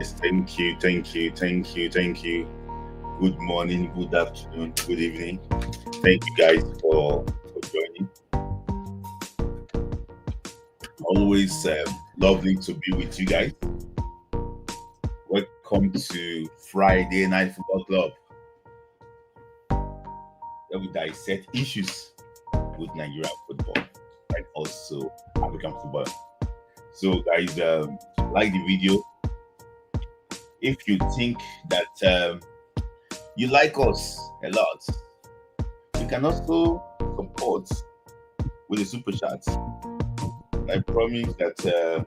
Thank you, thank you, thank you, thank you. Good morning, good afternoon, good evening. Thank you guys for joining. Always lovely to be with you guys. Welcome to Friday Night Football Club, where we dissect issues with Nigerian football and also African football. So, guys, like the video. If you think that you like us a lot, you can also support with a super chat. I promise that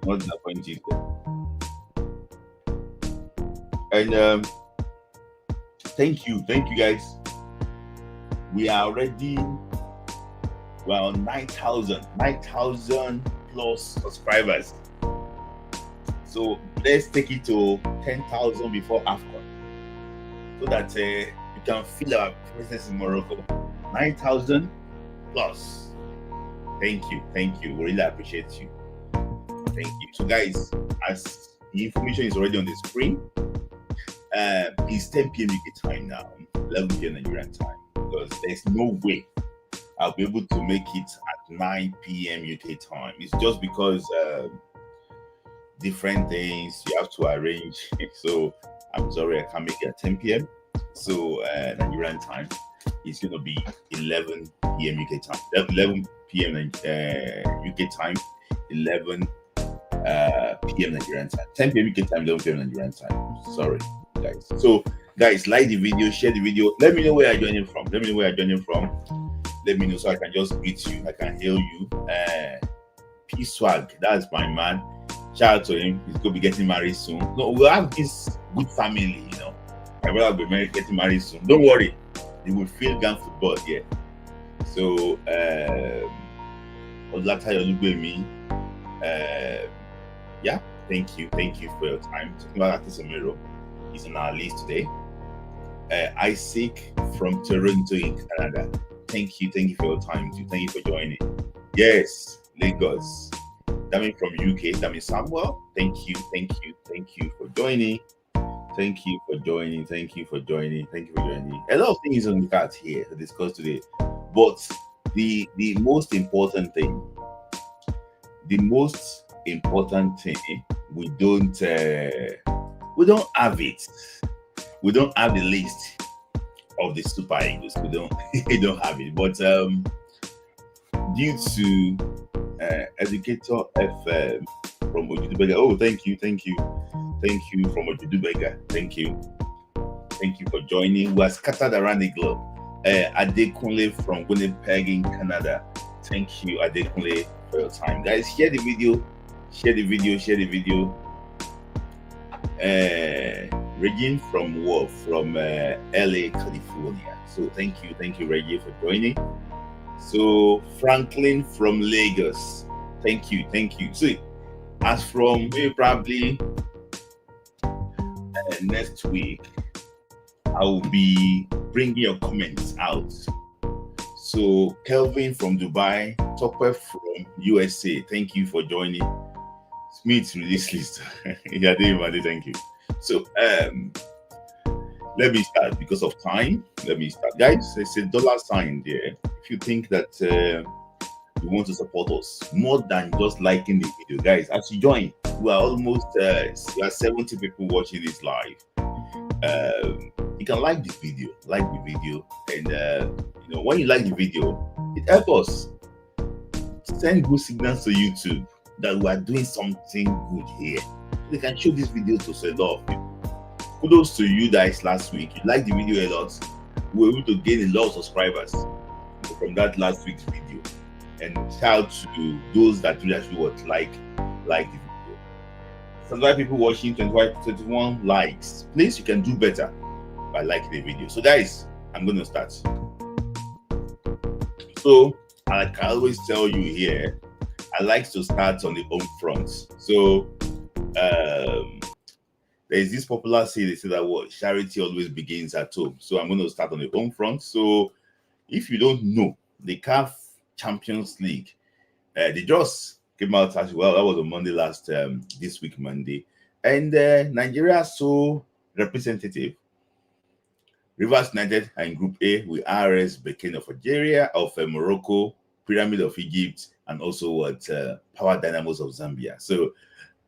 not disappoint you. And thank you guys. We are already on 9,000 plus subscribers. So let's take it to 10,000 before AFCON, so that you can feel our presence in Morocco. 9,000 plus. Thank you. We really appreciate you. Thank you. So, guys, as the information is already on the screen, it's 10 p.m. UK time now, 11 p.m. Nigerian time, because there's no way I'll be able to make it at 9 p.m. UK time. It's just because different things you have to arrange. So I'm sorry I can't make it at 10 p.m. So Nigerian time is going to be 11 p.m. UK time. 11 p.m. UK time, 11 p.m. Nigerian time. 10 p.m. UK time, 11 p.m. Nigerian time. Sorry, guys. So, guys, like the video, share the video. Let me know where you're joining from. Let me know so I can just greet you. I can hail you. P Swag, that's my man. Shout out to him. He's going to be getting married soon. No, we'll have this good family, you know. My brother will be getting married soon. Don't worry. You will feel gang football here. So, Olatay Olubemi, yeah, thank you for your time. Talking about Ademola, he's on our list today. Isaac from Toronto in Canada, thank you for your time too. Thank you for joining. Yes, Lagos. Dami from UK, Dami Samuel, thank you for joining. Thank you for joining. A lot of things on the card here to discuss today, but the most important thing, we don't have it. We don't have the list of the Super Eagles. We don't have it. But due to Educator FM from Ojudubega. Oh, thank you from Ojudubega. Thank you for joining. We are scattered around the globe. Adekunle from Winnipeg in Canada. Thank you, Adekunle, for your time. Guys, share the video. Regine from LA, California. So thank you, Regine, for joining. So Franklin from Lagos, thank you. So as from maybe probably next week, I will be bringing your comments out. So Kelvin from Dubai, Topper from USA, thank you for joining. Smith with this list. Yeah, thank you. So let me start because of time. Guys. There's a dollar sign there. If you think that you want to support us more than just liking the video, guys, as you join, we are almost 70 people watching this live. You can like the video, and when you like the video, it helps us send good signals to YouTube that we are doing something good here. They can show this video to a lot of people. Kudos to you guys last week. You liked the video a lot. We were able to gain a lot of subscribers from that last week's video. And shout out to those that do actually like the video. Some other people watching 21 likes. Please, you can do better by liking the video. So guys, I'm going to start. So, like I always tell you here, I like to start on the home front. So, there's this popular saying, they say that charity always begins at home. So I'm going to start on the home front. So if you don't know, the CAF Champions League, they just came out as well. That was on Monday this week Monday, and Nigeria so representative. Rivers United are in Group A with RS Berkane of Algeria, of Morocco, Pyramid of Egypt, and also Power Dynamos of Zambia. So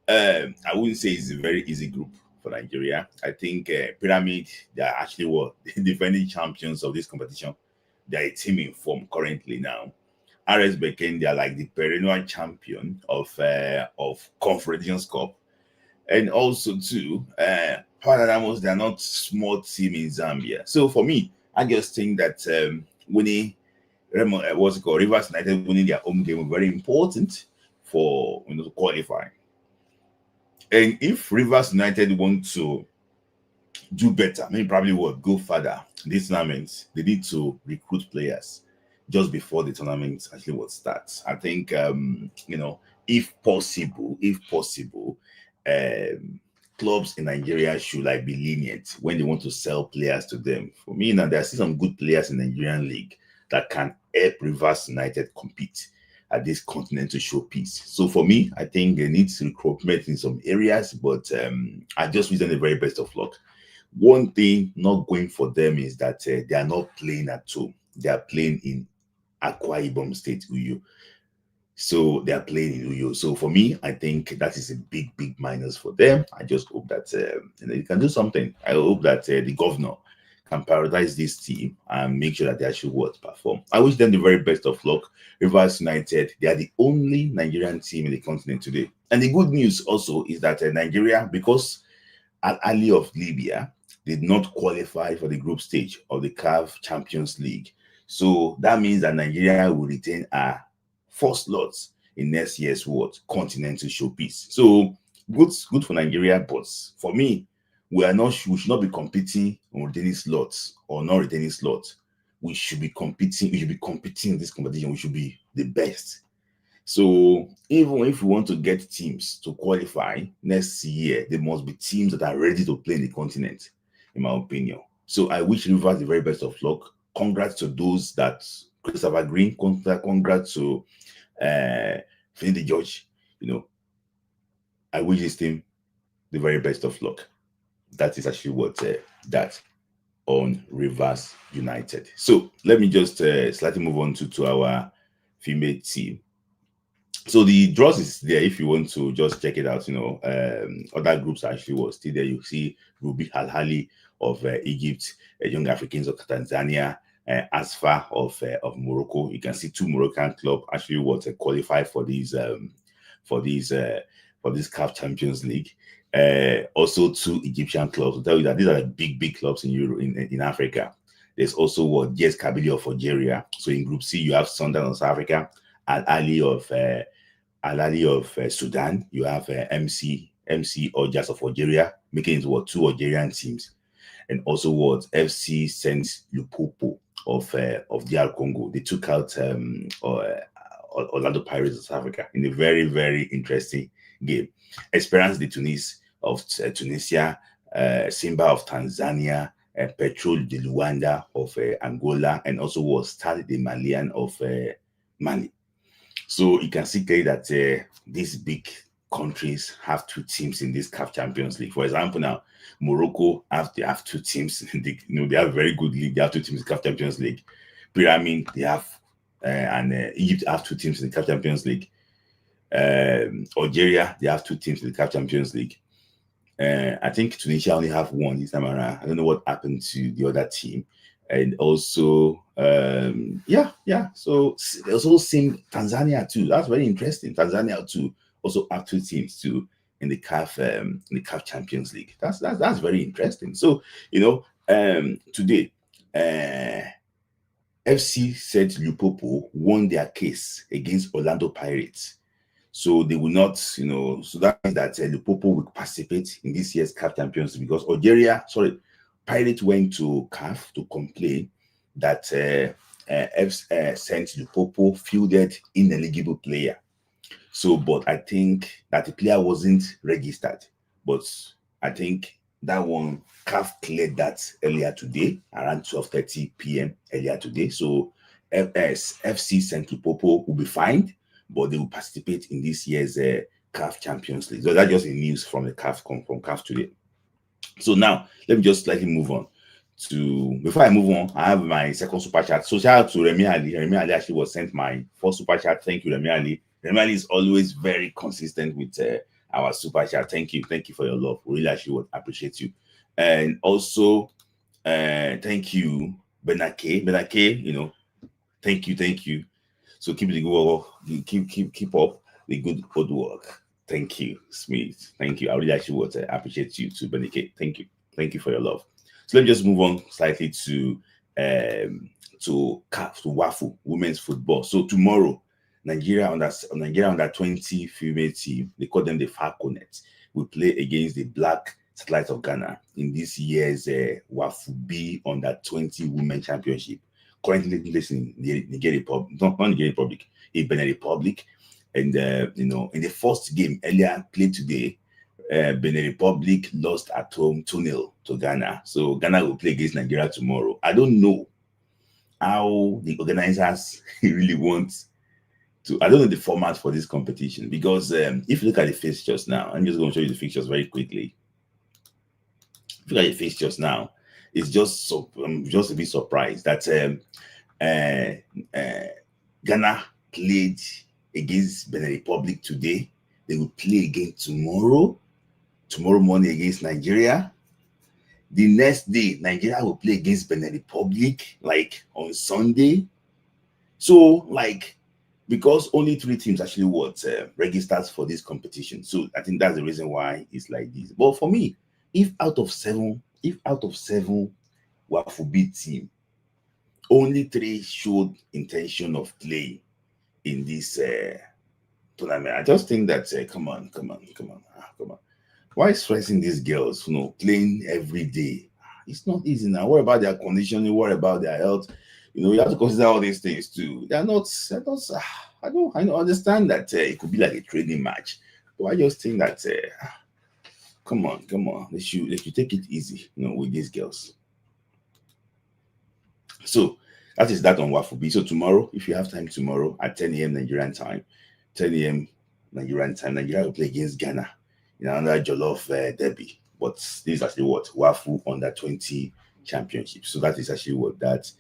I wouldn't say it's a very easy group for Nigeria. I think Pyramid, they are actually the defending champions of this competition. They are a team in form currently now. RS Berkane, they are like the perennial champion of Confederations Cup. And also too, Power Dynamos, they are not small team in Zambia. So for me, I just think that winning what's it called, Rivers United winning their home game is very important for to qualify. And if Rivers United want to do better, maybe probably go further this tournament, they need to recruit players just before the tournament actually will start. I think if possible, clubs in Nigeria should be lenient when they want to sell players to them. For me, now there are still some good players in the Nigerian league that can help Rivers United compete at this continental showpiece. So for me, I think they need recruitment in some areas, but I just wish them the very best of luck. One thing not going for them is that they are not playing at home. They are playing in Akwa Ibom State, Uyo. So they are playing in Uyo. So for me, I think that is a big minus for them. I just hope that they can do something. I hope that the governor can prioritize this team and make sure that they actually perform. I wish them the very best of luck. Rivers United, they are the only Nigerian team in the continent today. And the good news also is that Nigeria, because Al Ahly of Libya did not qualify for the group stage of the CAF Champions League. So that means that Nigeria will retain our first slots in next year's continental showpiece. So good for Nigeria, but for me, we should not be competing on retaining slots or not retaining slots. We should be competing in this competition. We should be the best. So even if we want to get teams to qualify next year, there must be teams that are ready to play in the continent, in my opinion. So I wish Rivers the very best of luck. Congrats to those that Christopher Green. Congrats to Finidi George. I wish this team the very best of luck. That is actually what that on Rivers United. So let me just slightly move on to our female team. So the draws is there if you want to just check it out. Other groups actually was still there. You see Ruby Al Ahly of Egypt, Young Africans of Tanzania, Asfa of Morocco. You can see two Moroccan clubs actually qualify for these CAF Champions League. Also two Egyptian clubs. I'll tell you that these are the big clubs in Europe, in Africa. There's also Jazz Kabylie of Algeria. So in Group C, you have Sunderland of South Africa, Al Ahly of Sudan. You have MC or Jazz of Algeria, making it two Algerian teams, and also FC Saint Lupopo of DR Congo. They took out Orlando Pirates of South Africa in a very interesting game. Esperance de Tunis of Tunisia, Simba of Tanzania, Petrol de Luanda of Angola, and also Stade de Malien of Mali. So you can see clearly that these big countries have two teams in this CAF Champions League. For example, now Morocco they have two teams. They have a very good league. They have two teams in the CAF Champions League. Pyramid they have, and Egypt have two teams in the CAF Champions League. Algeria they have two teams in the CAF Champions League. I think Tunisia only have one this time around. I don't know what happened to the other team. And also, So there's also seen Tanzania too. That's very interesting. Tanzania too also have two teams too in the CAF Champions League. That's very interesting. So today, FC Saint Lupopo won their case against Orlando Pirates. So they will not, so that means that Lupopo will participate in this year's CAF Champions League because Pirates went to CAF to complain that Saint Lupopo fielded ineligible player. So, but I think that the player wasn't registered. But I think that one CAF cleared that earlier today, around 12:30 p.m. earlier today. So FC Saint Lupopo will be fined but they will participate in this year's CAF Champions League. So that's just a news from the from CAF today. So now let me just slightly move on to, before I move on, I have my second super chat. So shout out to Remy Ali. Remy Ali actually was sent my first super chat. Thank you, Remy Ali. Remy Ali is always very consistent with our super chat. Thank you for your love. We really actually would appreciate you. And also, thank you, Benake. Benake, thank you. So keep the good work. Keep up the good work. Thank you, Smith. Thank you. I really actually would appreciate you too, Benake. Thank you for your love. So let me just move on slightly to CAF, to WAFU, women's football. So tomorrow, Nigeria under 20 female team, they call them the Falconets, will play against the Black Satellites of Ghana in this year's WAFU B under 20 Women Championship. Currently listening in Nigeria Republic, not Nigeria Republic, in Benin Republic. And in the first game earlier played today, Benin Republic lost at home 2-0 to Ghana. So Ghana will play against Nigeria tomorrow. I don't know how the organizers really want to. I don't know the format for this competition, because if you look at the fixtures now, I'm just going to show you the fixtures very quickly. If you look at the fixtures now, it's just so I'm just a bit surprised that Ghana played against Benin Republic today. They will play again tomorrow morning against Nigeria. The next day, Nigeria will play against Benin Republic, like on Sunday. So, because only 3 teams actually registers for this competition. So I think that's the reason why it's like this. But for me, if out of seven WAFU B team, only 3 showed intention of playing in this tournament, I just think that come on. Why stressing these girls? Playing every day. It's not easy now. What about their conditioning? What about their health? You have to consider all these things too. I don't understand that it could be like a training match. But I just think that come on. They should take it easy, with these girls. So that is that on WAFU B. So tomorrow, if you have time tomorrow at 10 a.m. Nigerian time, Nigeria will play against Ghana in another Jollof derby. But this is actually WAFU under 20 championship. So that is actually what that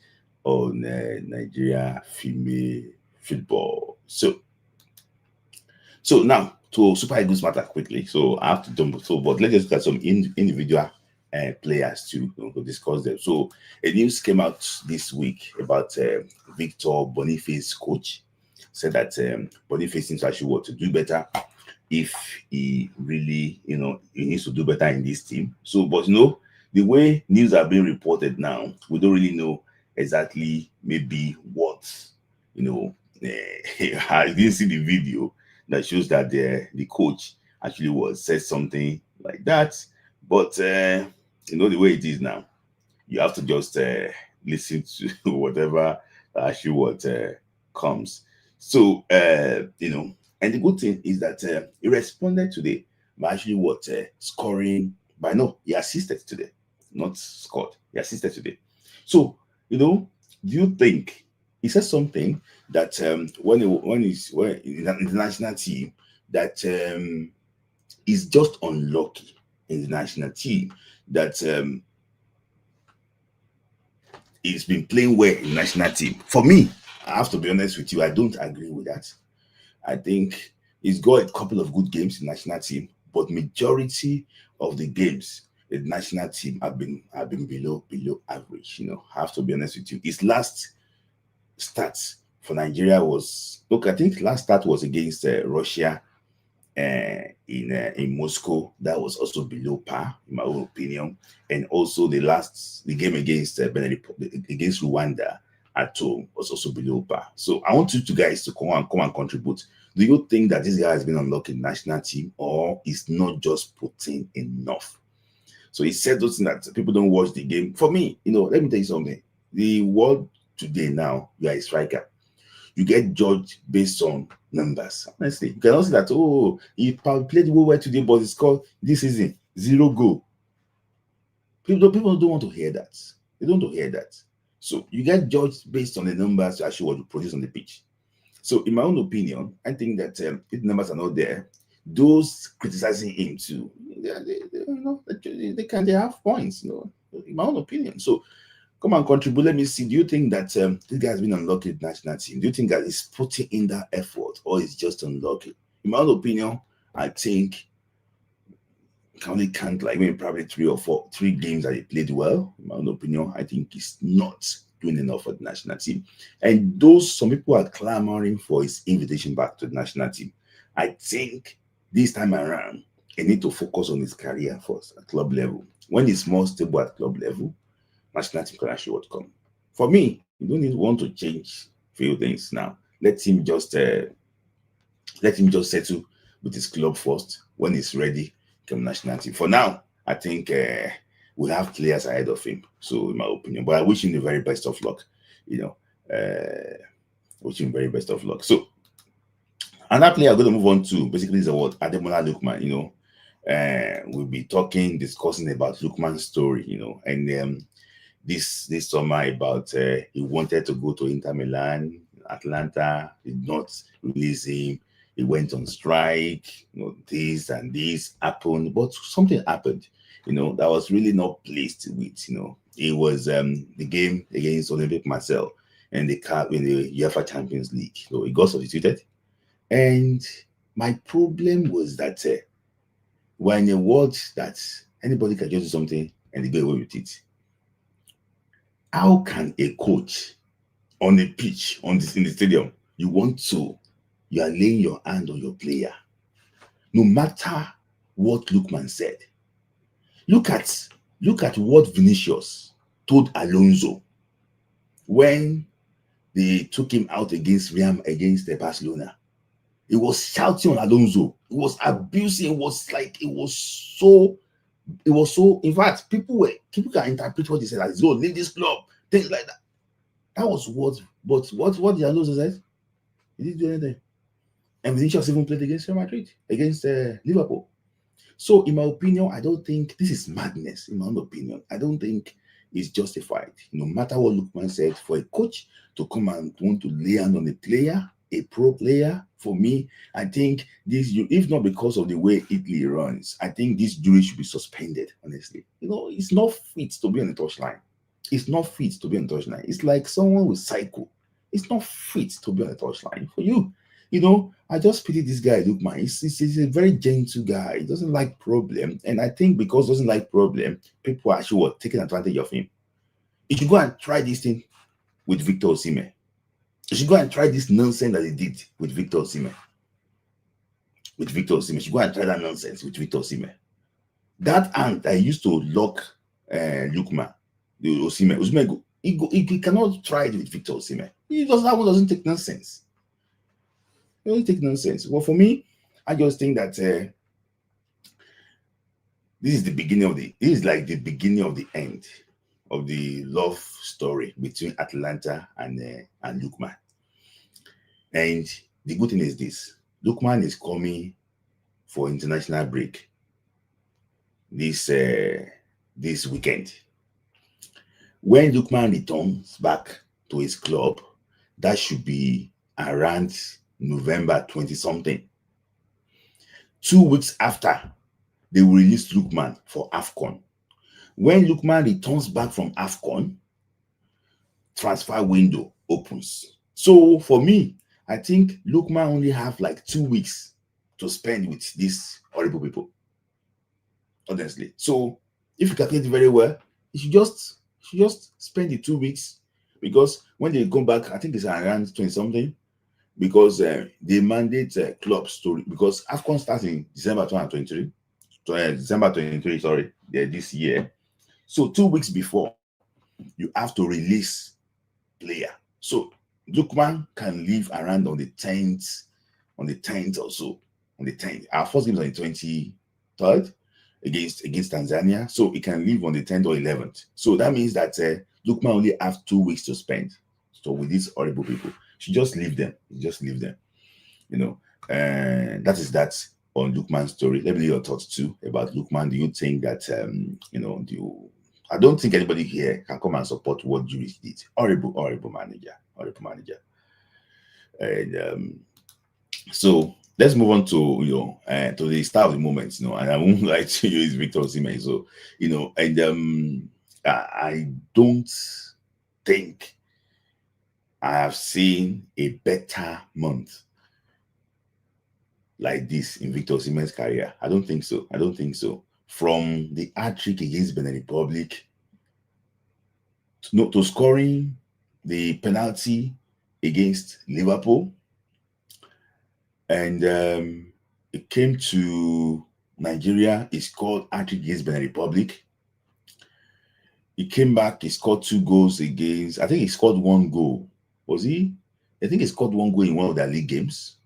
on Nigeria female football. So now to Super Eagles matter quickly. So I have to jump. But let's just look at some individual players to discuss them. So a news came out this week about Victor Boniface, coach, said that Boniface seems actually to do better if he really, he needs to do better in this team. So, but the way news are being reported now, we don't really know exactly maybe what, I didn't see the video that shows that the coach actually said something like that. But, the way it is now, you have to just listen to whatever actually comes. So, and the good thing is that he responded today by actually scoring. He assisted today, not scored. He assisted today. So, do you think he said something that when he's in the national team that is just unlucky in the national team that he's been playing well in the national team? For me, I have to be honest with you, I don't agree with that. I think he's got a couple of good games in the national team, but majority of the games in the national team have been below average. I have to be honest with you. His last start for Nigeria I think last start was against Russia in Moscow. That was also below par, in my own opinion. And also the game against against Rwanda at home was also below par. So I want you guys to come and contribute. Do you think that this guy has been unlucky in the national team, or is not just putting enough? So he said those things that people don't watch the game. For me, let me tell you something. The world today now, you are a striker. You get judged based on numbers. Honestly, you cannot say that, he played well today, but he scored this season 0 goal. People don't want to hear that. They don't want to hear that. So you get judged based on the numbers you actually want to produce on the pitch. So, in my own opinion, I think that if numbers are not there, those criticizing him too, they have points, in my own opinion. So, come and contribute. Let me see. Do you think that this guy has been unlucky with national team? Do you think that he's putting in that effort, or is just unlucky? In my own opinion, I think can only count like maybe probably three games that he played well. In my own opinion, I think he's not doing enough for the national team. And those some people are clamoring for his invitation back to the national team. I think this time around, he need to focus on his career first at club level. When he's more stable at club level, national team can actually what come. For me, you don't need want to change few things now. Let him just settle with his club first. When he's ready, come national team. For now, I think we have players ahead of him. So, in my opinion, but I wish him the very best of luck. Wish him very best of luck. So, another player I'm going to move on to basically is what Ademola Lookman. We'll be discussing about Lookman's story. And this summer about he wanted to go to Inter Milan, Atlanta did not release him. He went on strike. This and this happened, but something happened. That was really not pleased with. It was the game against Olympic Marseille and the cup in the UEFA Champions League. So he got substituted, and my problem was that when a word that anybody can just do something and they get away with it. How can a coach on a pitch in the stadium you are laying your hand on your player, no matter what Lookman said? Look at what Vinicius told Alonso when they took him out against Barcelona. He was shouting on Alonso. He was abusing. It was so. In fact, people can interpret what he said as, "Oh, leave this club," things like that. That was what. But what the Alonso said, he didn't do anything. And Vinicius even played against Real Madrid, against Liverpool. So, in my opinion, I don't think this is madness. In my own opinion, I don't think it's justified. No matter what Lookman said, for a coach to come and want to lay hand on a player, a pro player, for me, I think if not because of the way Italy runs, I think this jury should be suspended, honestly. It's not fit to be on the touchline. It's not fit to be on the touchline. It's like someone with psycho. It's not fit to be on the touchline. For you, I just pity this guy, Lookman. He's a very gentle guy. He doesn't like problem. And I think because he doesn't like problem, people are actually taking advantage of him. He should go and try this thing with Victor Osimhen. You should go and try this nonsense that he did with Victor Osimhen. You should go and try that nonsense with Victor Osimhen. That hand that he used to lock Lookman, the Osimhen, he cannot try it with Victor Osimhen. That one doesn't take nonsense. It doesn't take nonsense. Well, for me, I just think that this is like the beginning of the end of the love story between Atlanta and Lookman. And the good thing is this: Lookman is coming for international break this weekend. When Lookman returns back to his club, that should be around November 20-something. 2 weeks after, they will release Lookman for AFCON. When Lookman returns back from AFCON, transfer window opens. So for me, I think Lookman only have like 2 weeks to spend with these horrible people. Honestly. So if you calculate it very well, you should just spend the 2 weeks, because when they come back, I think it's around 20-something, because they mandate clubs to, because AFCON starts in December 2023. December 23, sorry, this year. So 2 weeks before, you have to release player. So Lookman can leave around on the 10th or so. On the 10th. Our first game is on the 23rd against Tanzania. So he can leave on the 10th or 11th. So that means that Lookman only have 2 weeks to spend. So with these horrible people, you just leave them. That is that on Lookman's story. Let me know your thoughts too about Lookman. Do you think that I don't think anybody here can come and support what Juris did. Horrible manager. And so let's move on to to the start of the moment, and I won't lie to you, it's Victor Osimhen. So and I don't think I have seen a better month like this in Victor Osimhen's career. I don't think so. I don't think so. From the hat-trick against Benin Republic to scoring the penalty against Liverpool, and it came to Nigeria. He scored hat-trick against Benin Republic. He came back. He scored 2 goals against. I think he scored 1 goal. Was he? I think he scored 1 goal in one of their league games.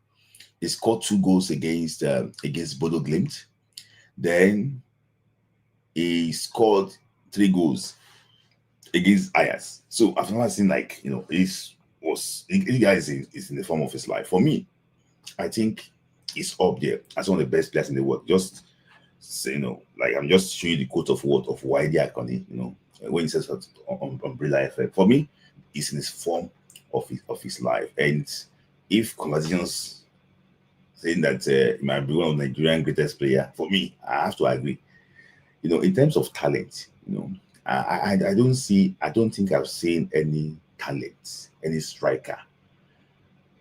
He scored 2 goals against Bodo Glimt. Then he scored 3 goals against Ajax. So I've never seen this guy is in the form of his life. For me, I think he's up there as one of the best players in the world. Just say, I'm just showing you the quote of Wide Akoni, when he says on Brilla FM. For me, he's in his form of his life. And if conversations saying that he might be one of the Nigerian greatest player, for me, I have to agree. In terms of talent, I don't think I've seen any talent, any striker.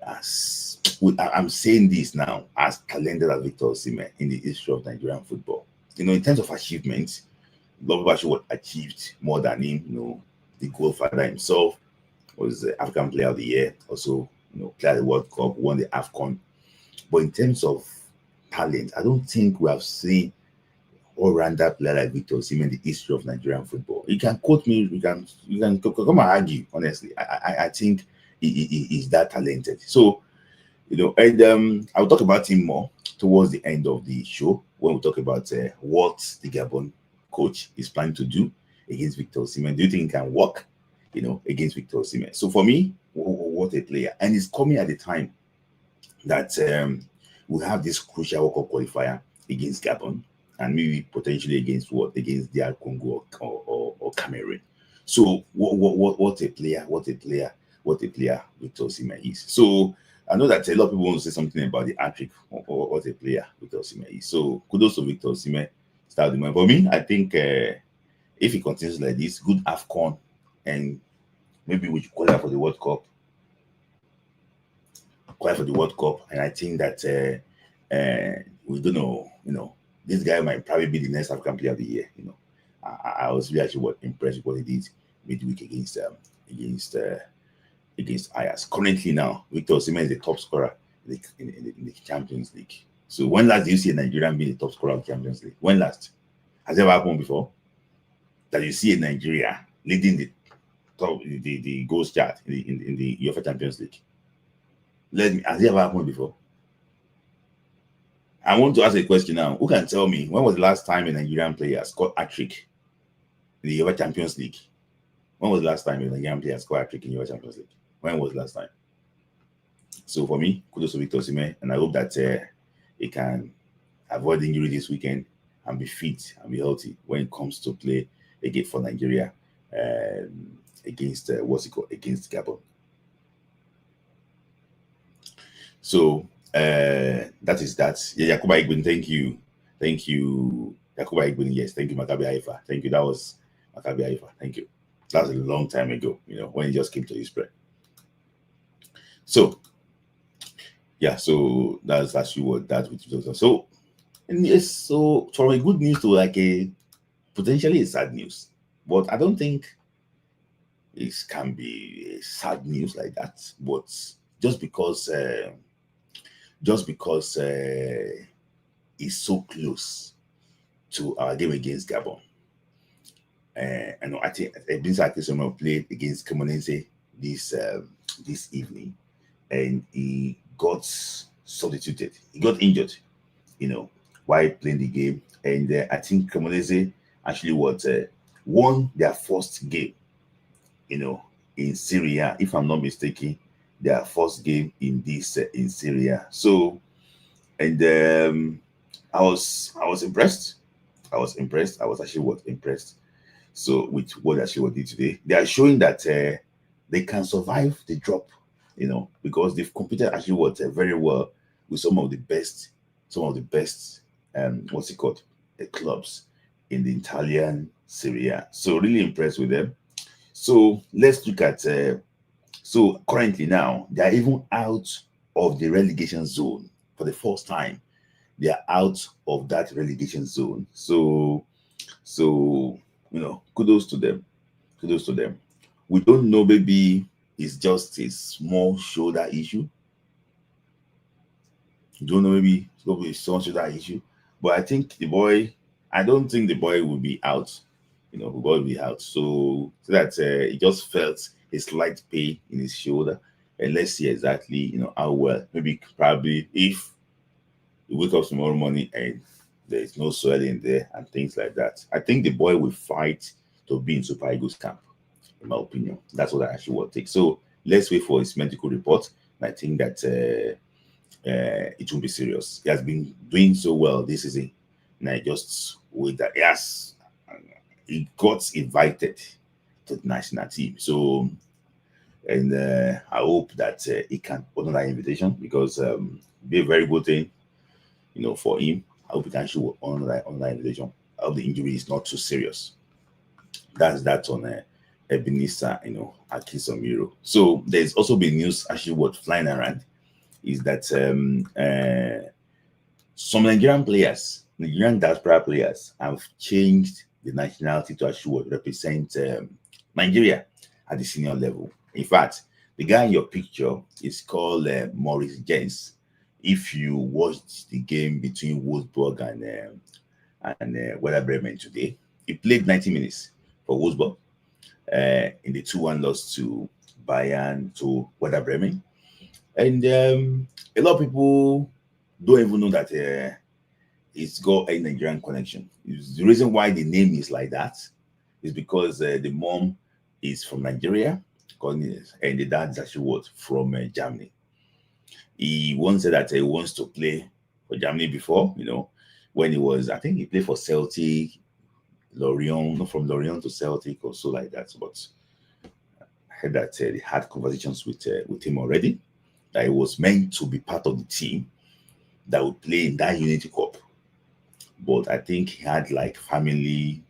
I'm saying this now as talented as Victor Osimhen in the history of Nigerian football. In terms of achievements, Lobbashi achieved more than him. The goalfather himself was the African Player of the Year, also played the World Cup, won the AFCON. But in terms of talent, I don't think we have seen all-rounder player like Victor Osimhen in the history of Nigerian football. You can quote me, you can come and argue. Honestly, I think he is that talented. So and I'll talk about him more towards the end of the show when we talk about what the Gabon coach is planning to do against Victor Osimhen. Do you think he can work, against Victor Osimhen? So for me, what a player, and he's coming at the time that we have this crucial World Cup qualifier against Gabon, and maybe potentially against DR Congo or Cameroon. So what a player Victor Osimhen is. So I know that a lot of people want to say something about the hat-trick or what a player Victor Osimhen is. So kudos to Victor Osimhen. Start the man. For me, I think if he continues like this, good AFCON, and maybe we should qualify for the World Cup. And I think that we don't know, this guy might probably be the next African Player of the Year. I was really actually impressed with what he did midweek against Ajax. Currently now, Victor Osimhen is the top scorer in the Champions League. So when last did you see a Nigerian be the top scorer of the Champions League? When last? Has it ever happened before? That you see a Nigeria leading the top the goals chart in the UEFA Champions League? Has it ever happened before? I want to ask a question now. Who can tell me when was the last time a Nigerian player scored a trick in the UEFA Champions League? When was the last time a Nigerian player scored a trick in the UEFA Champions League? When was the last time? So for me, kudos to Victor Osimhen, and I hope that he can avoid injury this weekend and be fit and be healthy when it comes to play again for Nigeria against against Gabon. So that is that. Yeah, Yakuba Igbin, thank you, Yakuba Igbin. Yes, thank you, Maccabi Haifa. Thank you. That was Maccabi Haifa. Thank you. That was a long time ago. When he just came to his spread. So yeah, so that's actually what that was. So and yes, so from a good news to like a potentially a sad news, but I don't think it can be a sad news like that. But just because it's so close to our game against Gabon. I think Edwin Akisoma played against Cameroon this evening, and he got substituted. He got injured, while playing the game. And I think Cameroon actually won their first game, in Syria, if I'm not mistaken, their first game in Syria. So, and I was impressed. I was actually impressed. So with what actually did today, they are showing that they can survive the drop because they've competed actually very well with some of the best, what's it called, the clubs in the Italian Serie A. So really impressed with them. So let's look at. So currently now they are even out of the relegation zone for the first time. They are out of that relegation zone. So kudos to them. Kudos to them. We don't know, maybe it's just a small shoulder issue. You don't know, maybe it's going to be a small shoulder issue. But I don't think the boy will be out. The boy will be out. So that he just felt a slight pain in his shoulder. And let's see exactly, how well. Maybe probably if you wake up tomorrow morning and there is no swelling there and things like that, I think the boy will fight to be in Super Eagles camp. In my opinion, that's what I actually will take. So let's wait for his medical report. I think that it will be serious. He has been doing so well this season, and I just wait that he got invited to the national team. So, and I hope that he can honor that invitation, because be a very good thing, for him. I hope he can actually honor that invitation. I hope the injury is not too serious. That's that on Ebenezer, Akisomiro. So there's also been news actually flying around is that some Nigerian diaspora players have changed the nationality to actually represent Nigeria at the senior level. In fact, the guy in your picture is called Maurice James. If you watched the game between Wolfsburg and Werder Bremen today, he played 90 minutes for Wolfsburg in the 2-1 loss to Bayern to Werder Bremen. And a lot of people don't even know that it's got a Nigerian connection. The reason why the name is like that is because the mom is from Nigeria, and the dad is actually from Germany. He once said that he wants to play for Germany before, when he was, I think he played for Celtic, Lorient, not from Lorient to Celtic or so like that. But I heard that they had conversations with him already, that he was meant to be part of the team that would play in that Unity Cup. But I think he had like family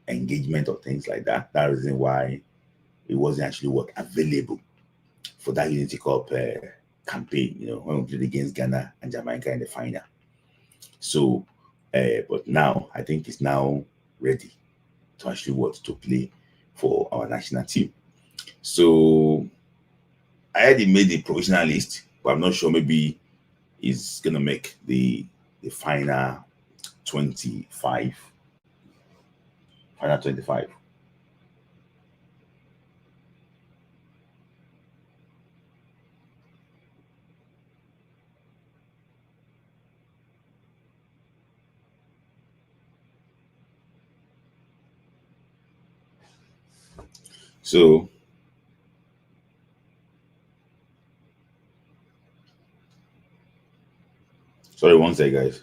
engagement or things like that. That reason why he wasn't actually available for that Unity Cup campaign, when we played against Ghana and Jamaica in the final. So, but now I think he's now ready to actually to play for our national team. So I had made the provisional list, but I'm not sure, maybe he's gonna make the final 25. Final 25. So sorry, one second, guys.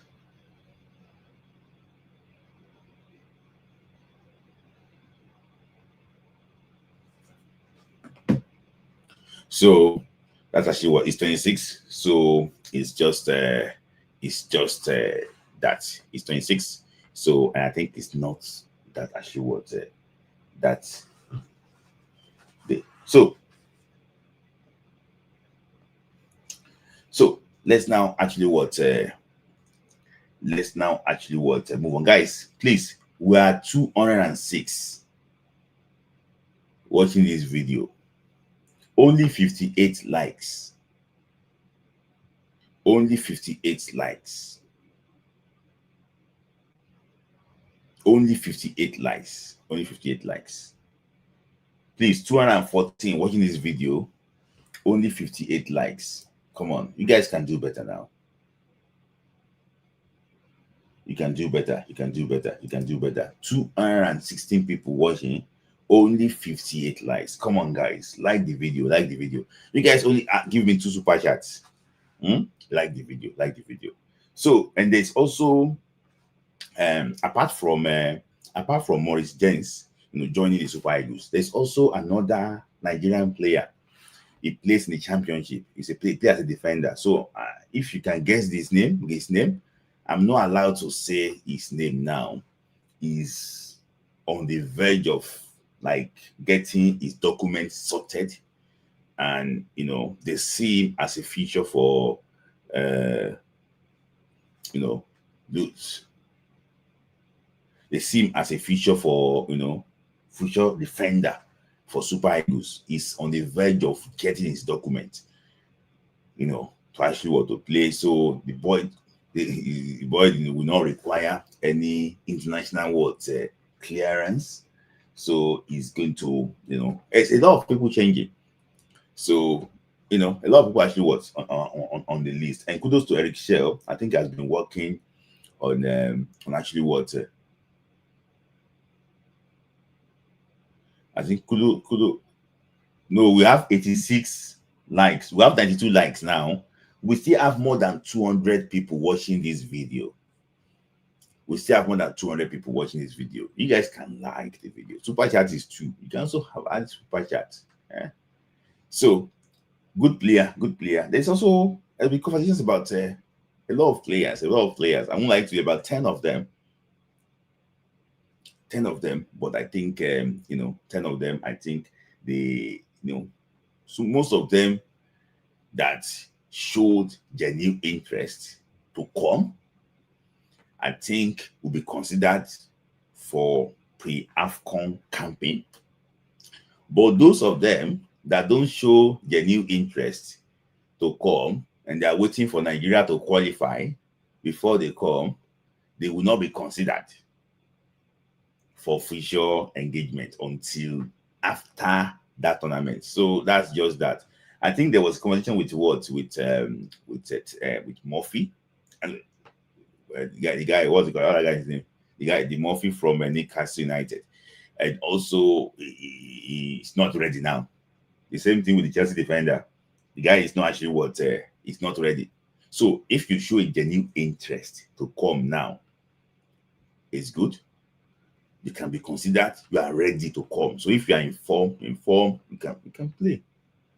So that's actually what is 26. So it's just that it's 26. So I think it's not that actually what that the so let's now actually move on, guys. Please, we are 206 watching this video. Only 58 likes. Only 58 likes. Only 58 likes. Only 58 likes. Please, 214 watching this video. Only 58 likes. Come on, you guys can do better now. You can do better. You can do better. You can do better. 216 people watching. Only 58 likes. Come on, guys. Like the video. Like the video. You guys only give me 2 super chats. Like the video. Like the video. So, and there's also apart from Maurice James, joining the Super Eagles, there's also another Nigerian player He plays in the championship. He's a player as a defender. So if you can guess his name, I'm not allowed to say his name now. He's on the verge of like getting his documents sorted, and they see him as a future for you know those they see him as a future for future defender for Super Eagles. He's on the verge of getting his document, to actually want to play. So the boy will not require any international clearance. So he's going to, it's a lot of people changing. So, a lot of people actually on the list. And kudos to Eric Chelle. I think has been working on actually I think kudo. No, we have 86 likes. We have 92 likes now. We still have more than 200 people watching this video. We still have more than 200 people watching this video. You guys can like the video. Super chat is 2. You can also have add super chat. So, good player. There's also conversations about a lot of players. I would like to be about 10 of them. 10 of them, but I think 10 of them, I think they so most of them that showed genuine interest to come, I think will be considered for pre-AFCON campaign. But those of them that don't show genuine interest to come and they are waiting for Nigeria to qualify before they come, they will not be considered for official engagement until after that tournament. So that's just that. I think there was a conversation with Murphy, and the guy what's the other guy's name? The Murphy from Newcastle United, and also he's not ready now. The same thing with the Chelsea defender. The guy is not actually he's not ready. So if you show a genuine interest to come now, it's good. You can be considered you are ready to come. So if you are informed, you can play.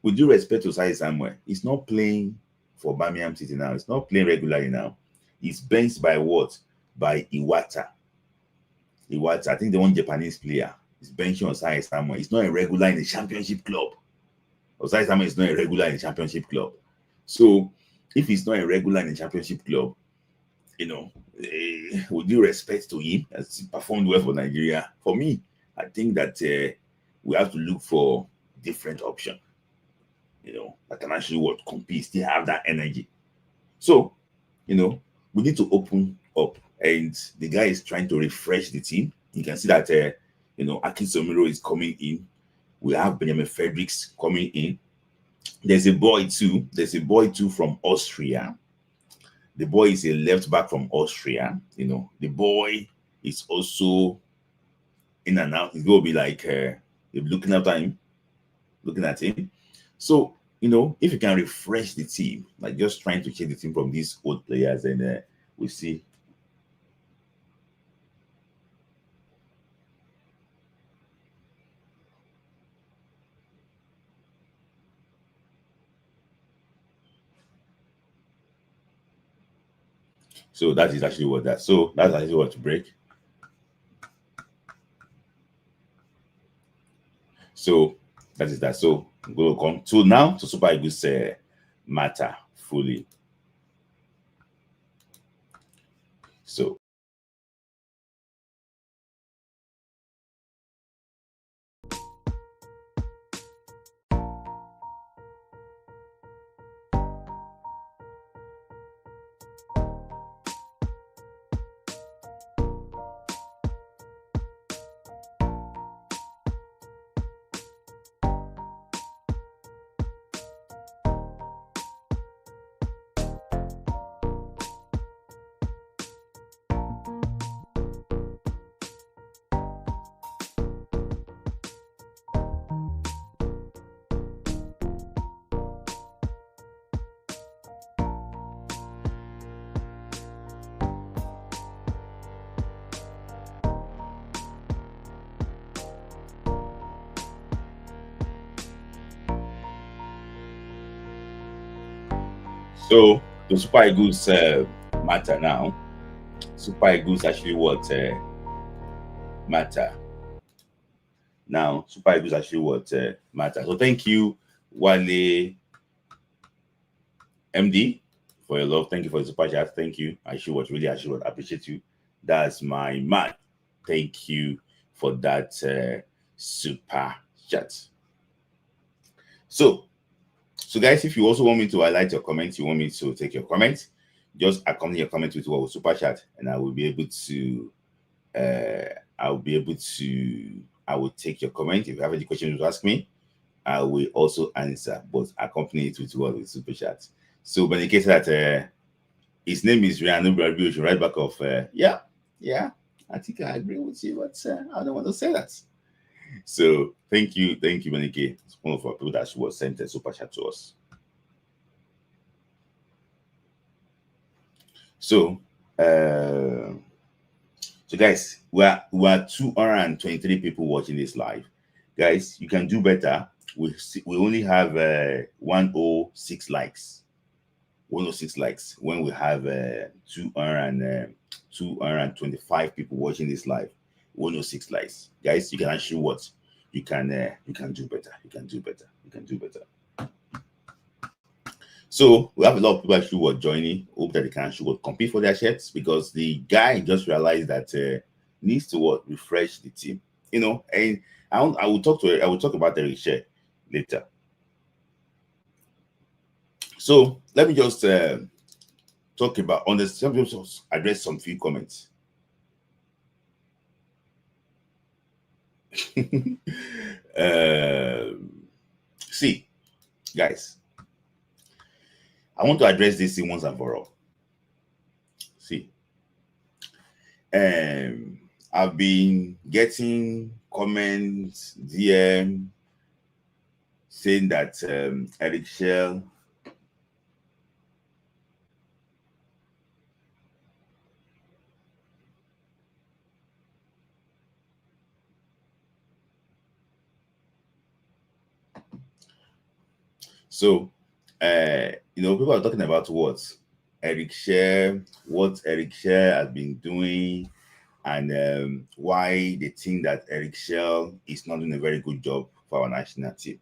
With due respect to Sai Samuel, he's not playing for Birmingham City now. He's not playing regularly now. He's benched by what? By Iwata. I think the one Japanese player is benching on Sai Samuel. He's not a regular in the championship club. Osai Samuel is not a regular in the championship club. So if he's not a regular in the championship club, with due respect to him, as he performed well for Nigeria, for me, I think that we have to look for different option, that can actually compete, still have that energy. So, we need to open up, and the guy is trying to refresh the team. You can see that, Akin Somiro is coming in. We have Benjamin Fredericks coming in. There's a boy too from Austria. The boy is a left back from Austria. The boy is also in and out. He's going to be like looking at him. So, if you can refresh the team, like just trying to change the team from these old players, and we see. So that is actually what that. So that's actually what to break. So that is that. So we'll come to now to Super Eagles matter fully. So So the Super Eagles matter now. Super Eagles actually what matter now. Super Eagles actually what matter. So thank you, Wale MD, for your love. Thank you for the super chat. Thank you. I should what really I should what appreciate you. That's my man. Thank you for that super chat. So guys, if you also want me to highlight your comments, you want me to take your comments, just accompany your comment with what super chat, and I will be able to I will take your comment. If you have any questions to ask me, I will also answer, but accompany it with what with super chat. So when it case that his name is Rihanna Brabioshu, right back of yeah, I think I agree with you, but I don't want to say that. So thank you, Benike. It's one of our people that was sent a super chat to us. So guys, we are 223 people watching this live. Guys, you can do better. We only have 106 likes. 106 likes when we have 225 people watching this live. 106 likes. Guys, you can actually what? You can do better. You can do better. You can do better. So we have a lot of people actually who are joining. Hope that they can actually compete for their shirts, because the guy just realized that needs to what refresh the team. You know, and I will talk about the share later. So let me just talk about on this. Address some few comments. See, guys, I want to address this thing once and for all. See, I've been getting comments, DM, saying that Eric Chelle so people are talking about what Eric Chelle has been doing, and why they think that Eric Chelle is not doing a very good job for our national team.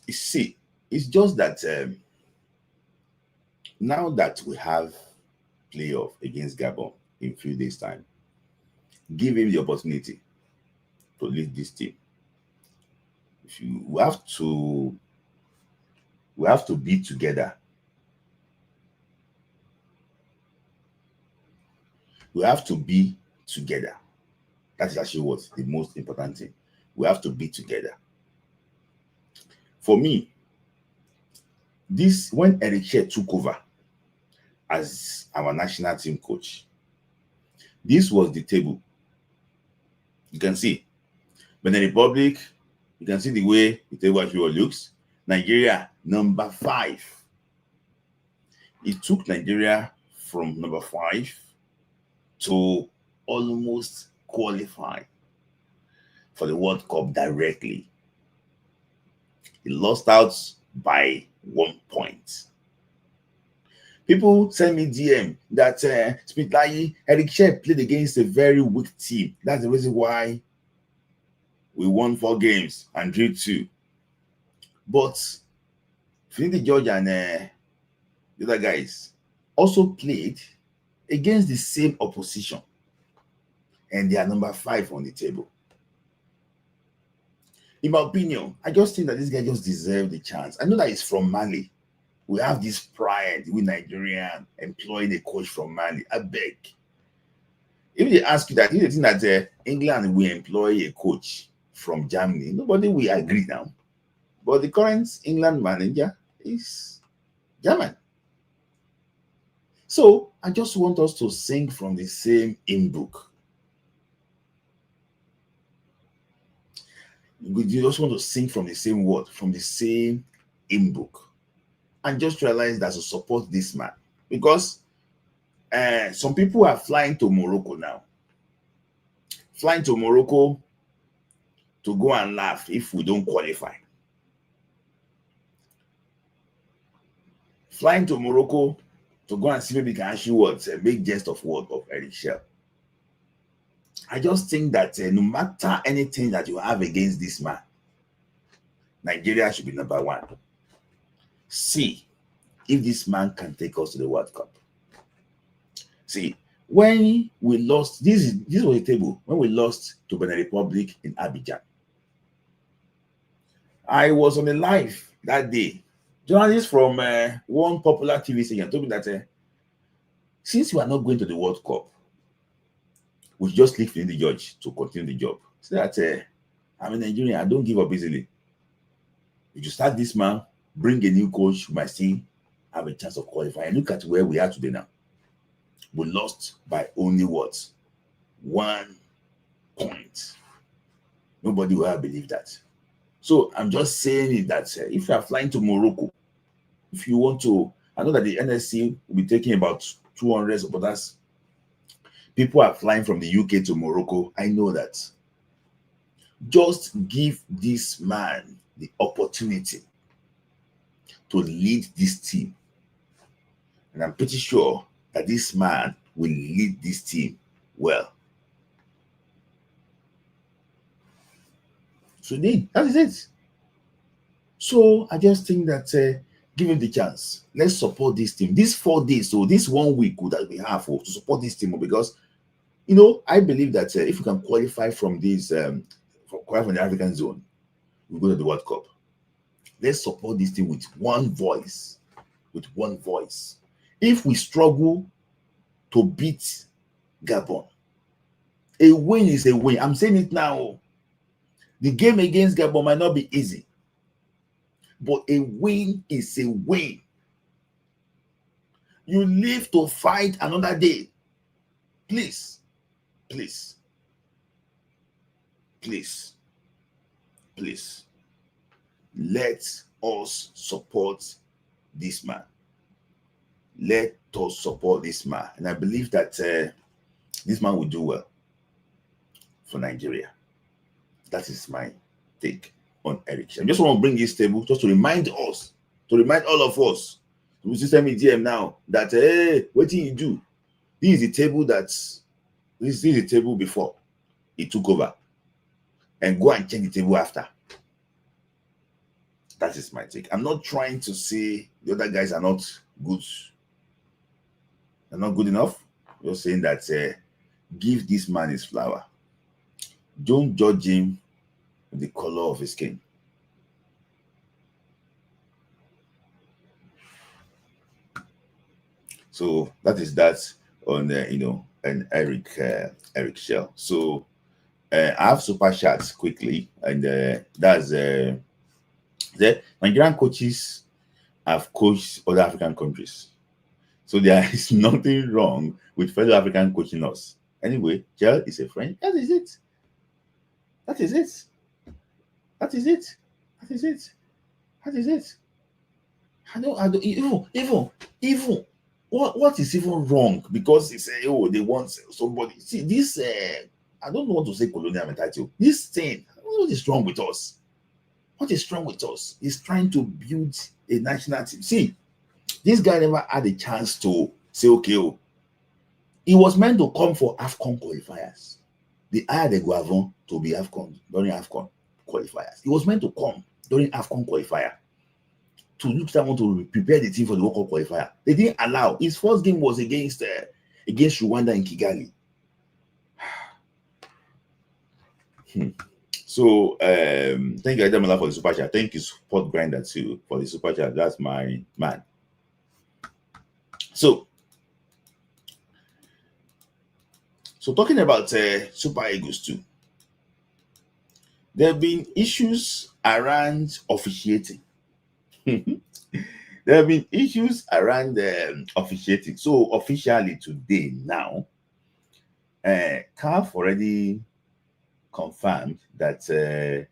You see, it's just that now that we have playoff against Gabon in a few days' time, give him the opportunity to lead this team. We have to be together. We have to be together. That is actually what's the most important thing. We have to be together. For me, when Eric Chelle took over as our national team coach, this was the table. You can see Benin Republic, you can see the way the table actually looks. Nigeria, number 5. It took Nigeria from number 5 to almost qualify for the World Cup directly. He lost out by 1 point. People send me DM that Eric Chelle played against a very weak team. That's the reason why we won 4 games and drew 2. But Finidi George and the other guys also played against the same opposition, and they are number 5 on the table. In my opinion, I just think that this guy just deserves the chance. I know that he's from Mali. We have this pride with Nigerian employing a coach from Mali. I beg. If they ask you that, if they think that England will employ a coach from Germany, nobody will agree now. But the current England manager is German. So I just want us to sing from the same hymn book. You just want to sing from the same word, from the same hymn book, and just realize that to support this man, because some people are flying to Morocco now, to go and laugh if we don't qualify. flying to Morocco to go and see maybe can actually what make jest of what of Eric Chelle. I just think that no matter anything that you have against this man, Nigeria should be number one. See if this man can take us to the World Cup. See, when we lost, this was a table when we lost to Benin Republic in Abidjan. I was on the live that day. Journalists from one popular TV station told me that since you are not going to the World Cup, we just leave the judge to continue the job. So that I'm a Nigerian, I don't give up easily. If you start this man, bring a new coach, we might still have a chance of qualifying. Look at where we are today now. We lost by only what? 1 point. Nobody will ever believe that. So I'm just saying it that if you are flying to Morocco, if you want to, I know that the NSC will be taking about 200 supporters. People are flying from the UK to Morocco. I know that. Just give this man the opportunity to lead this team. And I'm pretty sure that this man will lead this team well. So that is it. So I just think that give him the chance. Let's support this team. These 4 days, so this 1 week that we have to support this team, because I believe that if we can qualify from this from the African zone, we go to the World Cup. Let's support this team with one voice. With one voice. If we struggle to beat Gabon, a win is a win. I'm saying it now. The game against Gabon might not be easy, but a win is a win. You live to fight another day. Please, please, please, please, let us support this man. Let us support this man. And I believe that this man will do well for Nigeria. That is my take on Eric Chelle. I just want to bring this table just to remind us, to remind all of us, to send me DM now that, hey, what did you do? This is the table this is the table before he took over. And go and change the table after. That is my take. I'm not trying to say the other guys are not good. They're not good enough. I'm just saying that give this man his flower. Don't judge him with the color of his skin. So that is that on and Eric Chelle. So I have super chats quickly, and that's the Nigerian coaches have coached other African countries. So there is nothing wrong with fellow African coaching us. Anyway, Chelle is a friend. That is it. That is it. That is it. That is it. That is it. I don't even what is even wrong? Because they say, oh, they want somebody. See, this I don't want to say colonial mentality. This thing, what is wrong with us? What is wrong with us? He's trying to build a national team. See, this guy never had a chance to say, okay, he was meant to come for AFCON qualifiers. They hired the Gabon to be AFCON during AFCON qualifiers. He was meant to come during AFCON qualifier to look someone to prepare the team for the World Cup qualifier. They didn't allow. His first game was against Rwanda in Kigali. So thank you, Ademola, for the super chat. Thank you, Support Grinder, too, for the super chat. That's my man. So talking about Super Eagles too, there have been issues around officiating. There have been issues around officiating. So officially today now, CAF already confirmed that the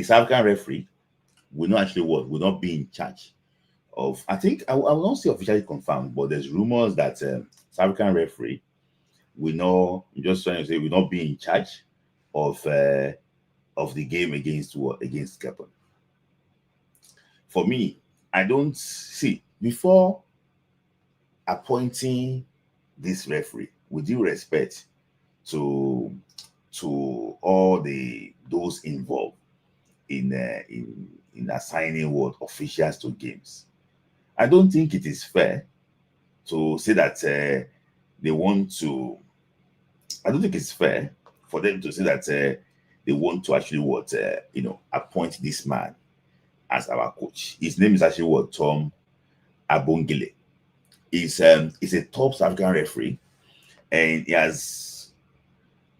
South African referee will not be in charge of. I think I will not say officially confirmed, but there's rumors that South African referee will not. I'm just trying to say will not be in charge of of the game against what? Against Gabon. For me, I don't see, before appointing this referee, with due respect to all those involved in assigning what officials to games, I don't think it is fair to say that they want to. I don't think it's fair for them to say that they want to actually appoint this man as our coach. His name is actually what? Tom Abongile. He's a top South African referee, and he has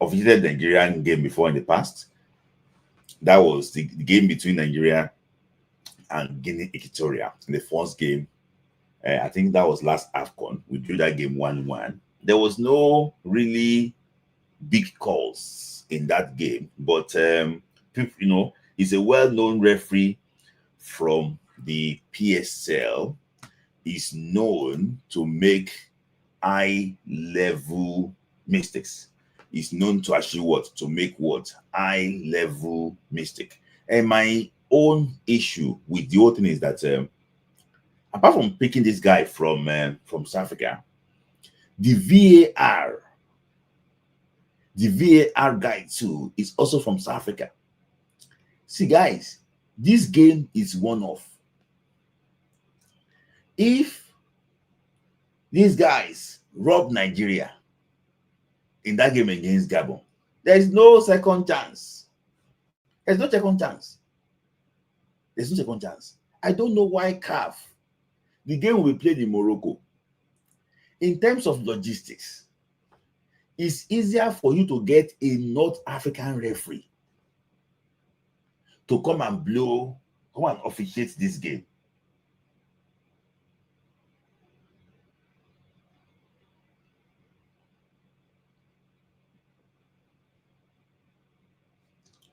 officiated the Nigerian game before in the past. That was the game between Nigeria and Guinea Equatorial in the first game. I think that was last AFCON. We drew that game 1-1. There was no really big calls in that game, but people, he's a well-known referee from the PSL. Is known to make high-level mistakes. Is known to actually make high-level mistake. And my own issue with the whole thing is that apart from picking this guy from South Africa, the VAR guy too is also from South Africa. See, guys, this game is one-off. If these guys rob Nigeria in that game against Gabon, there's no second chance. There's no second chance. There's no second chance. I don't know why CAF, the game will be played in Morocco. In terms of logistics, it's easier for you to get a North African referee to come and officiate this game.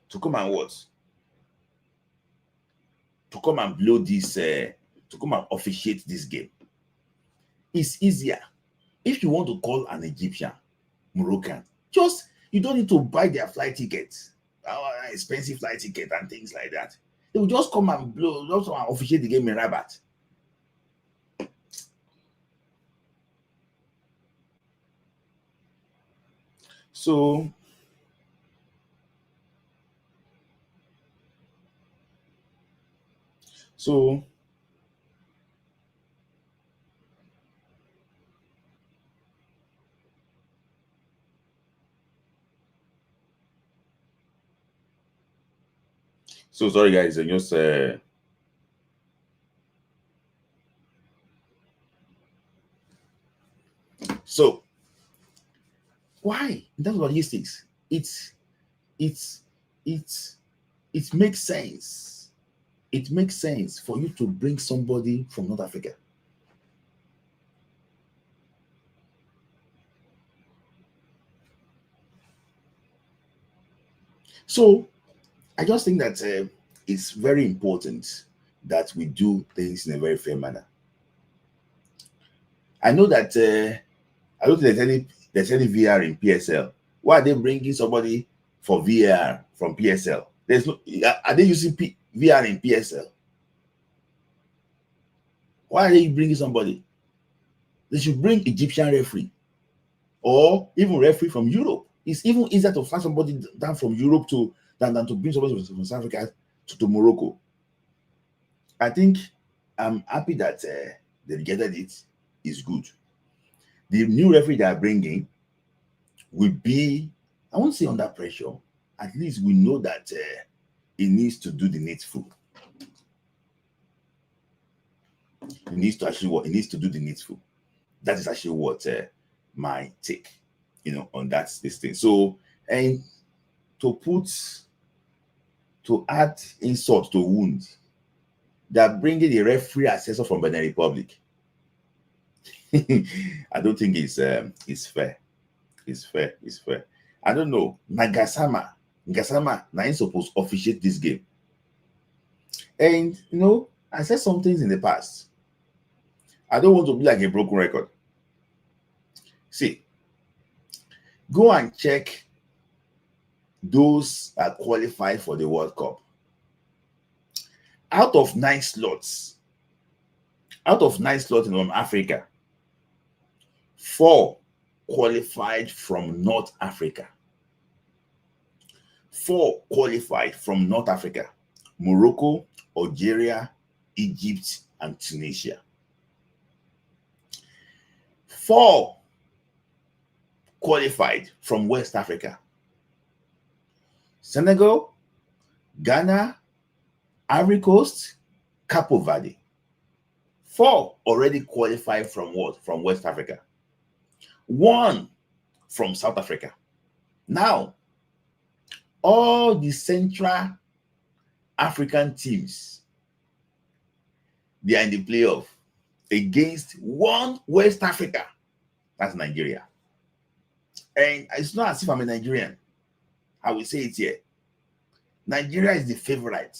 To come and To come and blow this, to come and officiate this game. It's easier. If you want to call an Egyptian, Moroccan, you don't need to buy their flight tickets, expensive flight ticket and things like that. They will just come and officiate the game in Rabat. So sorry guys, I just so why in terms of logistics, it makes sense. It makes sense for you to bring somebody from North Africa. So I just think that it's very important that we do things in a very fair manner. I know that I don't think there's any VR in PSL. Why are they bringing somebody for VR from PSL? There's no. Are they using VR in PSL? Why are they bringing somebody? They should bring Egyptian referee or even referee from Europe. It's even easier to find somebody down from Europe than to bring somebody from South Africa to Morocco. I think I'm happy that they getted it. Is good. The new referee they are bringing will be, I won't say under pressure. At least we know that he needs to do the needful. He needs to actually he needs to do the needful. That is actually what my take, on this thing. So, and to add insult to wound, they're bringing a referee assessor from Benin Republic. I don't think it's fair. It's fair. I don't know. Nagasama, now he's supposed to officiate this game. And I said some things in the past. I don't want to be like a broken record. See, go and check those that qualified for the World Cup. Out of 9 slots in Africa, 4 qualified from North Africa. 4 qualified from North Africa: Morocco, Algeria, Egypt, and Tunisia. 4 qualified from West Africa: Senegal, Ghana, Ivory Coast, Cape Verde. 4 already qualified from what? From West Africa. 1 from South Africa. Now, all the Central African teams, they are in the playoff against 1 West Africa. That's Nigeria. And it's not as if I'm a Nigerian. I will say it here. Nigeria is the favorite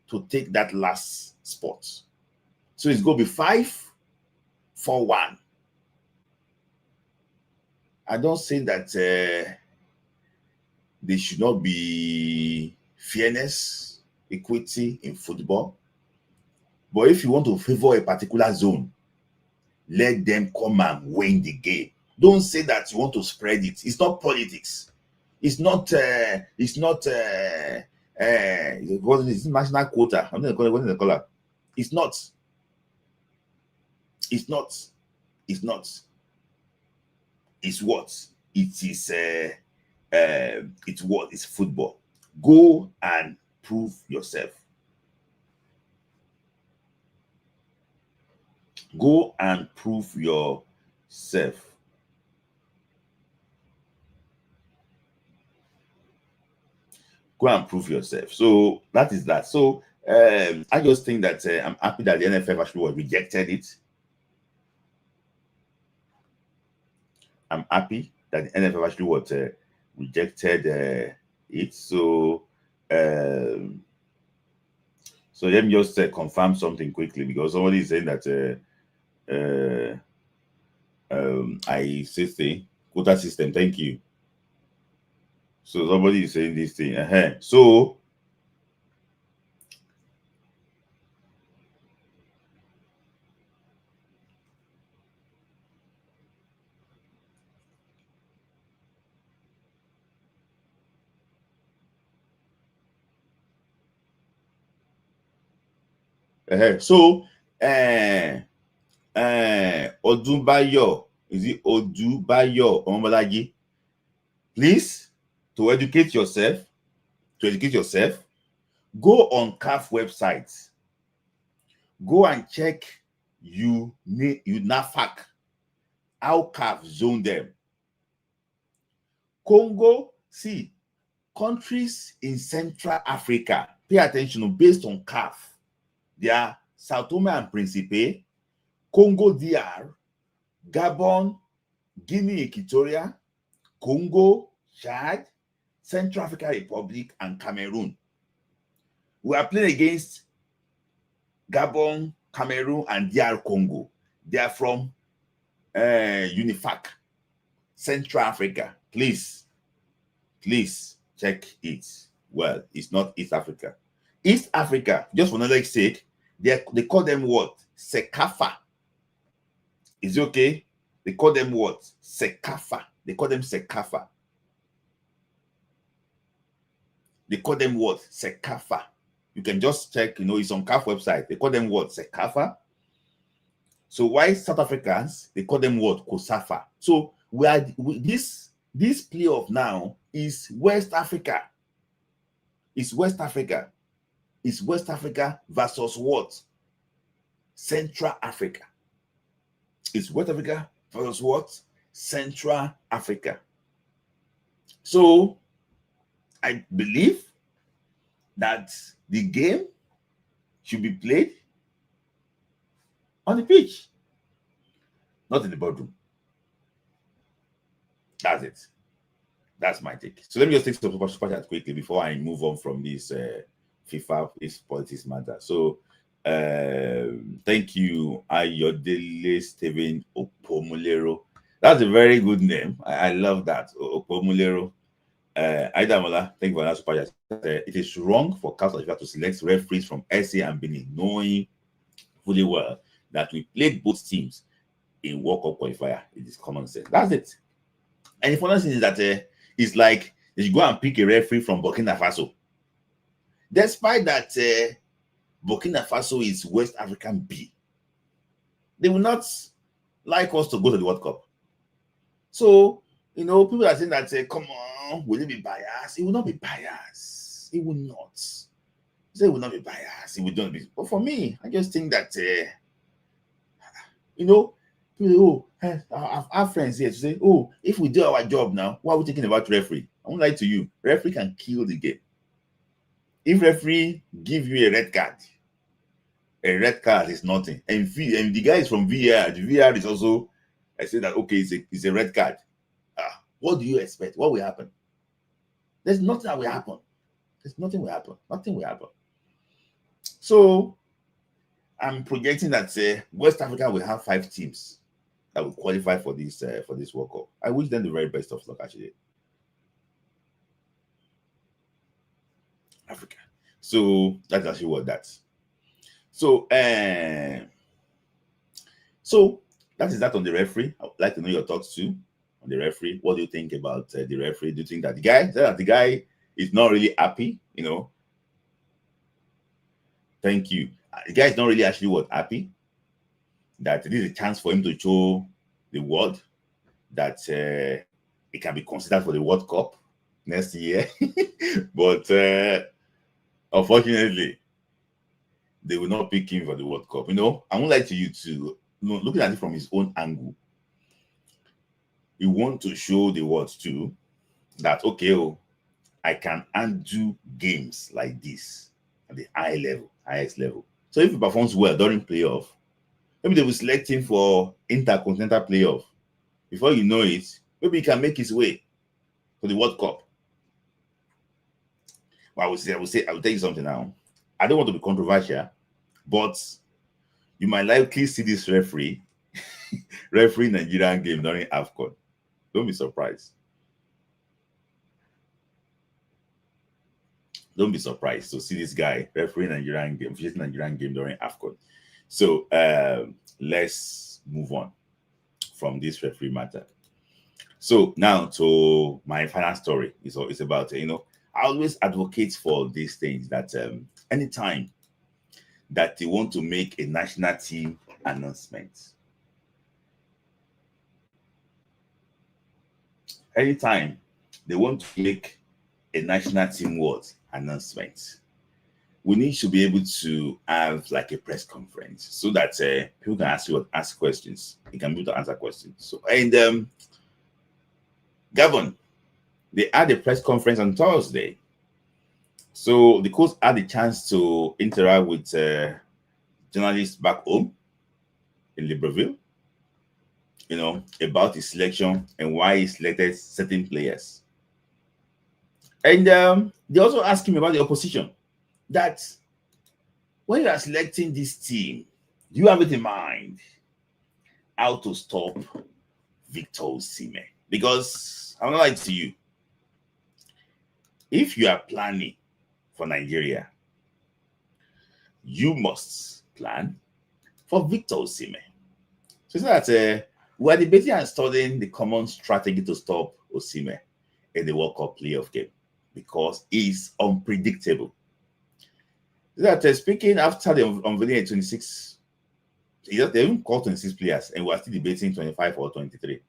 to take that last spot. So it's going to be 5-4-1. I don't say that there should not be fairness, equity in football. But if you want to favor a particular zone, let them come and win the game. Don't say that you want to spread it. It's not politics. It's not what is national quota. I'm not going to call it. It's not. It's not. It's not. It's what? It is it's what? It's football. Go and prove yourself. Go and prove yourself. Go and prove yourself. So that is that. So I just think that I'm happy that the NFF actually rejected it. I'm happy that the NFF actually rejected it. So so let me just confirm something quickly, because somebody is saying that I say quota system. Thank you. So somebody is saying this thing. So Odunbayo, is it Odubayo Omolaji? Please, to educate yourself, go on CAF website. Go and check UNAFAC, how CAF zone them. Congo, see, countries in Central Africa, pay attention, based on CAF. They are Sao Tome and Principe, Congo DR, Gabon, Guinea Equatorial, Congo, Chad, Central African Republic, and Cameroon. We are playing against Gabon, Cameroon, and DR Congo. They are from UNIFAC, Central Africa. Please check it. Well, it's not East Africa. East Africa, just for knowledge sake, they call them what? Sekafa. Is it okay? They call them what? Sekafa. They call them Sekafa. They call them what? Sekafa. You can just check, it's on CAF website. They call them what? Sekafa. So why South Africans, they call them what? Kosafa. So this playoff now is West Africa. It's West Africa. It's West Africa versus what? Central Africa. It's West Africa versus what? Central Africa. So I believe that the game should be played on the pitch, not in the boardroom. That's it. That's my take. So let me just take some super chat quickly before I move on from this FIFA is politics matter. So thank you, Ayodele Steven Opomulero. That's a very good name. I love that, Opomulero. Ademola, thank you for that super chat. It is wrong for South Africa to select referees from SA and Benin, knowing fully well that we played both teams in World Cup qualifier. It is common sense. That's it. And the funny thing is that it's like they should go and pick a referee from Burkina Faso. Despite that Burkina Faso is West African B, they will not like us to go to the World Cup. So, people are saying that, come on, will it be biased? It will not be biased. It will not. It will not be biased. It will not be. But for me, I just think that, people, I have friends here to say, if we do our job now, why are we thinking about referee? I won't lie to you. Referee can kill the game. If referee give you a red card is nothing. And the guy is from VAR. The VAR is also, I say that, okay, it's a red card. What do you expect? What will happen? There's nothing that will happen. There's nothing will happen. Nothing will happen. So I'm projecting that West Africa will have 5 teams that will qualify for this World Cup. I wish them the very best of luck, actually. Africa. So that's actually what that's. So that is that on the referee. I would like to know your thoughts too on the referee. What do you think about the referee? Do you think that the guy is not really happy? Thank you. The guy is not really actually happy that this is a chance for him to show the world that it can be considered for the World Cup next year. But unfortunately, they will not pick him for the World Cup. I won't lie to you too. Looking at it from his own angle, he wants to show the world too that, okay, I can undo games like this at the highest level. So if he performs well during playoff, maybe they will select him for intercontinental playoff. Before you know it, maybe he can make his way to the World Cup. Well, I will tell you something now. I don't want to be controversial, but you might likely see this referee Nigerian game during AFCON. Don't be surprised. Don't be surprised to see this guy refereeing Nigerian game, officiating Nigerian game during AFCON. So let's move on from this referee matter. So now to my final story. It's about, I always advocate for these things that anytime that they want to make a national team announcement, anytime they want to make a national team announcement, we need to be able to have like a press conference so that people can ask questions. You can be able to answer questions. So, and Gabon, they had a press conference on Thursday. So the coach had the chance to interact with journalists back home in Libreville, about his selection and why he selected certain players. And they also asked him about the opposition, that when you are selecting this team, do you have it in mind how to stop Victor Osimhen? Because I'm not lying to you. If you are planning for Nigeria, you must plan for Victor Osimhen. So it's not that we are debating and studying the common strategy to stop Osimhen in the World Cup playoff game because he's unpredictable. That speaking after the unveiling 26, they even called 26 players, and we're still debating 25 or 23,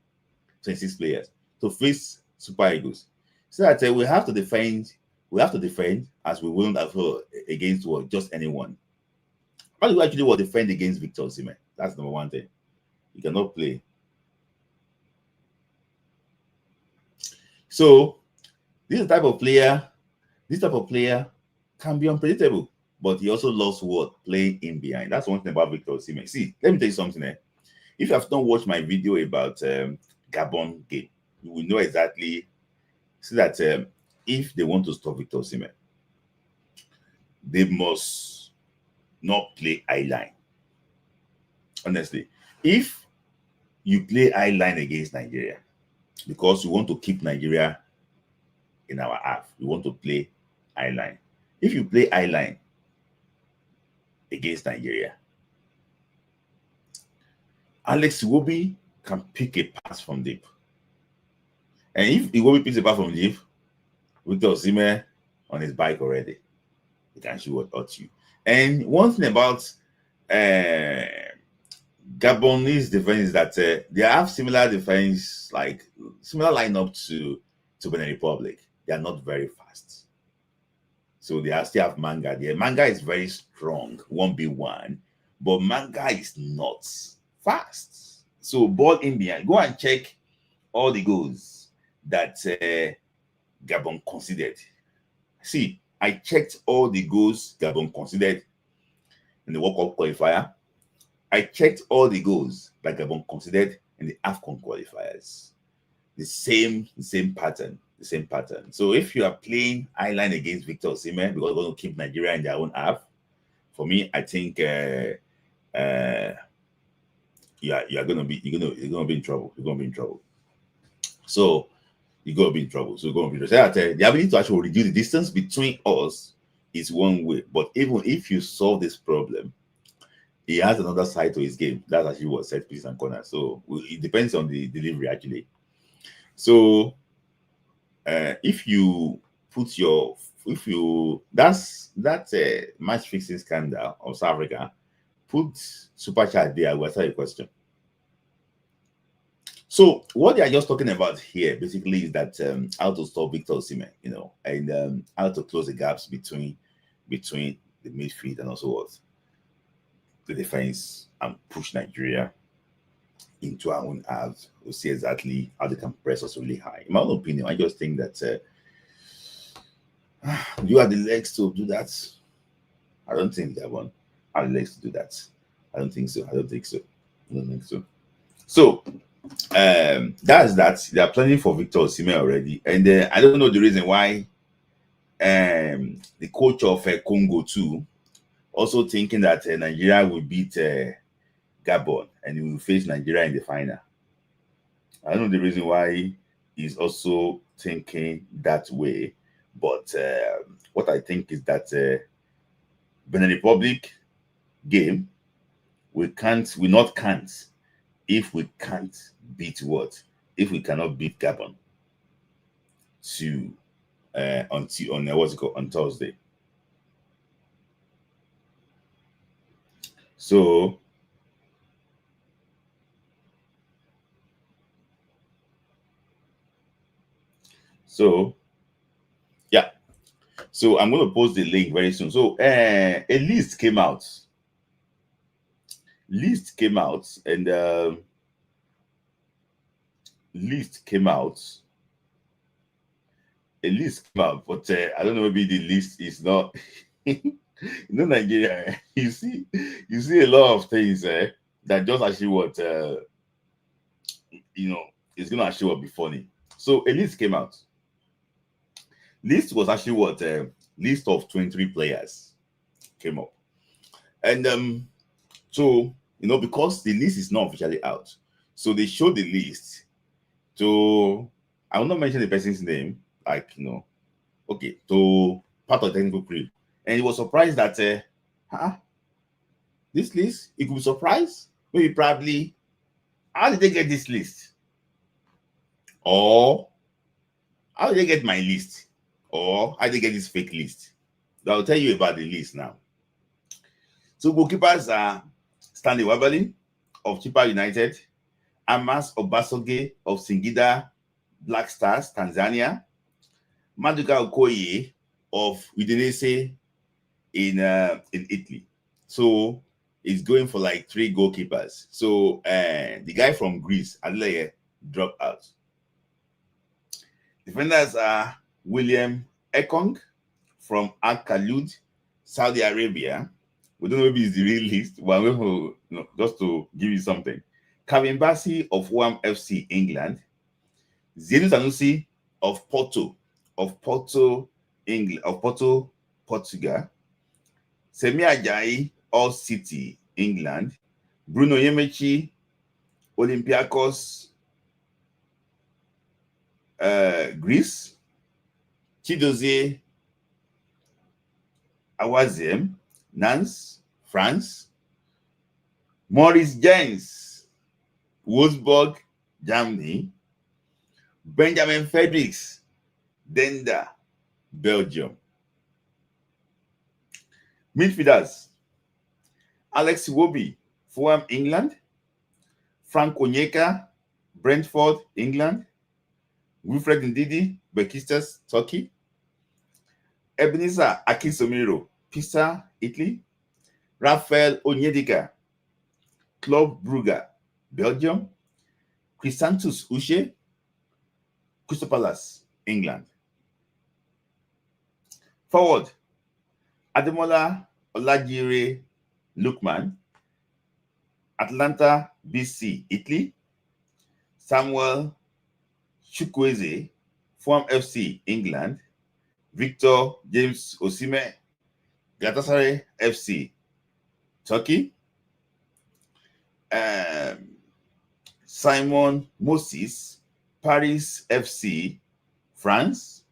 26 players to face Super Eagles. So that we have to defend as we will against just anyone. How do we actually defend against Victor Osimhen? That's number one thing. You cannot play. So this type of player can be unpredictable, but he also loves playing in behind. That's one thing about Victor Osimhen. See, let me tell you something. If you have not watched my video about Gabon game, you will know exactly. See that if they want to stop Victor Osimhen, they must not play high line. Honestly, if you play high line against Nigeria because you want to keep Nigeria in our half. We want to play eye line. If you play eye line against Nigeria, Alex Iwobi can pick a pass from deep. And if Iwobi picks a pass from deep, Victor Osimhen on his bike already, he can shoot what hurt you. And one thing about Gabonese defense is that they have similar defense, like similar lineup to Benin Republic. They are not very fast. So they still have Manga there. Manga is very strong, 1v1, but Manga is not fast. So ball in behind. Go and check all the goals that Gabon considered. See, I checked all the goals Gabon considered in the World Cup qualifier. I checked all the goals that Gabon considered in the AFCON qualifiers. The same pattern. The same pattern. So if you are playing eye-line against Victor Osimhen because we're going to keep Nigeria in their own half, for me, I think you're gonna be in trouble. You're gonna be in trouble. So you're gonna be in trouble. So you're gonna be in trouble. So the ability to actually reduce the distance between us is one way. But even if you solve this problem, he has another side to his game. That's actually what set piece and corner. So it depends on the delivery actually. So if you put your that's match fixing scandal of South Africa, put super chat there. I will answer your question. So what they are just talking about here basically is that how to stop Victor Osimhen, and how to close the gaps between the midfield and also what the defense and push Nigeria into our own halves. We'll see exactly how they can press us really high. In my own opinion, I just think that you have the legs to do that. I don't think Gabon have the legs to do that. I don't think so. So that's that. They are planning for Victor Osimhen already, and I don't know the reason why. The coach of Congo too, also thinking that Nigeria will beat Gabon and he will face Nigeria in the final. I don't know the reason why he's also thinking that way, but what I think is that Benin Republic game we not can't if we can't beat what? If we cannot beat Gabon on Thursday. So yeah. So I'm going to post the link very soon. So a list came out. And list came out, but I don't know, maybe the list is not Nigeria. You see a lot of things that just actually what it's gonna actually what be funny. So a list came out. List was actually what list of 23 players came up. And so because the list is not officially out, so they showed the list. So I will not mention the person's name, okay, to part of the technical crew. And he was surprised that this list, he could be surprised. Maybe probably, how did they get this list? Or how did they get my list? Or how did they get this fake list? I'll tell you about the list now. So goalkeepers are Stanley Waberlin of Chippa United, Amas Obasoge of Singida Black Stars, Tanzania, Maduka Okoye of Udinese in Italy. So he's going for like 3 goalkeepers. So the guy from Greece, Adelaide, dropped out. Defenders are William Ekong from Al Khalud, Saudi Arabia. We don't know if it's the real list, but I'm going to just to give you something. Kevin Bassey of WAM FC England, Zenu Sanusi of Porto, England, of Porto, Portugal, Semi Ajayi, All City, England, Bruno Yemechi, Olympiacos, Greece, Chidozie Awaziem, Nantes, France. Maurice Jens, Wolfsburg, Germany. Benjamin Fredericks, Denda, Belgium. Midfielders: Alex Iwobi, Fulham, England. Frank Onyeka, Brentford, England. Wilfred Ndidi, Besiktas, Turkey. Ebenezer Akisomiro, Pisa, Italy. Raphael Onyedika, Club Brugge, Belgium. Chrysanthus Uche, Crystal Palace, England. Forward: Ademola Lookman, Atlanta BC, Italy. Samuel Chukwueze, Fulham FC, England. Victor James Osimhen, Galatasaray FC, Turkey. Simon Moses, Paris FC, France.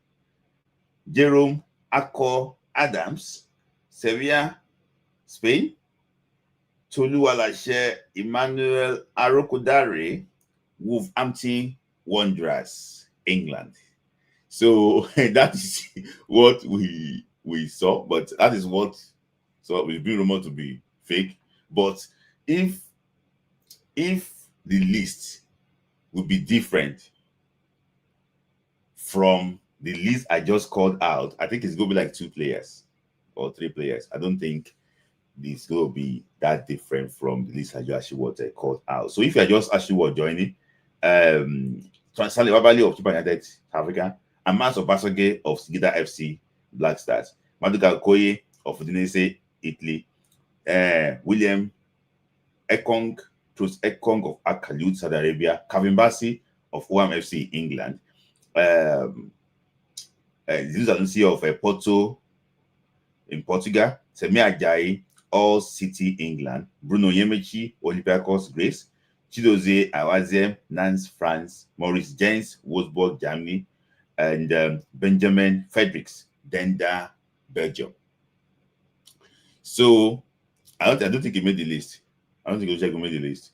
Jerome Akko Adams, Sevilla, Spain. Toluwalashe Emmanuel Arokodare, Wolverhampton Wanderers, England. So that is what we saw, but that is what we've been rumored to be fake. But if the list would be different from the list I just called out, I think it's going to be like 2 players or 3 players. I don't think it's going to be that different from the list I just actually called out. So if you're just actually joining, Transali Wabali of Super United Africa, Amas of Basage of Sigida FC Black Stars, Maduka Koye of Udinese Italy, William Ekong of Akalut Saudi Arabia, Kevin Bassi of Fulham FC England, Zinzalunsi of Porto in Portugal, Semi Ajayi, All City England, Bruno Yemechi, Olympiacos Greece, Chidozie Awaziem, Nantes, France, Maurice Jens, Wolfsburg, Germany, and Benjamin Fredericks, Denda, Belgium. So I don't think he made the list. I don't think Ojego made the list.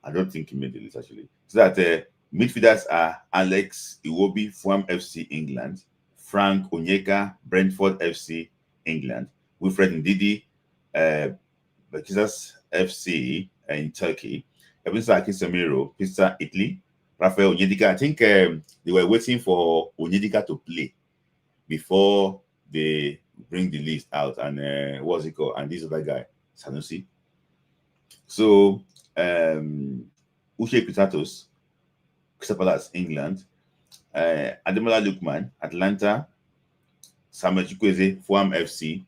I don't think he made the list actually. So that midfielders are Alex Iwobi, Fulham FC, England. Frank Onyeka, Brentford FC, England. Wilfred Ndidi, Besiktas FC in Turkey. Ebenezer Akisemiro, Pisa, Italy. Raphael Onyedika. I think they were waiting for Onyedika to play before they bring the list out. And what's it called? And this other guy, Sanusi. So Uche Pitatos, Crystal Palace, England. Ademola Lookman, Atlanta. Samuel Chukwueze, Fulham FC.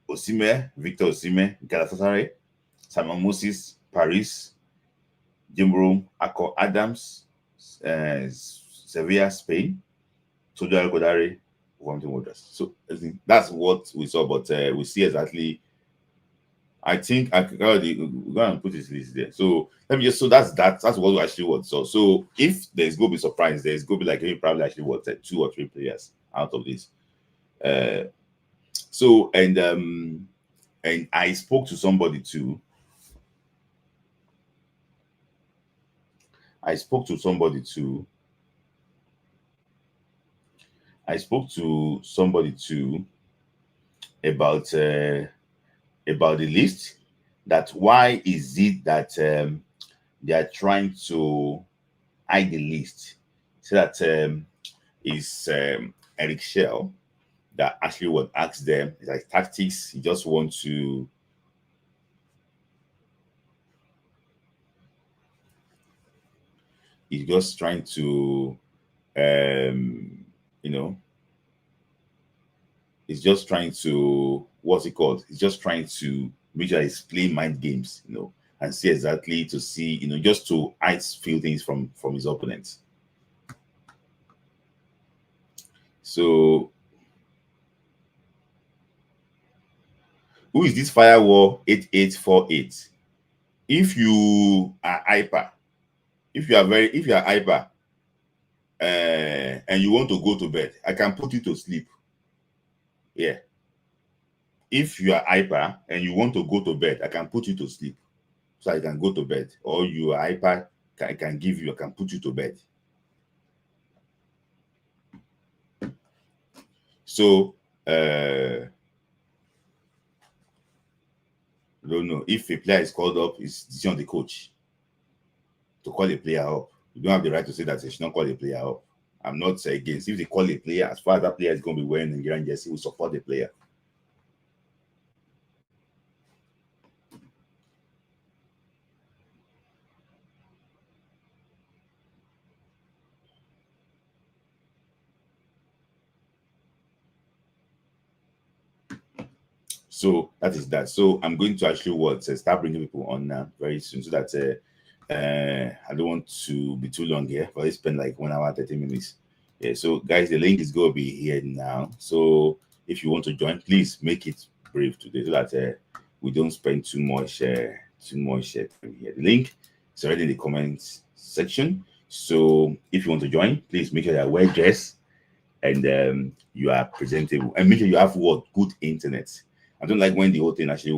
Osimhen, Victor Osimhen, Galatasaray. Simon Moses, Paris. Jerome Akko Adams, Sevilla, Spain. Toluwa Kodare, Wolverhampton Wanderers. So I think that's what we saw, but we see exactly. I think I could already go and put this list there. So let me just that's what we actually want. So if there's going to be surprise, there's going to be like probably actually 2 or 3 players out of this. And I spoke to somebody too. I spoke to somebody too about the list. That why is it that they are trying to hide the list? So that is Eric Chelle that actually would ask them. It's like tactics. He just wants to. He's just trying to, he's just trying to, what's it called? He's just trying to make sure he's playing mind games, and see exactly to see, just to hide few things from his opponents. So, who is this Firewall 8848? If you are hyper, if you are hyper, and you want to go to bed, I can put you to sleep. Yeah. If you are hyper and you want to go to bed, I can put you to sleep. So I can go to bed. Or you are hyper, I can put you to bed. So I don't know. If a player is called up, it's decision of the coach to call a player up. You don't have the right to say that they should not call a player up. I'm not against. If they call a player, as far as that player is going to be wearing Nigerian jersey, we support the player. So that is that. So I'm going to actually start bringing people on now very soon, so that I don't want to be too long here, but I spend like 1 hour 30 minutes. Yeah. So guys, the link is going to be here now. So if you want to join, please make it brief today, so that we don't spend too much time here. The link is already in the comments section. So if you want to join, please make sure you're well dressed and you are presentable, and make sure you have good internet. I don't like when the whole thing actually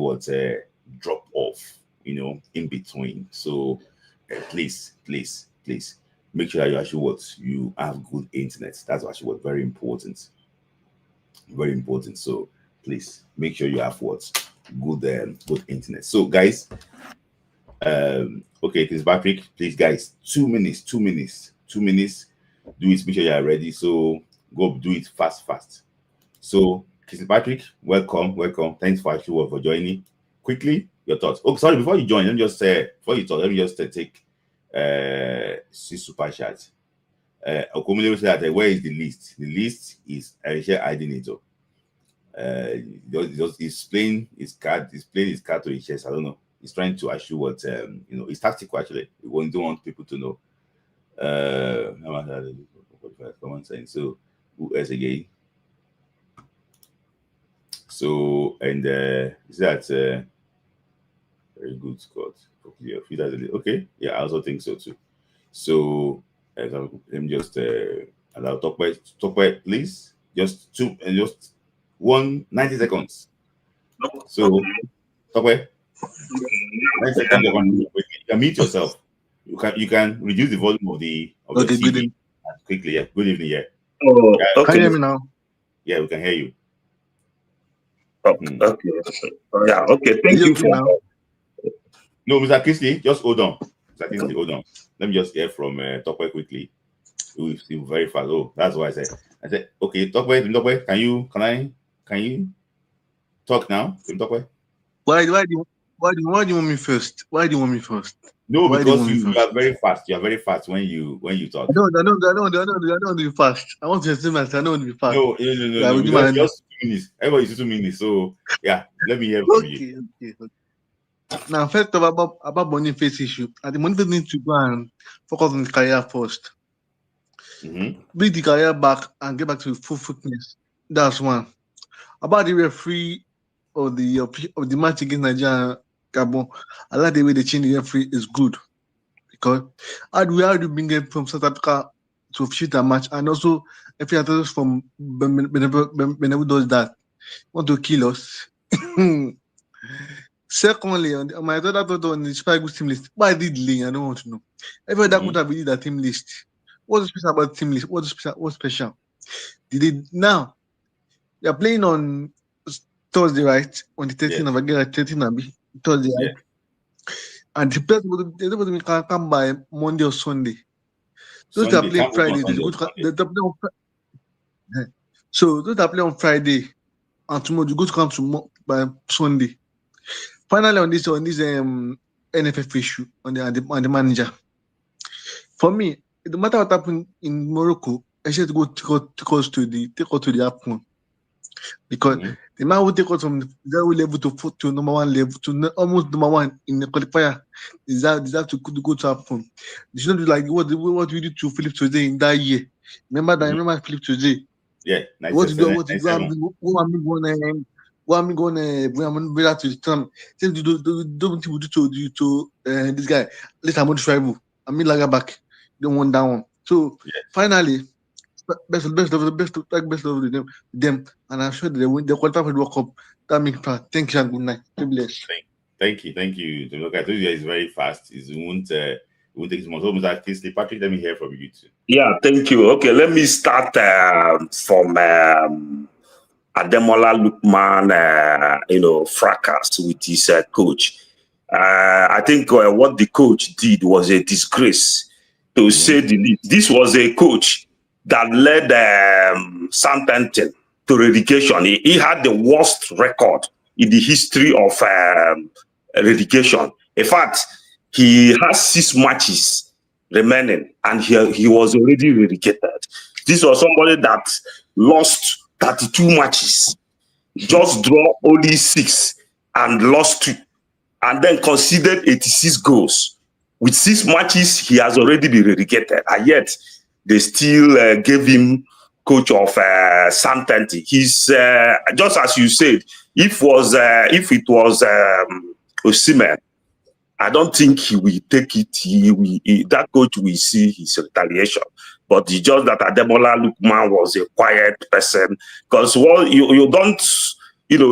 drop off, in between. So please make sure that you actually you have good internet. That's actually very important. Very important. So please make sure you have good internet. So guys, okay, this Patrick, please guys, 2 minutes. Do it, make sure you are ready. So go do it fast. So Patrick, welcome. Thanks for joining. Quickly, your thoughts. Oh, sorry, before you join, let me just say, before you talk, let me just take super chat. Okomile said that where is the list? The list is Arisha Aidinator. He's playing his card to his chest. I don't know. He's trying to assure what it's tactical actually. He don't want people to know. So who else again? So, and is that very good, Scott? Okay, yeah, I also think so too. So, let me just allow talk by, please. Just 90 seconds. So, talk by 90 seconds. You can mute yourself. You can reduce the volume of the TV quickly. Yeah, good evening. Yeah. Oh, okay. Can you hear me now? Yeah, we can hear you. Okay. Yeah. Okay. Thank you for. Now? No, Mr. Kisley, just hold on. Mr. Kisley, hold on. Let me just hear from Tokwe quickly. We'll see very fast. Oh, that's why I said, okay, Tokwe, can you talk now? Tokwe? Why do you want me first? Why do you want me first? No, because you are very fast. You are very fast when you talk. I don't do fast. I want to explain myself. I don't want to be fast. No. Just 2 minutes. Everybody's 2 minutes. So yeah, let me hear from you. Okay. Now, first of all, about Boniface issue, the Boniface needs to go and focus on his career first. Bring the career back and get back to full fitness. That's one. About the referee of the match against Nigeria, Gabon, I like the way they change the referee is good, because how do you bring them from South Africa to officiate a match, and also if you are from Benevu does that, want to kill us. Secondly, on my other thought on the Super Eagles team list, why did Lane? I don't want to know. Everyone that could have been that team list. What's special about the team list? What's special? Now they are playing on Thursday, right? On the 13th of August, 13th Thursday, right? And the players will come by Monday or Sunday. Those that play Friday, so those that play on Friday and tomorrow you go to come to by Sunday. Finally, on this NFF issue on the manager. For me, it no matter what happened in Morocco, I should go take us to the AFCON, because the man will take us from 0 level to number 1 level to almost number 1 in the qualifier. Deserve to go to AFCON. They should not do like what we did to Philip today in that year. Remember Philip today. Yeah, what to do? What I'm going to the term. Don't do to this guy. Let I'm tribal. I mean Lager back. Don't want that one. So Yes. finally, best of them, and I'm sure they win. They qualify for the World Cup. That makes fast. Thank you and good night. God bless. Thank you. Look, I told you guys very fast. It won't take too much. Almost like Kingsley Patrick. Let me hear from you too. Yeah, thank you. Okay, let me start from Ademola Lookman, fracas with his coach. I think what the coach did was a disgrace, to say the least. This was a coach that led Southampton to relegation. He had the worst record in the history of relegation. In fact, he has 6 matches remaining, and he was already relegated. This was somebody that lost 32 matches, just draw only 6 and lost 2, and then conceded 86 goals. With 6 matches, he has already been relegated, and yet they still gave him coach of Southampton. He's just as you said. If it was Osimhen, I don't think he will take it. That coach will see his retaliation. But it's just that Ademola Lookman was a quiet person, because you don't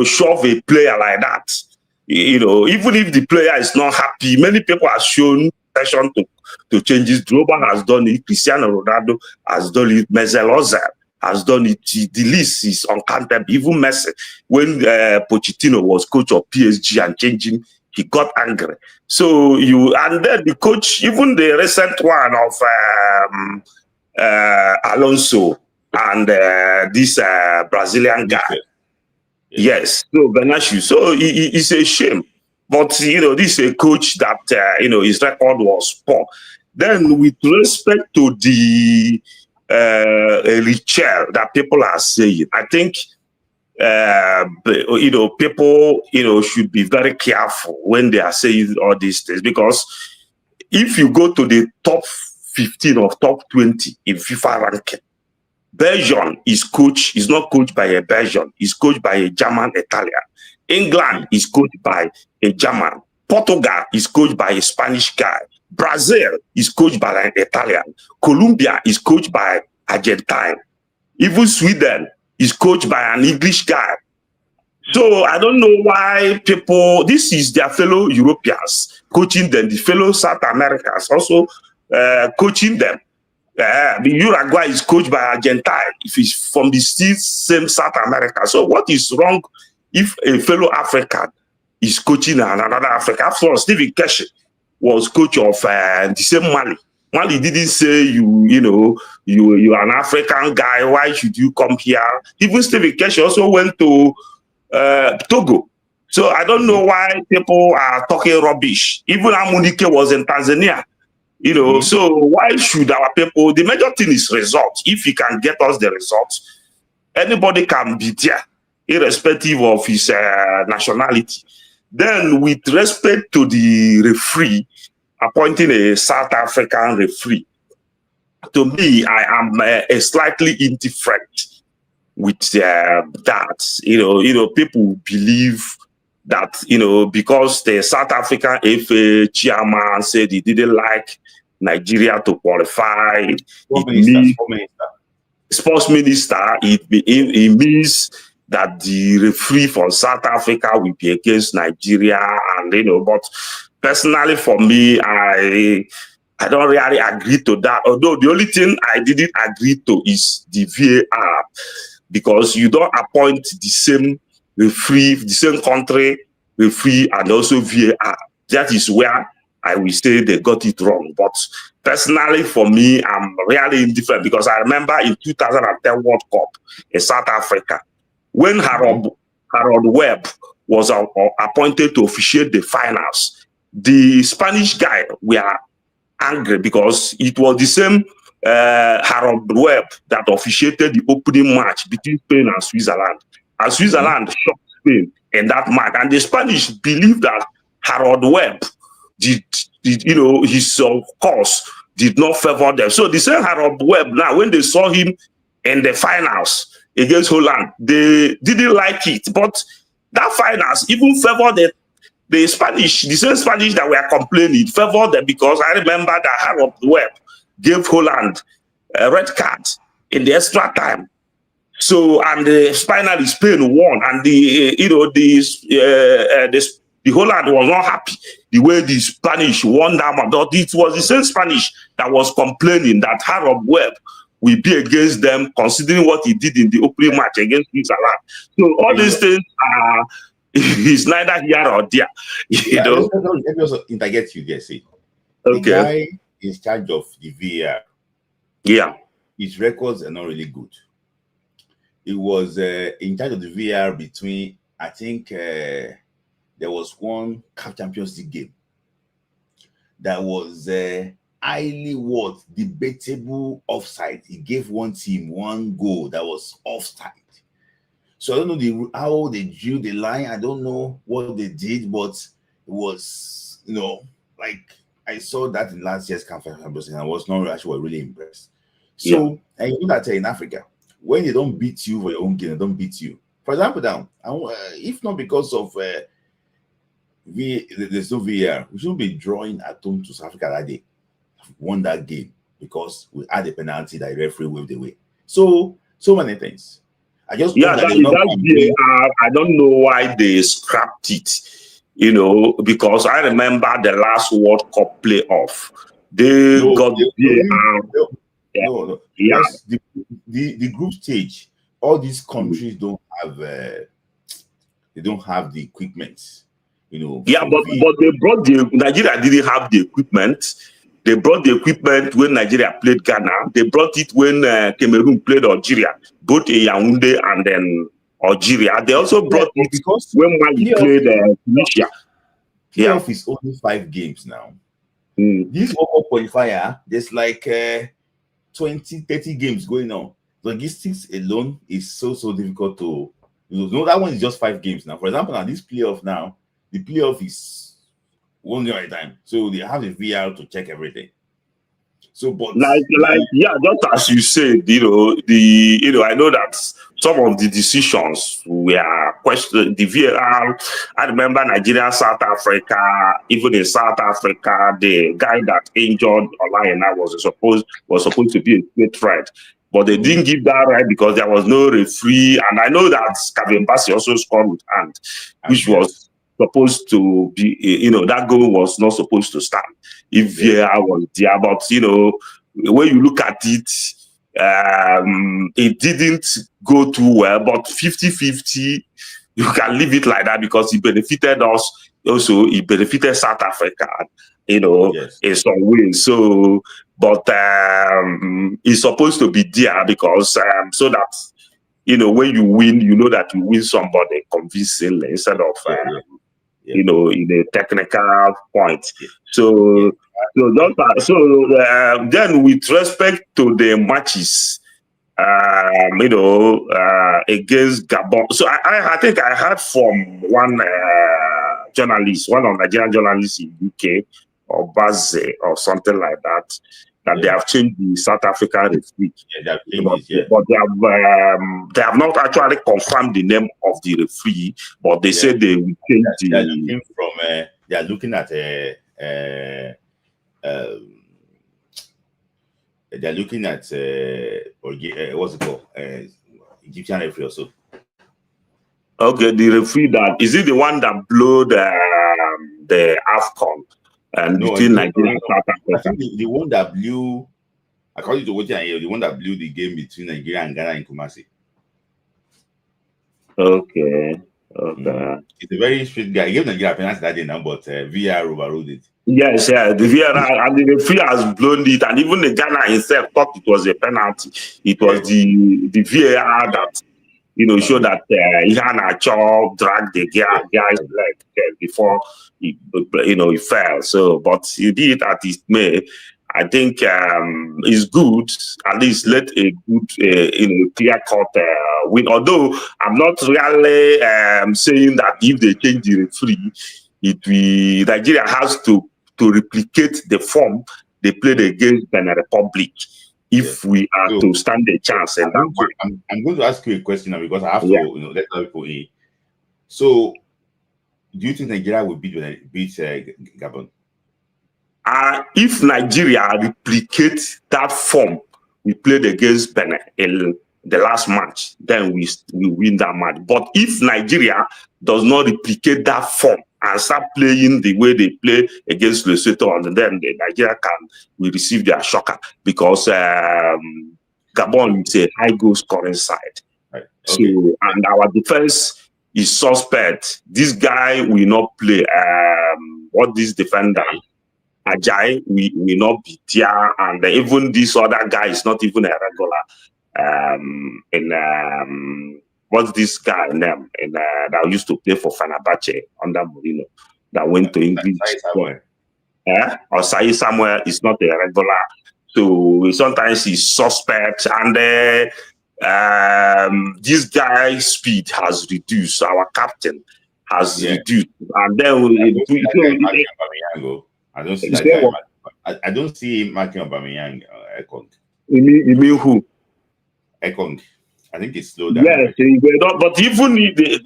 shove a player like that. Even if the player is not happy, many people have shown passion to change it. Drogba has done it. Cristiano Ronaldo has done it. Mesut Ozil has done it. The list is uncountable. Even Messi, when Pochettino was coach of PSG and changing, he got angry. So and then the coach, even the recent one of Alonso and this Brazilian guy. Yes, so Benachu. So it's a shame. But, this is a coach that, his record was poor. Then with respect to the Chelle that people are saying, I think, people, should be very careful when they are saying all these things, because if you go to the top 15 or top 20 in FIFA ranking, Belgium is not coached by a Belgian, is coached by a German Italian. England is coached by a German. Portugal is coached by a Spanish guy. Brazil is coached by an Italian. Colombia is coached by Argentine. Even Sweden is coached by an English guy. So I don't know why this is their fellow Europeans coaching them, the fellow South Americans also coaching them. The Uruguay is coached by Argentine, if it's from the same South America. So what is wrong if a fellow African is coaching another African? After all, Stephen Keshi was coach of the same Mali. Mali didn't say you're an African guy, why should you come here? Even Stephen Keshi also went to Togo. So I don't know why people are talking rubbish. Even Amunike was in Tanzania. So why should our people? The major thing is results. If he can get us the results, anybody can be there, irrespective of his nationality. Then, with respect to the referee, appointing a South African referee, to me, I am slightly indifferent with that. People believe that, because the South African FA chairman said he didn't like Nigeria to qualify, sports minister, it means that the referee from South Africa will be against Nigeria, and but personally for me, I don't really agree to that. Although the only thing I didn't agree to is the VAR, because you don't appoint the same referee, the same country referee, and also VAR. That is where I will say they got it wrong. But personally, for me, I'm really indifferent, because I remember in 2010 World Cup in South Africa, when Harold Webb was appointed to officiate the finals, the Spanish guy were angry because it was the same Harold Webb that officiated the opening match between Spain and Switzerland. And Switzerland shocked Spain in that match. And the Spanish believed that Harold Webb did his course did not favor them. So the same Harold Webb, now when they saw him in the finals against Holland, they didn't like it. But that finals even favored the Spanish, the same Spanish that were complaining, favored them, because I remember that Harold Webb gave Holland red card in the extra time. So, and finally Spain won, and the Holland was not happy the way the Spanish won that one. It was the same Spanish that was complaining that Harold Webb will be against them, considering what he did in the opening match against Switzerland. So all these things are is neither here or there. You know. Let me also interject you there. See, Okay. the guy in charge of the VAR. Yeah. His records are not really good. He was in charge of the VAR between, I think, there was one CAF Champions League game that was highly debatable offside. He gave one team one goal that was offside. So I don't know how they drew the line. I don't know what they did, but it was, like I saw that in last year's conference and I was not actually really impressed. So, and you know that in Africa, when they don't beat you for your own game, they don't beat you. For example, now, if not because of there's no VAR, we shouldn't be drawing at home to South Africa that day. Won that game because we had a penalty that the referee waved away. So many things. I just I don't know why they scrapped it, because I remember the last World Cup playoff. No. Yes, the group stage, all these countries don't have the equipment, Yeah, but they brought Nigeria didn't have the equipment. They brought the equipment when Nigeria played Ghana. They brought it when Cameroon played Algeria, both in Yaoundé and then Algeria. They also brought it because when Mali played Tunisia. Playoff is only 5 games now. This World Cup qualifier, there's like 20-30 games going on. Logistics alone is so difficult to that one is just 5 games now. For example, now this playoff now, the playoff is one game at a time, so they have the VR to check everything. So, but just as you said, I know that some of the decisions were questioned. The VAR, I remember Nigeria, South Africa, even in South Africa, the guy that injured Olayena was supposed to be a straight right, but they didn't give that right because there was no referee. And I know that Kevin Bassey also scored with hand, which was supposed to be, that goal was not supposed to stand if VAR was there. But when you look at it, it didn't go too well. But 50-50, you can leave it like that because it benefited us. Also, it benefited South Africa, in some ways. So, but it's supposed to be there because so that when you win, you know that you win somebody convincingly instead of in a technical point. So then with respect to the matches, against Gabon. So I think I heard from one journalist, one of Nigerian journalists in UK, or Baze or something like that, they have changed the South African referee. But they have not actually confirmed the name of the referee, but they said they will change they are looking at they're looking at what's it called? Egyptian referee also. Okay, the referee that is it the one that blew the AFCON and between Nigeria and South Africa? I think the one that blew, according to what I hear, the one that blew the game between Nigeria and Ghana in Kumasi. Okay. He's a very strict guy. He gave Nigeria penalty that day now, but VR overruled it. Yes, the VR and the referee has blown it, and even the Ghana himself thought it was a penalty. It was the VAR that showed that Ihan Acho dragged the guy's leg before he fell. So, but he did at his may. I think it's good. At least let a good, clear-cut win. Although I'm not really saying that if they change the referee, Nigeria has to replicate the form they played against Benin Republic if we are to stand a chance. And I'm going to ask you a question now because I have to let other people in. So, do you think Nigeria will beat Gabon? If Nigeria replicates that form we played against Benin in the last match, then we win that match. But if Nigeria does not replicate that form and start playing the way they play against Lesotho, and then the Nigeria will receive their shocker, because Gabon is a high goal scoring side. Right. So, Okay. and our defense is suspect. This guy will not play. What this defender? Ajay will not be there, and even this other guy is not even a regular. What's this guy name? That used to play for Fenerbahce under Mourinho, that went to English. Osai Samuel is not a regular, so sometimes he's suspect, and this guy's speed has reduced. Our captain has reduced, and then I don't see that guy. I don't see him marking Aubameyang. Ekong. You mean who? Ekong. I think it's slow down. Yes, but even this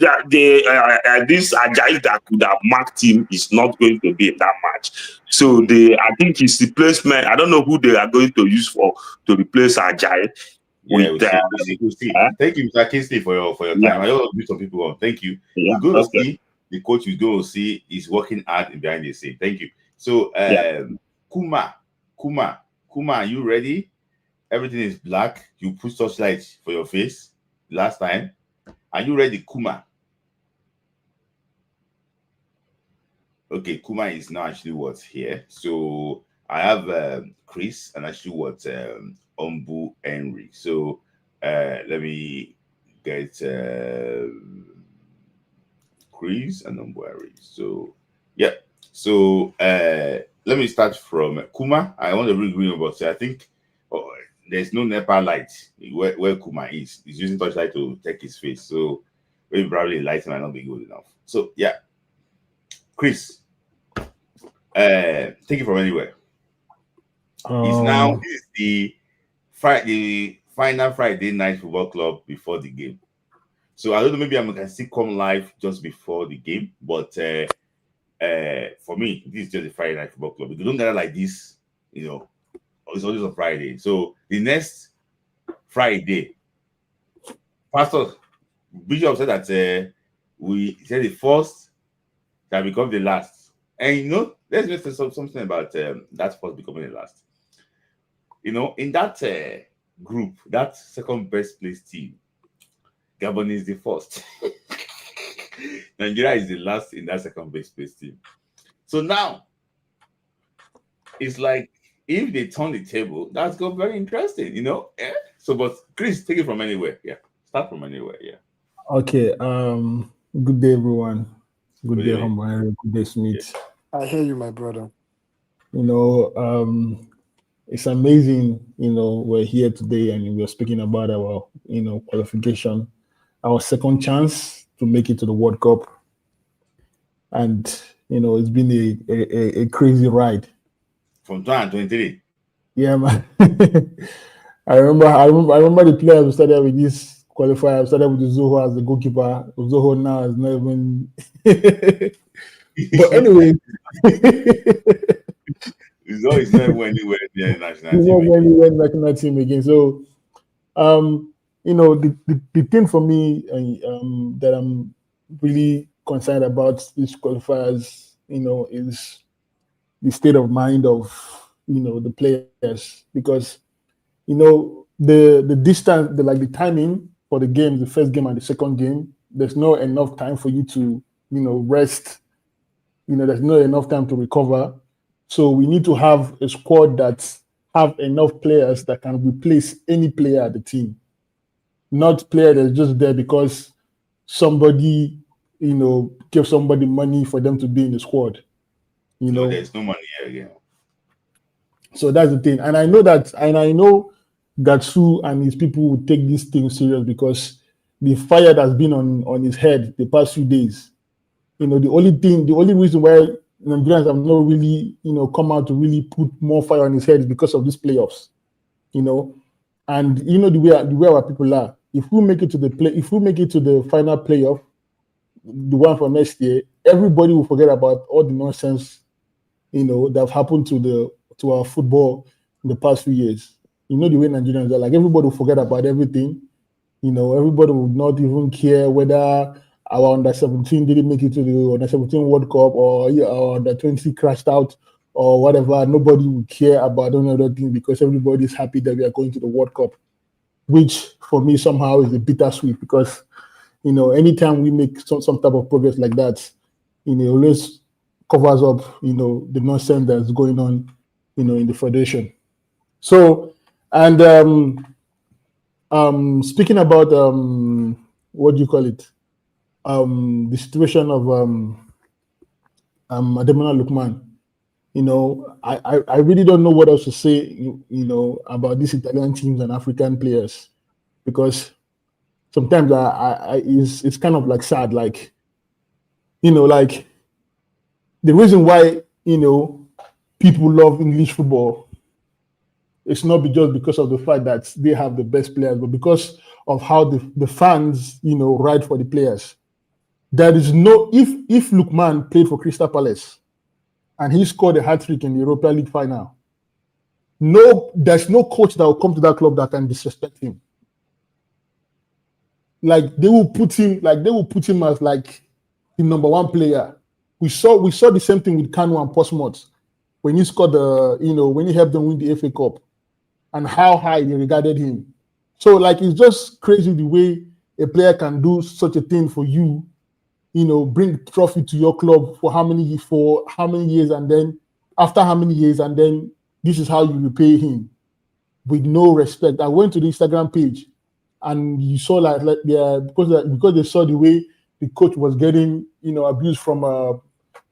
Ajayi that could have marked him is not going to be in that match. So I think his replacement. I don't know who they are going to use to replace Ajayi. We'll see. Thank you, Mr. Kingsley, for your time. I don't know some people on. Thank you. We're going to see the coach. Is going to see is working hard behind the scene. Thank you. So, Kuma, are you ready? Everything is black. You put torchlight for your face last time. Are you ready, Kuma? Okay, Kuma is now actually what's here. So I have Chris and actually what Ombu Henry. So let me get Chris and Ombu Henry. So yeah. So let me start from Kuma. I want to read green about it. I think there's no NEPA light where Kuma is. He's using torchlight to take his face. So maybe probably light might not be good enough. So yeah. Chris, take it from anywhere. It's now the final Friday night football club before the game. So I don't know, maybe I can still come live just before the game, but for me, this is just a Friday night football club. If you don't get it like this, it's always on Friday. So the next Friday, Pastor Bishop said that we said the first shall become the last. And let's just say something about that first becoming the last. In that group, that second best placed team, Gabon is the first. Nigeria is the last in that second best placed team. So now it's like if they turn the table, that's got very interesting, So, but Chris, take it from anywhere. Yeah, start from anywhere. Yeah. Okay. Good day, everyone. Good day, Humble. Good day, Smith. I hear you, my brother. It's amazing. We're here today and we're speaking about our, qualification, our second chance to make it to the World Cup, and it's been a crazy ride. From 2023. Yeah, man. I remember the players who started with this qualifier. I started with Zoho as the goalkeeper. Zoho now is not even. But anyway, it's always not anywhere near the national team. He's not anywhere national team again. So, the thing for me that I'm really concerned about these qualifiers, is the state of mind of the players, because the distance, the timing for the game, the first game and the second game, there's not enough time for you to rest. There's not enough time to recover. So we need to have a squad that have enough players that can replace any player at the team, not player that's just there because somebody give somebody money for them to be in the squad. No, there's no money here again. So that's the thing. And I know Gatsu and his people will take this thing serious, because the fire that's been on his head the past few days. The only reason why Nigerians have not really, come out to really put more fire on his head is because of these playoffs. And the way our people are. If we make it to the final playoff, the one for next year, everybody will forget about all the nonsense, that have happened to our football in the past few years. You know the way Nigerians are, like everybody will forget about everything. You know, everybody would not even care whether our under 17 didn't make it to the under 17 World Cup or under 20 crashed out or whatever. Nobody would care about any other thing because everybody is happy that we are going to the World Cup, which for me somehow is a bittersweet because, you know, anytime we make some type of progress like that, you know, it always covers up, you know, the nonsense that's going on, you know, in the federation. So, and speaking about what do you call it? The situation of Ademola Lookman. You know, I really don't know what else to say, you know, about these Italian teams and African players, because sometimes it's kind of like sad, like, you know, like the reason why, you know, people love English football, it's not just because of the fact that they have the best players, but because of how the fans, you know, ride for the players. There is no, if Lookman played for Crystal Palace and he scored a hat-trick in the Europa League final, there's no coach that will come to that club that can disrespect him. Like they will put him as like the number one player. We saw the same thing with Kanu and Portsmouth when he scored when he helped them win the FA Cup, and how high they regarded him. So like it's just crazy the way a player can do such a thing for you, you know, bring trophy to your club for how many years, and then after how many years, and then this is how you repay him with no respect. I went to the Instagram page and you saw like because they saw the way the coach was getting, you know, abused from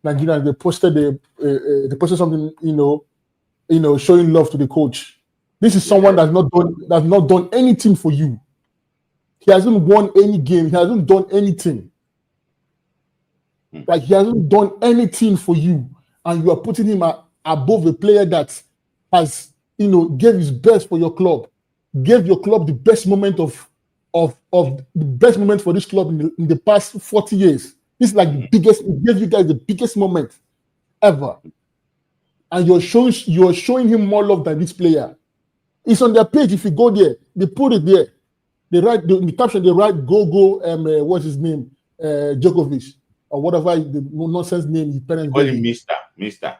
Nigerians. They posted something, you know, showing love to the coach. This is someone that's not done anything for you. He hasn't won any game. He hasn't done anything. Like he hasn't done anything for you, and you are putting him above a player that has, you know, gave his best for your club, gave your club the best moment of the best moment for this club in the past 40 years. This is like the biggest. It gave you guys the biggest moment ever, and you're showing him more love than this player. It's on their page. If you go there, they put it there. They write in the caption. They write "Go." What's his name? Djokovic or whatever the nonsense name his parents Call gave him him. Mister.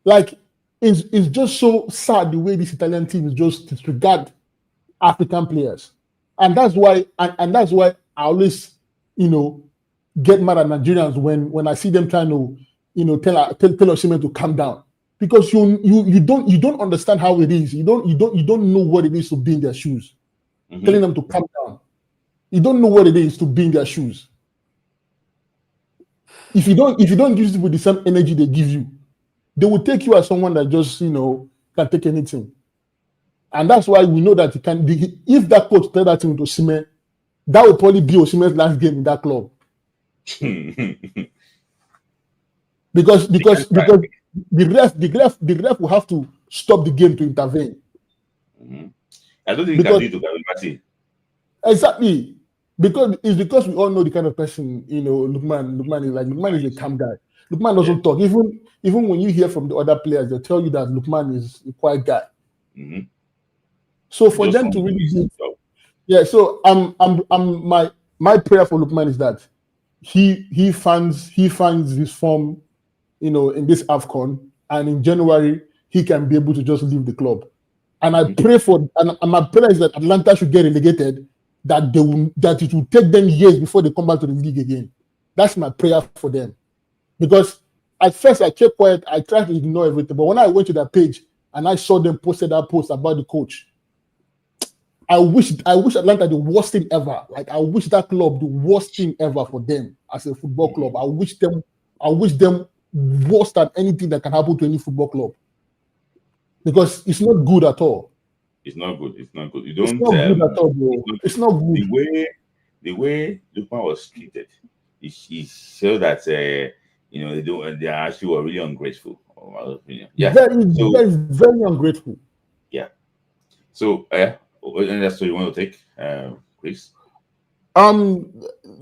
Like it's just so sad the way this Italian team is just disregard African players, and that's why I always, you know, get mad at Nigerians when I see them trying to, you know, tell Osimhen to calm down, because you don't understand how it is. You don't know what it is to be in their shoes. Telling them to calm down. You don't know what it is to be in their shoes. If you don't give people the same energy they give you, they will take you as someone that just, you know, can take anything. And that's why we know that he can. If that coach tell that thing to Osimhen, that will probably be Osimhen's last game in that club. because the ref will have to stop the game to intervene. I don't think he can do it to Boniface. Exactly. Because we all know the kind of person, you know, Lookman is a calm guy. Lookman doesn't talk. Even when you hear from the other players, they'll tell you that Lookman is a quiet guy. So for them to really do, so my prayer for Lookman is that he finds his form, you know, in this AFCON, and in January he can be able to just leave the club. And I pray and my prayer is that Atlanta should get relegated, that it will take them years before they come back to the league again. That's my prayer for them. Because at first I kept quiet, I tried to ignore everything. But when I went to that page and I saw them posted that post about the coach, I wish Atlanta the worst thing ever. Like I wish that club the worst thing ever for them as a football club. I wish them worse than anything that can happen to any football club. Because it's not good at all. It's not good. It's not good. You It's don't. not good at all, bro. It's not good. The way Lookman was treated, it shows that you know they actually were really ungrateful. In my opinion. Yeah. Very ungrateful. Yeah. So and that's what you want to take, Chris.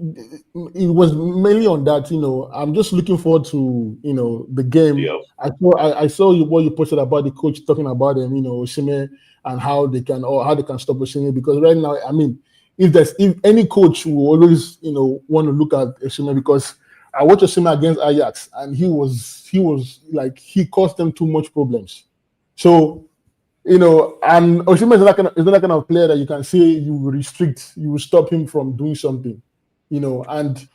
it was mainly on that. I'm just looking forward to the game. Yeah. I saw what you posted about the coach talking about them, Osimhen, and how they can stop Osimhen, because right now, I mean, if any coach will always want to look at Osimhen, because I watched Osimhen against Ajax and he was like, he caused them too much problems. So and Osimhen is not that kind of player that you can say you will restrict, you will stop him from doing something, and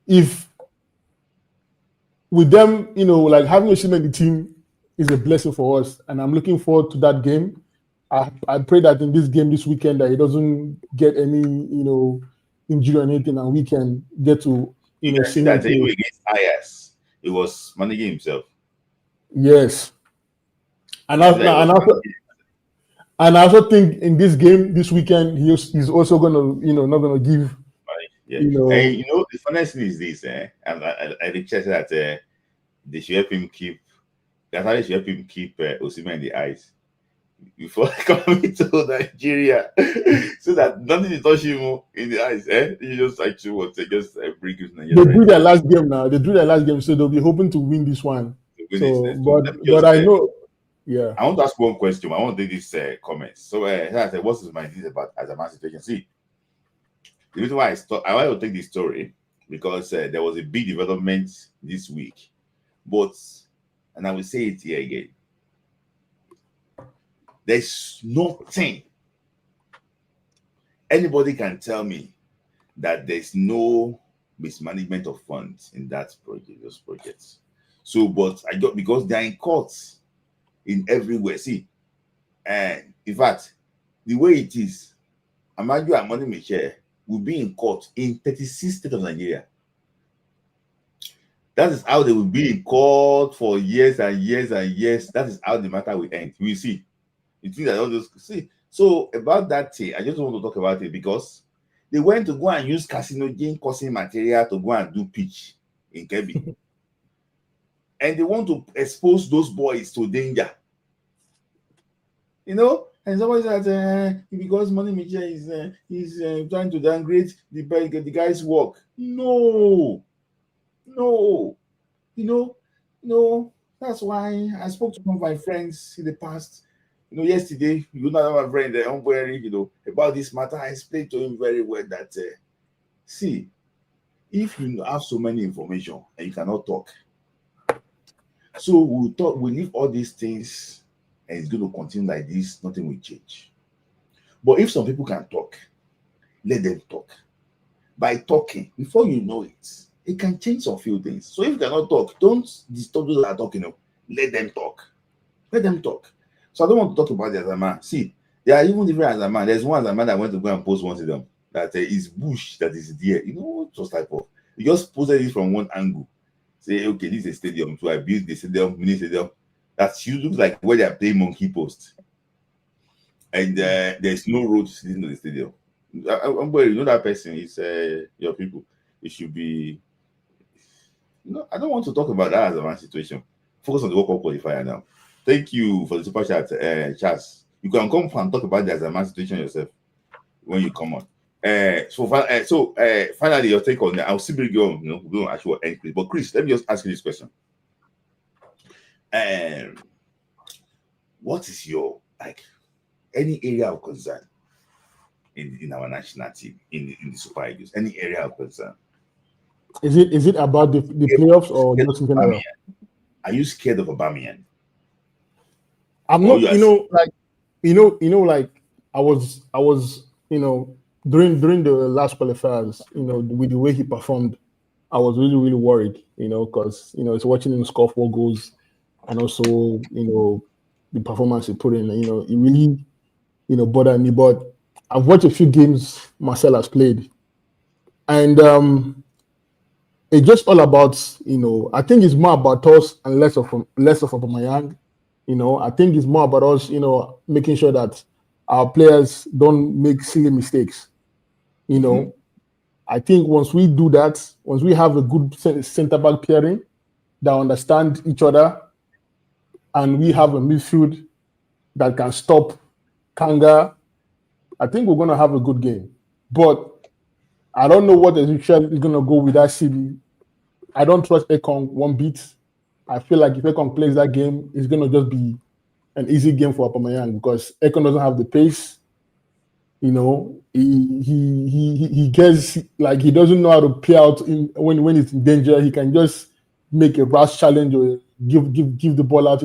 if with them, like having Osimhen in the team is a blessing for us, and I'm looking forward to that game. I pray that in this game this weekend that he doesn't get any, injury or anything, and we can get to, You can see see that him. even against IS, he was managing himself. Yes, and You can see that he was I also think in this game this weekend he's also gonna, not gonna give, yeah. And the funniest thing is this, and I rechecked that they should help him keep. That's how they should help him keep Osimhen in the eyes before coming to Nigeria, so that nothing is touching him in the eyes. You just actually want to just bring him to Nigeria. They drew their last game now. They drew their last game, so they'll be hoping to win this one. So, but I know, yeah. I want to ask one question. I want to do this comment. So, I said, what's my idea about as a man situation? See, the reason why I want to take this story because there was a big development this week, and I will say it here again. There's nothing anybody can tell me that there's no mismanagement of funds in those projects. So, but I got, because they're in courts in everywhere. See, and in fact, the way it is, Amaju and Money Michelle will be in court in 36 states of Nigeria. That is how they will be in court for years and years and years. That is how the matter will end. We see. You think that all those see. So about that thing, I just want to talk about it because they went to go and use carcinogen causing material to go and do pitch in Kebbi. And they want to expose those boys to danger. And somebody said, because Money Michelle is trying to downgrade the guy's work. No. That's why I spoke to one of my friends in the past. Yesterday, my friend, about this matter. I explained to him very well that, see, if you have so many information and you cannot talk, so we leave all these things and it's going to continue like this, nothing will change. But if some people can talk, let them talk. By talking, before you know it can change some few things. So if you cannot talk, don't disturb those that are talking. Let them talk. Let them talk. So I don't want to talk about the Azama. See, there are even different Azama. There's one Azama that went to go and post one to them that is bush that is there. Just type of. You just posted it from one angle. Say, okay, this is a stadium. So I built the stadium, mini stadium. That looks like where they are playing Monkey Post. And there's no road to the stadium. I'm worried. That person is your people. It should be. I don't want to talk about that as a man situation. Focus on the World Cup qualifier now. Thank you for the super chat, Charles. You can come and talk about the Azama situation yourself when you come on. So finally, your take on that. I'll still bring you on. We don't actually end, please. But Chris, let me just ask you this question. What is your any area of concern in our national team in the Super Eagles? Any area of concern? Is it about the playoffs or just in general? Are you scared of Aubameyang? I'm not. Like I was. During the last qualifiers, with the way he performed, I was really, really worried. Because it's watching him score 4 goals, and also the performance he put in. It really bothered me. But I've watched a few games Marcel has played, and it's just all about, I think it's more about us and less of Aubameyang. I think it's more about us, making sure that our players don't make silly mistakes. I think once we do that, once we have a good centre back pairing that understand each other, and we have a midfield that can stop Kanga, I think we're going to have a good game. But I don't know what the Chelle is gonna go with that city. I don't trust Ekong one bit. I feel like if Ekong plays that game, it's gonna just be an easy game for Aubameyang because Ekong doesn't have the pace. You know, he gets like he doesn't know how to play out when it's in danger. He can just make a rash challenge or give the ball out.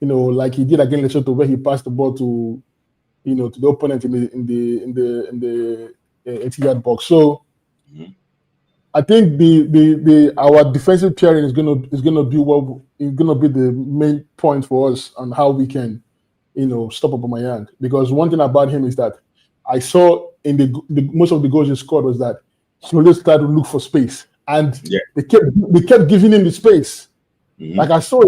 Like he did against Lesotho where he passed the ball to to the opponent in the 80-yard box. So Mhm. I think the our defensive pairing is gonna be what is gonna be the main point for us on how we can stop Aubameyang. Because one thing about him is that I saw in the most of the goals he scored was that he always tried to look for space, and Yeah. they kept giving him the space. Mhm. Like I saw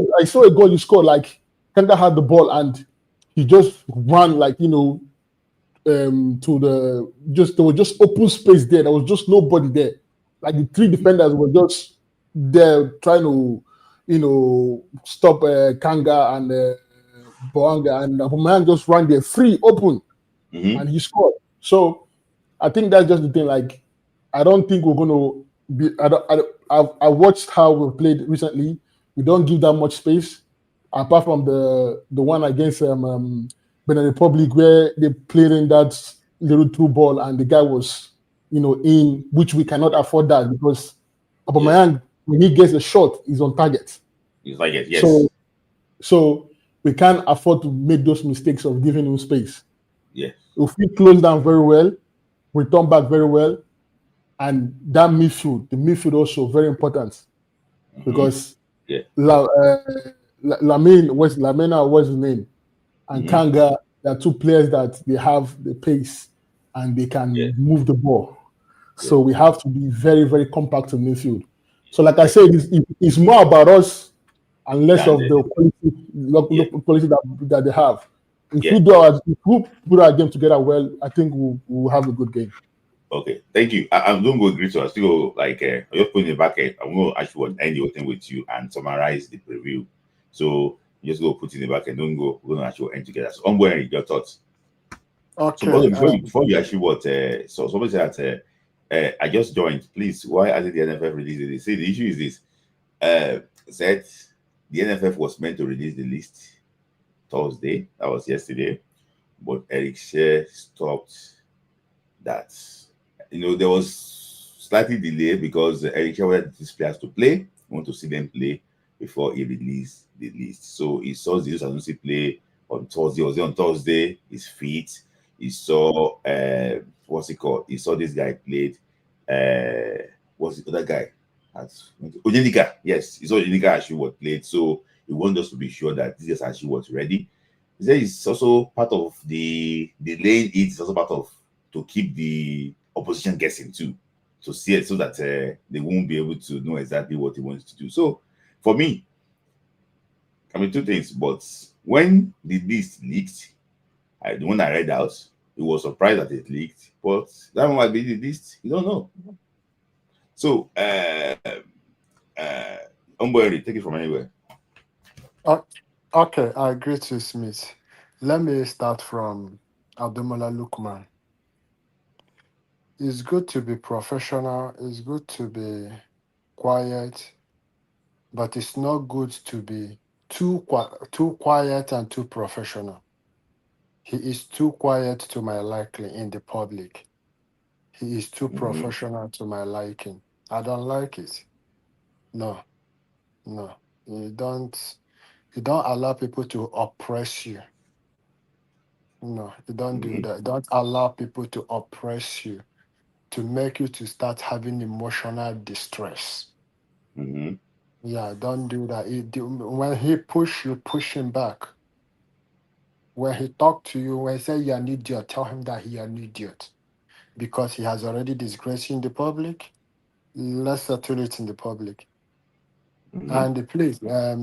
a goal he scored like Kanga had the ball and he just ran like to there was just open space there. There was just nobody there. Like the three defenders were just there trying to stop Kanga and Boanga, and Aubameyang just ran there free, open, Mhm. and he scored. So I think that's just the thing. Like I don't think we're going to be. I watched how we played recently. We don't give that much space, apart from the one against Benin Republic where they played in that little through ball and the guy was in, which we cannot afford that because Yeah. Aubameyang when he gets a shot he's on target. It's like it. So Yes. so we can't afford to make those mistakes of giving him space. Yeah. If we close down very well, return back very well, and that midfield, the midfield also very important Mhm. because Yeah. Lamina, what's his name, and Mhm. Kanga, they are two players that they have the pace and they Yeah. can move the ball. Yeah. So we have to be very, very compact in midfield. So, like I Yeah. said, it's more about us and less Than of the yeah. quality that they have. Yeah. If we put our game together well, I think we'll have a good game. Okay. Thank you. I'm going to agree to. I still go like I just put in the back. I'm going to actually end the whole thing with you and summarize the preview. So you just go put in the back and don't go. We're going to actually end together. So, your thoughts. So, Okay. brother, before you actually so somebody said that I just joined. Please, why hasn't the NFF released it? See, the issue is this. Said the NFF was meant to release the list Thursday. That was yesterday, but Eric Share stopped that. There was slightly delay because Eric Share wanted these players to play. He want to see them play before he released the list. So he saw the Sanusi play on Thursday. Was it on Thursday? His feet. He saw what's it called? He saw this guy played. What's the other guy? That's Ojenika. Yes, he saw Ojenika actually was played. So he wanted us to be sure that this is actually was ready. He said it's also part of the delaying it is also part of to keep the opposition guessing too, to see it so that they won't be able to know exactly what he wants to do. So for me, I mean two things. But when the list leaked, the one I read out, he was surprised that it leaked. But that one might be the list. You don't know. So uh Umberry, take it from anywhere. O- Okay, I agree to Smith. Let me start from Ademola Lookman. It's good to be professional. It's good to be quiet, but it's not good to be too quiet and too professional. He is too quiet to my liking in the public. He is too Mm-hmm. professional to my liking. I don't like it. No, no. You don't allow people to oppress you. No, you don't do Mm-hmm. that. Don't allow people to oppress you, to make you to start having emotional distress. Mm-hmm. Yeah, don't do that. When he push you, push him back. When he talk to you, when he say you're an idiot, tell him that he an idiot. Because he has already disgraced you in the public. Let's settle it in the public. Mm-hmm. And please,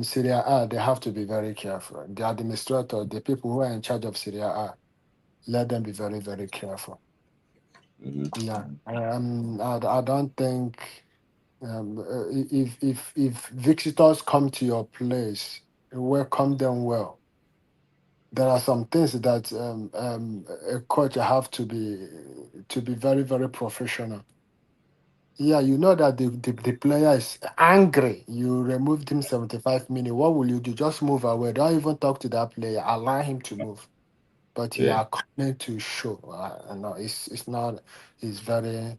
Syria A, they have to be very careful. The administrator, the people who are in charge of Syria A, let them be very, very careful. Mm-hmm. Yeah, I don't think if visitors come to your place, welcome them well. There are some things that a coach have to be very, very professional. Yeah, you know that the player is angry. You removed him 75 minutes. What will you do? Just move away. Don't even talk to that player. Allow him to move. But you Yeah. are coming to show. No, it's not. It's very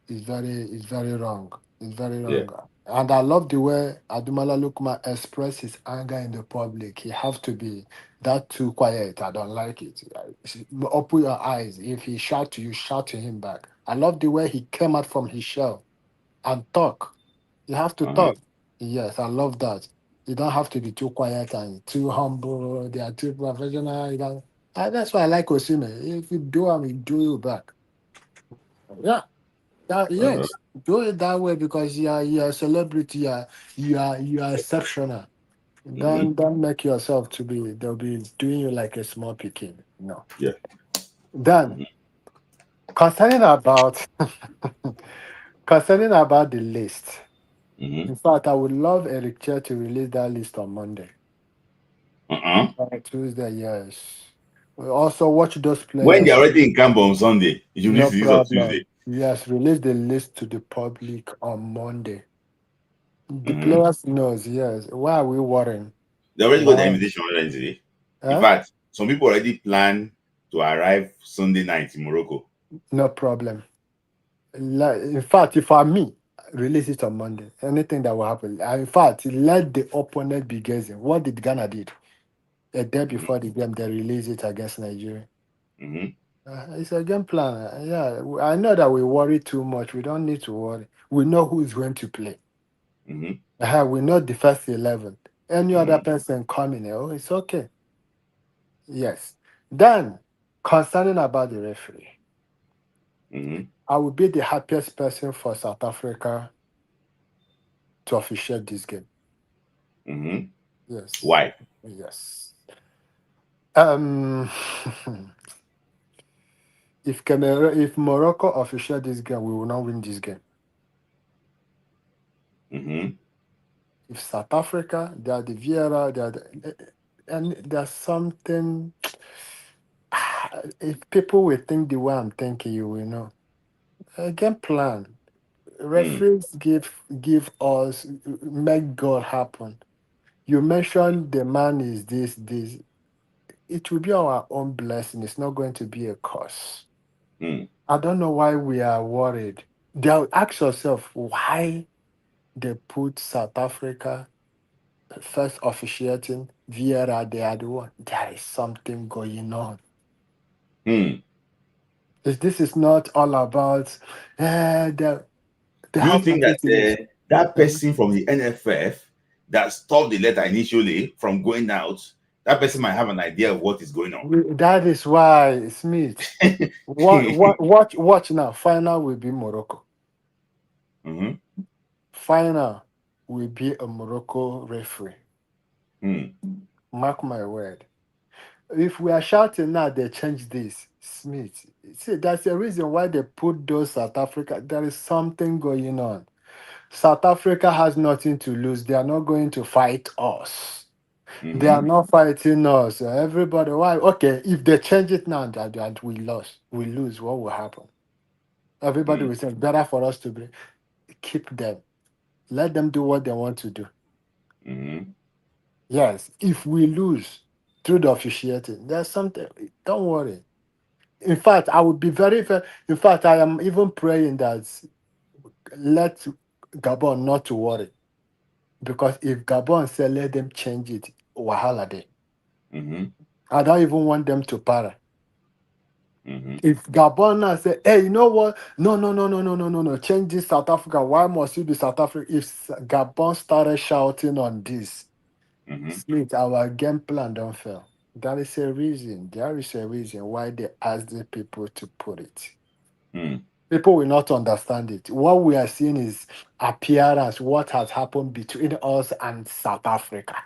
it's very wrong. It's very Yeah. wrong. And I love the way Ademola Lookman express his anger in the public. He have to be that too quiet. I don't like it. Open your eyes. If he shout to you, shout to him back. I love the way he came out from his shell and talk. You have to Uh-huh. talk. Yes, I love that. You don't have to be too quiet and too humble. They are too professional. That's why I like Osimhen. If you do him, he do you back. Yeah. Uh-huh. Yes, do it that way because you are a celebrity. You are exceptional. Mm-hmm. Don't make yourself to be. They'll be doing you like a small picking. No. Yeah. Then Mm-hmm. concerning about concerning about the list. Mm-hmm. In fact, I would love Eric Chair to release that list on Monday. Uh-uh. Tuesday, yes. We also watch those When they're players. already in camp on Sunday, you should No release this on Tuesday. problem. Yes, release the list to the public on Monday. The Mm-hmm. players knows, yes. Why are we worrying? They already got the Why? invitation already today. In Huh? fact, some people already plan to arrive Sunday night in Morocco. No problem. In fact, if I'm me, release it on Monday. Anything that will happen. In fact, let the opponent be guessing. What did Ghana did? A day Mm-hmm. before the game, they release it against Nigeria. Mm-hmm. It's a game plan. Yeah, I know that we worry too much. We don't need to worry. We know who is going to play. Mm-hmm. We know the first 11. Any other Mm-hmm. person coming, it's okay. Yes. Then, concerning about the referee, Mm-hmm. I will be the happiest person for South Africa to officiate this game. Mm-hmm. Yes. Why? Yes. Um, if Morocco officiate this game, we will not win this game. Mm-hmm. If South Africa, they are the Vieira, and there's something. If people will think the way I'm thinking, you will know. A game plan. Mm. Referees give us make God happen. You mentioned the man is this. It will be our own blessing. It's not going to be a curse. Mm. I don't know why we are worried. Ask yourself why they put South Africa first officiating Vieira. They are the one. There is something going on. Mm. This is not all about they Do you have think that attitudes. that person from the NFF that stopped the letter initially from going out, that person might have an idea of what is going on? That is why Smith. Watch now. Final will be Morocco. Mm-hmm. Final will be a Morocco referee. Mm. Mark my word. If we are shouting now, they change this. Smith. See, that's the reason why they put those South Africa. There is something going on. South Africa has nothing to lose. They are not going to fight us. They are Mm-hmm. not fighting us. Everybody, why? Okay, if they change it now that we lose, what will happen? Everybody Mm. will say, better for us to keep them. Let them do what they want to do. Mm-hmm. Yes, if we lose through the officiating, there's something. Don't worry. In fact, I would be very. In fact, I am even praying that let Gabon not to worry because if Gabon say let them change it, wahala day. Mm-hmm. I don't even want them to para. Mm-hmm. If Gabon now say, hey, you know what? No, no, no, no, no, no, no, no. Change this South Africa. Why must you be South Africa? If Gabon started shouting on this, Mm-hmm. Smith, our game plan don't fail. There is a reason. There is a reason why they ask the people to put it. Mm. People will not understand it. What we are seeing is appearance, what has happened between us and South Africa.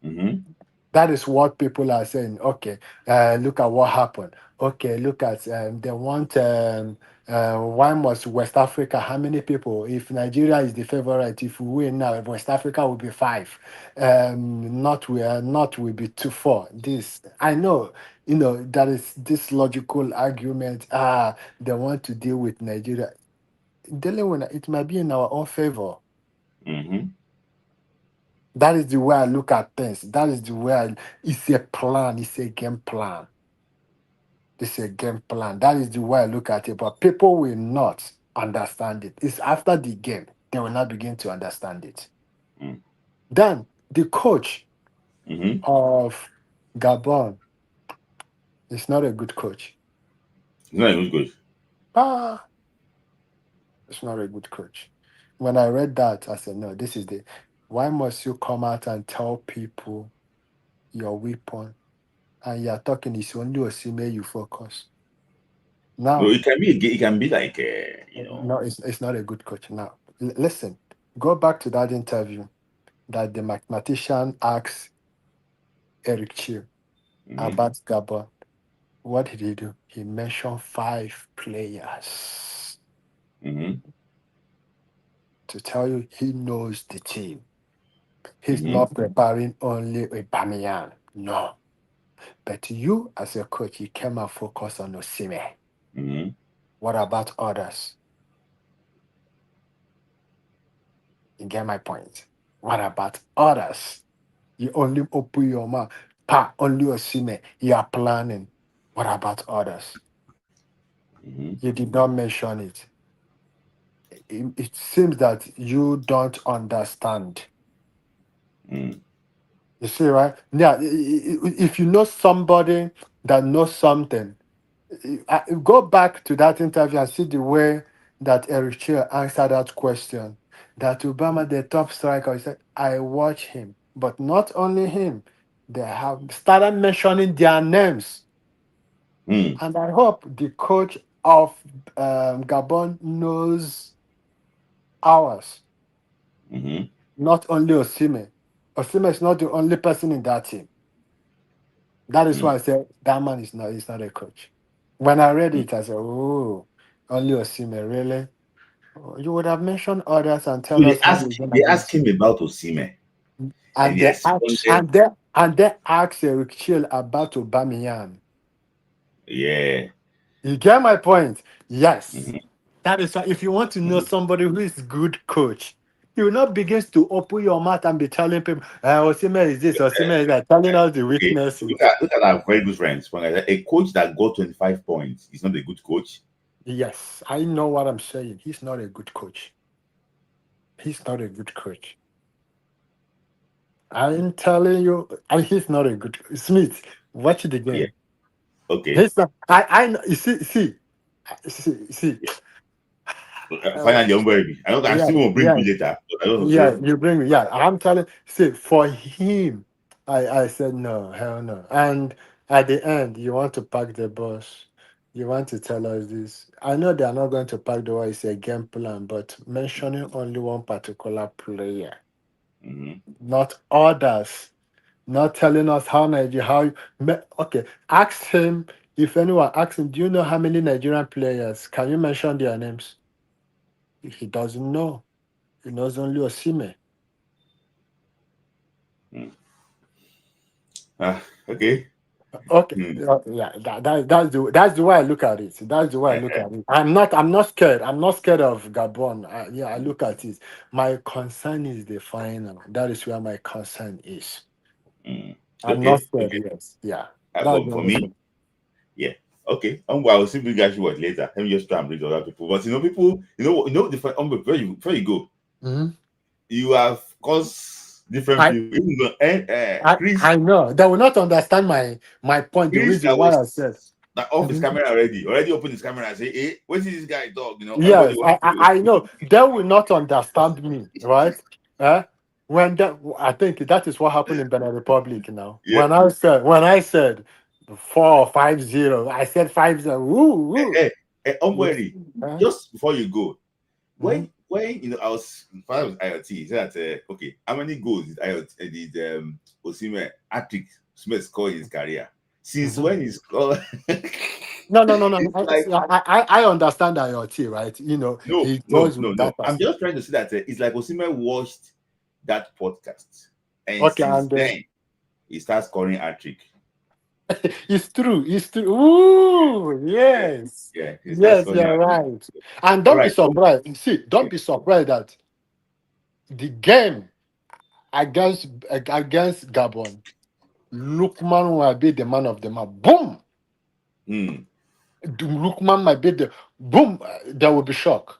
Mm-hmm. That is what people are saying. Okay, look at what happened. Okay, look at they want why must West Africa? How many people? If Nigeria is the favorite, if we win now, West Africa will be five. Not will be 2-4. This I know. That is this logical argument. They want to deal with Nigeria. dealing with it might be in our own favor. Mm-hmm. That is the way I look at things. That is the way it's a plan. It's a game plan. It's a game plan. That is the way I look at it. But people will not understand it. It's after the game they will not begin to understand it. Mm. Then the coach Mm-hmm. of Gabon is not a good coach. It's not a good. Ah, it's not a good coach. When I read that, I said, no, this is the. Why must you come out and tell people your weapon and you're talking it's only Osimhen you focus? No, Now, it can be. It can be like no, it's not a good coach. Now, listen, go back to that interview that the mathematician asked Eric Chiu Mm-hmm. about Gabon. What did he do? He mentioned 5 players Mm-hmm. to tell you he knows the team. He's Mm-hmm. not preparing only a Bamiyan. No. But you, as a coach, you came and focus on Osimhen. Mm-hmm. What about others? You get my point. What about others? You only open your mouth. Only Osimhen. You are planning. What about others? Mm-hmm. You did not mention it. It seems that you don't understand. Mm. You see, right? Yeah, if you know somebody that knows something, go back to that interview and see the way that Eric Chelle answered that question. That Obama, the top striker, he said, I watch him, but not only him, they have started mentioning their names. Mm. And I hope the coach of Gabon knows ours, Mm-hmm. not only Osimhen. Osimhen is not the only person in that team. That is Mm. why I said that man is not a coach. When I read Mm. it, I said, oh, only Osimhen, really? Oh, you would have mentioned others and So tell us how you're gonna they do ask it. him about Osimhen, and And he they asked responded, and they asked Eric Chelle about Aubameyang. "Yeah." You get my point? Yes. Mm-hmm. That is why if you want to know Mm-hmm. somebody who is good coach, you will not begin to open your mouth and be telling people, Osimhen is this, Osimhen is that, telling us the Okay, weaknesses. look at our very good friends. When I said, a coach that got 25 points is not a good coach. Yes, I know what I'm saying. He's not a good coach. He's not a good coach. I'm telling you, and he's not a good Smith. Watch it Yeah. again. Okay. He's not. I know. You see. Uh, Finally, I'm worried. I yeah, still want to bring yeah, you later, but I don't know. yeah. So, You bring me. Yeah, I'm telling. See, for him, I said no, hell no. And at the end, you want to pack the bus. You want to tell us this. I know they are not going to pack the bus. It's a game plan, but mentioning only one particular player, mm-hmm. not others. Not telling us how Nigeria, okay, ask him, if anyone asks him, do you know how many Nigerian players? Can you mention their names? He doesn't know. He knows only Osimhen. Mm. Okay. Okay, Mm. yeah, that's the way I look at it. That's the way I look at it. I'm not scared. I'm not scared of Gabon. I look at it. My concern is the final. That is where my concern is. Mm. I'm not Okay. scared. Okay. Yes, yeah. That's But the for only me, thing. yeah. Okay. I'll see you guys what later. Let me just try and bring other people. But people, before you go, Mhm. you have caused different people. Even I know they will not understand my point. The Chris reason why I said that off his Mhm. camera already opened his camera and say, "Hey, what is this guy dog?" Everybody Yes, wants to. I know they will not understand me, right? Eh? I think that is what happened in Benin Republic now. Yeah. When I said 4-5-0, I said 5-0. Woo, woo. Yes. Umweri, just before you go, Mhm. when I was part of IoT, he said that okay, how many goals did IoT Osimhen Patrick Smith score in his career? Since Mhm. when he scored? No, no, no, no. It's like I understand IoT, right? no, He no, goes no, with no. that I'm person. just trying to say that it's like Osimhen watched that podcast, and Okay, since and then he starts scoring hat trick. It's true. It's true. Ooh, yes. Yeah, that's Yes, funny. you're right. And All don't be right. surprised. See, don't be surprised that the game against Gabon, Lookman will be the man of the match. Boom! Hmm. Lookman might be the boom. There will be shock.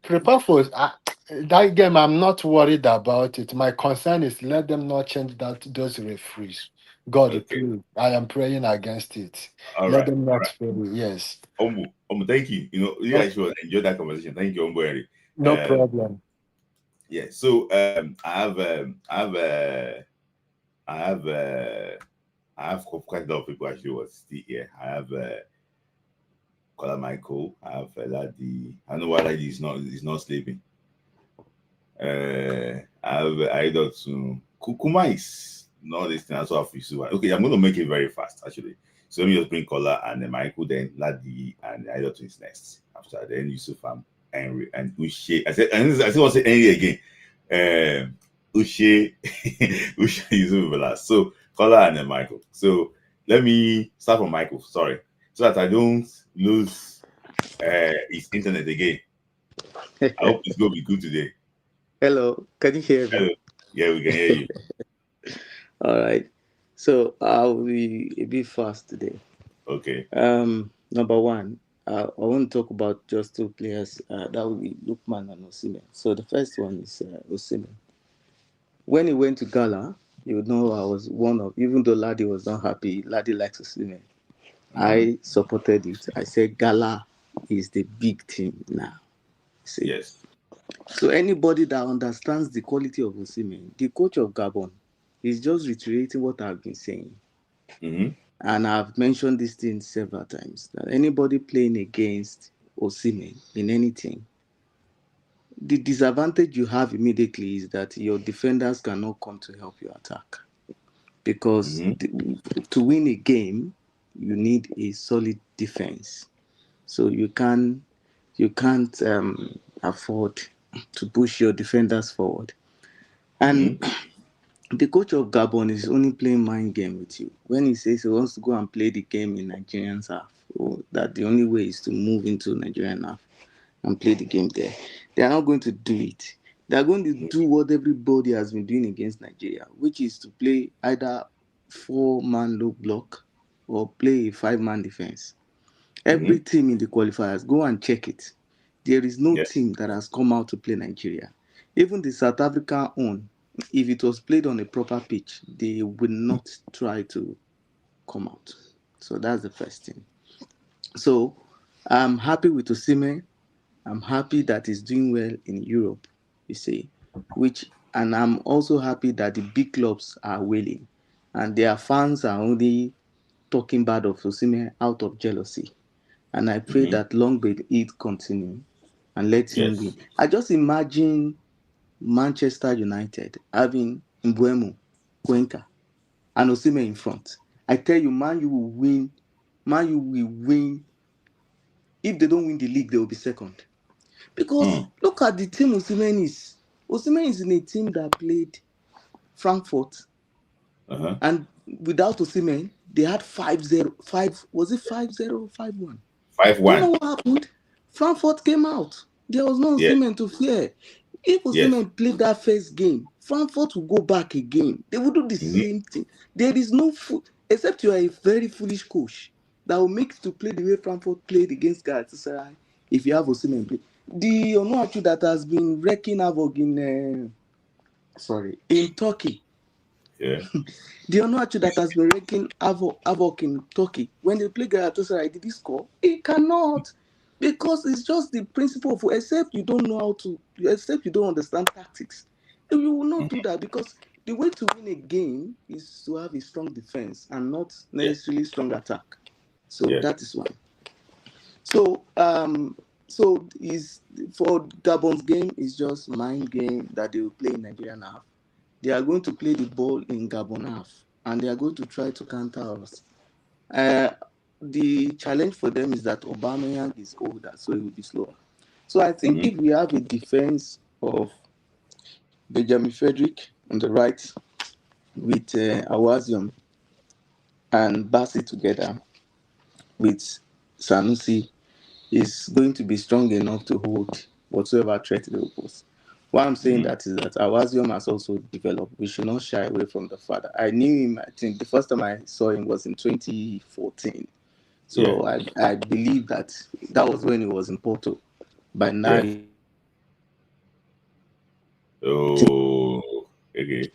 Prepare for that game. I'm not worried about it. My concern is let them not change those referees. God, Okay. please. I am praying against it. All Let right. them All not right. fail. Yes. Thank you. You No, guys should enjoy that conversation. Thank you, Ombo. no problem. Yeah. So I have I have quite a lot of people actually was still here. I have Kola Michael. I have Ladi. I know why Ladi is not sleeping. I have Idol to Kukuma is not listening as well. Okay, I'm going to make it very fast actually. So let me just bring Kola and then Michael, then Ladi and Idol is next. After then Yusuf and Henry and Ushe. I still want to say Henry again. Ushe, Ushe Yusuf will last. So Kola and then Michael. So let me start from Michael. Sorry, so that I don't lose his internet again. I hope it's going to be good today. Hello, can you hear me? Hello. Yeah, we can hear you. All right. So I'll be a bit fast today. Okay. Number one, I want to talk about just two players. That will be Lookman and Osimhen. So the first one is Osimhen. When he went to Gala, you know I was one of, even though Ladi was not happy, Ladi likes Osimhen. I supported it. I said Gala is the big team now. See. Yes. So anybody that understands the quality of Osimhen, the coach of Gabon, is just reiterating what I've been saying. And I've mentioned this thing several times, that anybody playing against Osimhen in anything, the disadvantage you have immediately is that your defenders cannot come to help you attack. Because to win a game, you need a solid defense. So you can't afford to push your defenders forward. And the coach of Gabon is only playing mind game with you. When he says he wants to go and play the game in Nigerian half, or that the only way is to move into Nigerian half and play the game there, they are not going to do it. They are going to do what everybody has been doing against Nigeria, which is to play either 4-man low block or play a 5-man defense. Every team in the qualifiers, go and check it. There is no team that has come out to play Nigeria. Even the South African own, if it was played on a proper pitch, they will not try to come out. So that's the first thing. So I'm happy with Osimhen. I'm happy that he's doing well in Europe, you see, and I'm also happy that the big clubs are willing, and their fans are only talking bad of Osimhen out of jealousy. And I pray that long may it continue and let him win. I just imagine Manchester United having Mbuemo, Cuenca, and Osimhen in front. I tell you, Man U will win. Man U will win. If they don't win the league, they will be second. Because look at the team Osimhen is. Osimhen is in a team that played Frankfurt. And without Osimhen, they had 5-0. Was it 5-0 or 5-1? 5-1. Do you know what happened? Frankfurt came out. There was no Osimhen to fear. If Osimhen played that first game, Frankfurt will go back again. They will do the same thing. There is no except you are a very foolish coach that will make to play the way Frankfurt played against Galatasaray. If you have Osimhen play, the Onuachu that has been wrecking havoc in Turkey. Yeah. The Onuachu that has been wrecking havoc in Turkey. When they play Galatasaray, did he score? He cannot. Because it's just the principle of except you don't know how to, except you don't understand tactics, you will not do that, because the way to win a game is to have a strong defense and not necessarily strong attack. So that is one. So is for Gabon's game is just mind game that they will play in Nigeria now. They are going to play the ball in Gabon half, and they are going to try to counter us. The challenge for them is that Aubameyang is older, so it will be slower. So I think if we have a defense of Benjamin Frederick on the right with Awazium and Basi together with Sanusi is going to be strong enough to hold whatsoever threat they will pose. Why I'm saying that is that Awazium has also developed. We should not shy away from the father. I knew him, I think the first time I saw him was in 2014. Yeah. So I believe that that was when he was in Porto. By now, Yeah. Oh, okay.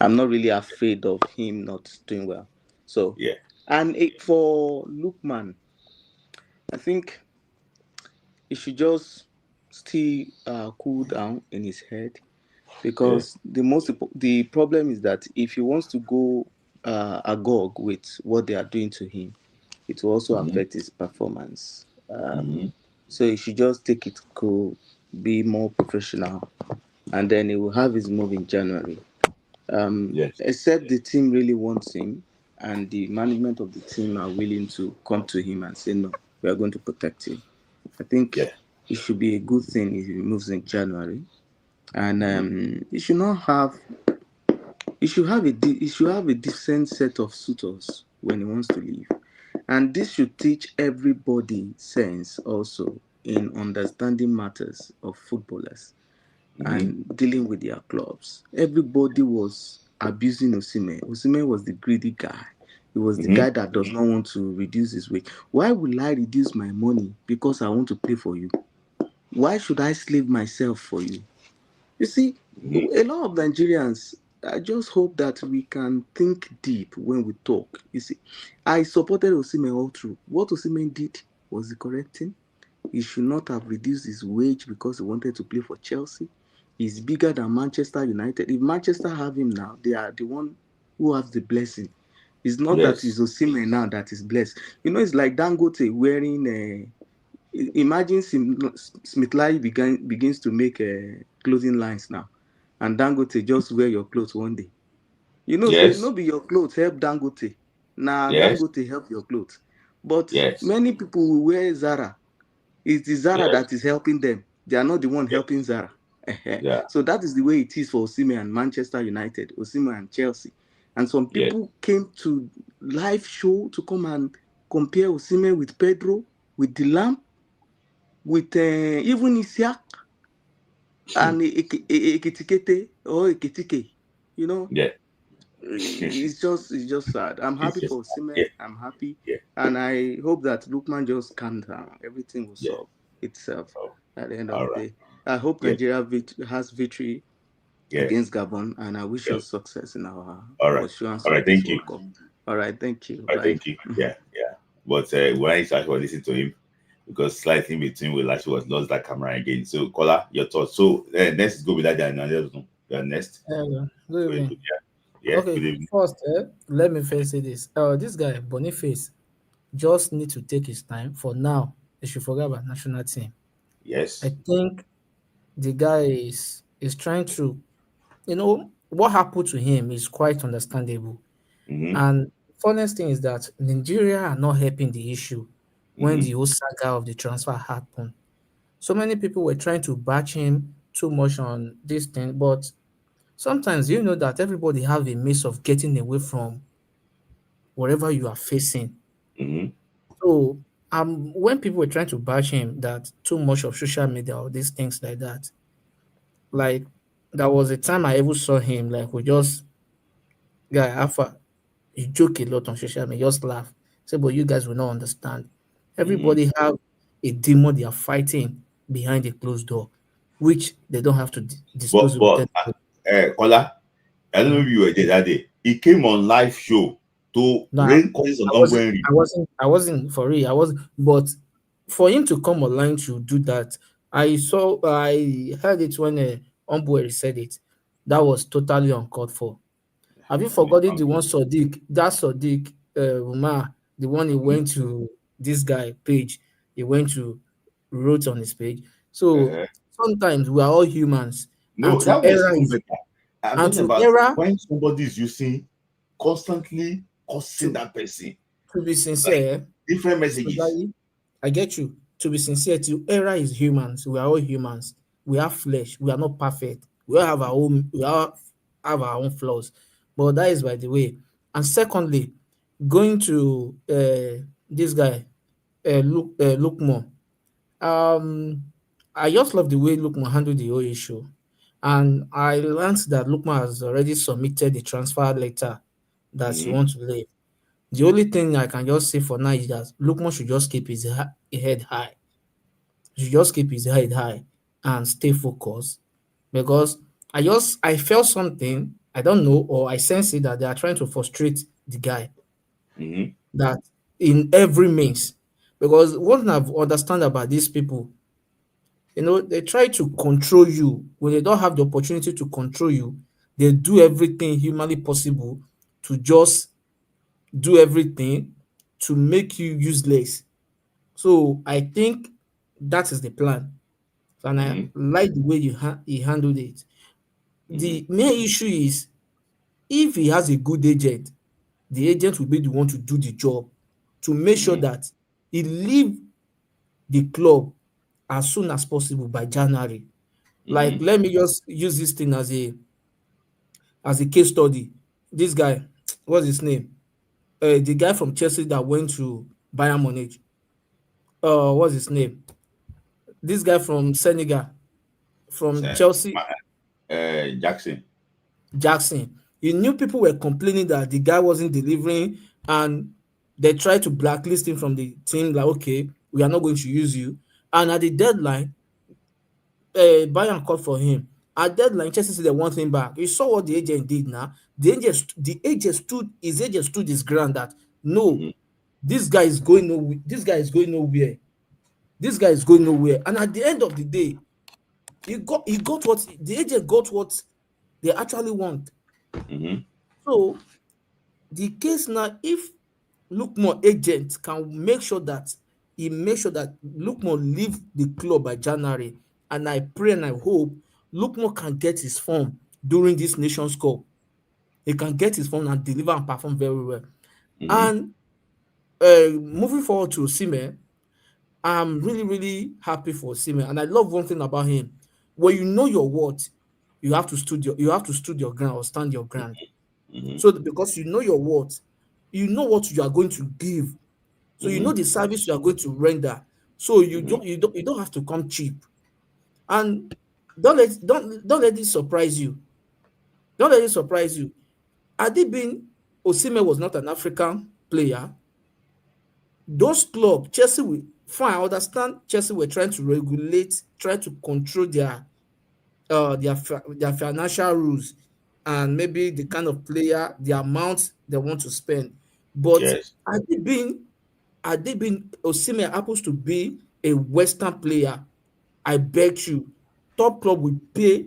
I'm not really afraid of him not doing well. So, Yeah. and for Lookman, I think he should just still cool down in his head, Yeah. because the problem is that if he wants to go agog with what they are doing to him, it will also Mm-hmm. affect his performance. Mm-hmm. So he should just take it cool, be more professional, and then he will have his move in January. Yes. Except the team really wants him, and the management of the team are willing to come to him and say, no, we are going to protect him. I think Yeah. it should be a good thing if he moves in January. And Mm-hmm. he should not have he should have a decent set of suitors when he wants to leave. And this should teach everybody sense also in understanding matters of footballers Mm-hmm. and dealing with their clubs. Everybody was abusing Osimhen. Osimhen was the greedy guy. He was the Mm-hmm. guy that does not want to reduce his wage. Why will I reduce my money because I want to play for you? Why should I slave myself for you? You see, Mm-hmm. a lot of Nigerians, I just hope that we can think deep when we talk. You see, I supported Osimhen all through. What Osimhen did was the correct thing. He should not have reduced his wage because he wanted to play for Chelsea. He's bigger than Manchester United. If Manchester have him now, they are the one who has the blessing. It's not that it's Yes. Osimhen now that is blessed. You know, it's like Dangote wearing imagine Smith begins to make clothing lines now, and Dangote just wear your clothes one day. You know, say Yes. no be your clothes help Dangote. Now Yes. Dangote help your clothes. But Yes. many people will wear Zara. It's the Zara Yes. that is helping them. They are not the one Yeah. helping Zara. Yeah. So that is the way it is for Osimhen and Manchester United, Osimhen and Chelsea. And some Yeah. people came to live show to come and compare Osimhen with Pedro, with Dilam, with even Isiak and Ekitikete or Ekitike. You know, Yeah. it's just sad. I'm It's happy just for Osimhen. yeah. I'm happy, Yeah. and I hope that Lookman just calm down. Everything will Yeah. solve itself Oh, at the end of all the right. day. I hope Yeah. Nigeria has victory Yeah. against Gabon, and I wish Yeah. us success in our All right. pursuance All of right. this Thank you. World Cup. All right, thank you. All right. Bye. Thank you. Yeah. Yeah. But when I actually listened to him, because slightly in between we actually was lost that camera again. So, Kola, your thoughts. So, next is go with that. You're next. Good So, evening. yeah. Okay, Good evening. first, let me first say this. This guy Boniface just need to take his time. For now, they should forget about national team. I Yes. think the guy is trying to, what happened to him is quite understandable. Mm-hmm. And funniest thing is that Nigeria are not helping the issue when Mm-hmm. the whole saga of the transfer happened. So many people were trying to batch him too much on this thing, but sometimes you know that everybody have a means of getting away from whatever you are facing. Mm-hmm. So when people were trying to bash him that too much of social media or these things like that, like there was a time I ever saw him like we just guy alpha he joke a lot on social media, just laugh. Say, but you guys will not understand. Mm-hmm. Everybody have a demon they are fighting behind a closed door, which they don't have to disclose But it with anybody. Kola, I don't know if Mhm. you were there that day. He came on live show to No, rain causes on I wasn't. ongoing. I wasn't for real. I was, but for him to come online to do that, I heard it when Ombueri said it. That was totally uncalled for. Have you forgotten the one Sadiq? That Sadiq Umar, the one he went to this guy page. He went to wrote on his page. So Uh-huh. sometimes we are all humans, and No, that was even better. I'm and talking to about error when somebody is using constantly cursing to that person, to be like sincere. different messages. Sincerely, I get you. To be sincere, to error is humans. We are all humans. We have flesh. We are not perfect. We all have our own. We all have our own flaws. But that is by the way. And secondly, going to this guy, Lookman. Um, I just love the way Lookman handled the whole issue, and I learned that Lookman has already submitted the transfer letter that he Mm-hmm. wants to leave. The only thing I can just say for now is that Lookman should just keep his head high. He should just keep his head high and stay focused, because I felt something, I don't know, or I sense it, that they are trying to frustrate the guy, Mm-hmm. that in every means. Because what I've understand about these people, they try to control you when they don't have the opportunity to control you. They do everything humanly possible to just do everything to make you useless. So I think that is the plan, and I Mm-hmm. like the way he handled it. Mm-hmm. The main issue is, if he has a good agent, the agent will be the one to do the job, to make sure Mm-hmm. that he leave the club as soon as possible by January. Like, Mm-hmm. let me just use this thing as a case study. This guy, what's his name? The guy from Chelsea that went to Bayern Munich. What's his name? This guy from Senegal, from So, Chelsea, Jackson. Jackson. He knew people were complaining that the guy wasn't delivering, and they tried to blacklist him from the team. Like, okay, we are not going to use you. And at the deadline, Bayern called for him. At deadline, Chelsea said they want him back. You saw what the agent did now. His agent stood his ground that no, Mm-hmm. this guy is going nowhere. This guy is going nowhere. This guy is going nowhere. And at the end of the day, he got what the agent got, what they actually want. Mm-hmm. So the case now, if Lookman agent can make sure that Lookman leave the club by January, and I pray and I hope Lookman can get his form during this Nations Cup. He can get his form and deliver and perform very well. Mm-hmm. And moving forward to Osimhen, I'm really, really happy for Osimhen, and I love one thing about him. When you know your worth, you have to stood your ground or stand your ground. Mm-hmm. So because you know your worth, you know what you are going to give. So you Mm-hmm. know the service you are going to render. So you Mm-hmm. don't have to come cheap. And don't let this surprise you. Don't let it surprise you. Had it been Osimhen was not an African player, those clubs, Chelsea will fine. I understand Chelsea were trying to regulate, try to control their financial rules, and maybe the kind of player, the amount they want to spend. But Yes. had it been Osimhen happens to be a Western player, I bet you top club will pay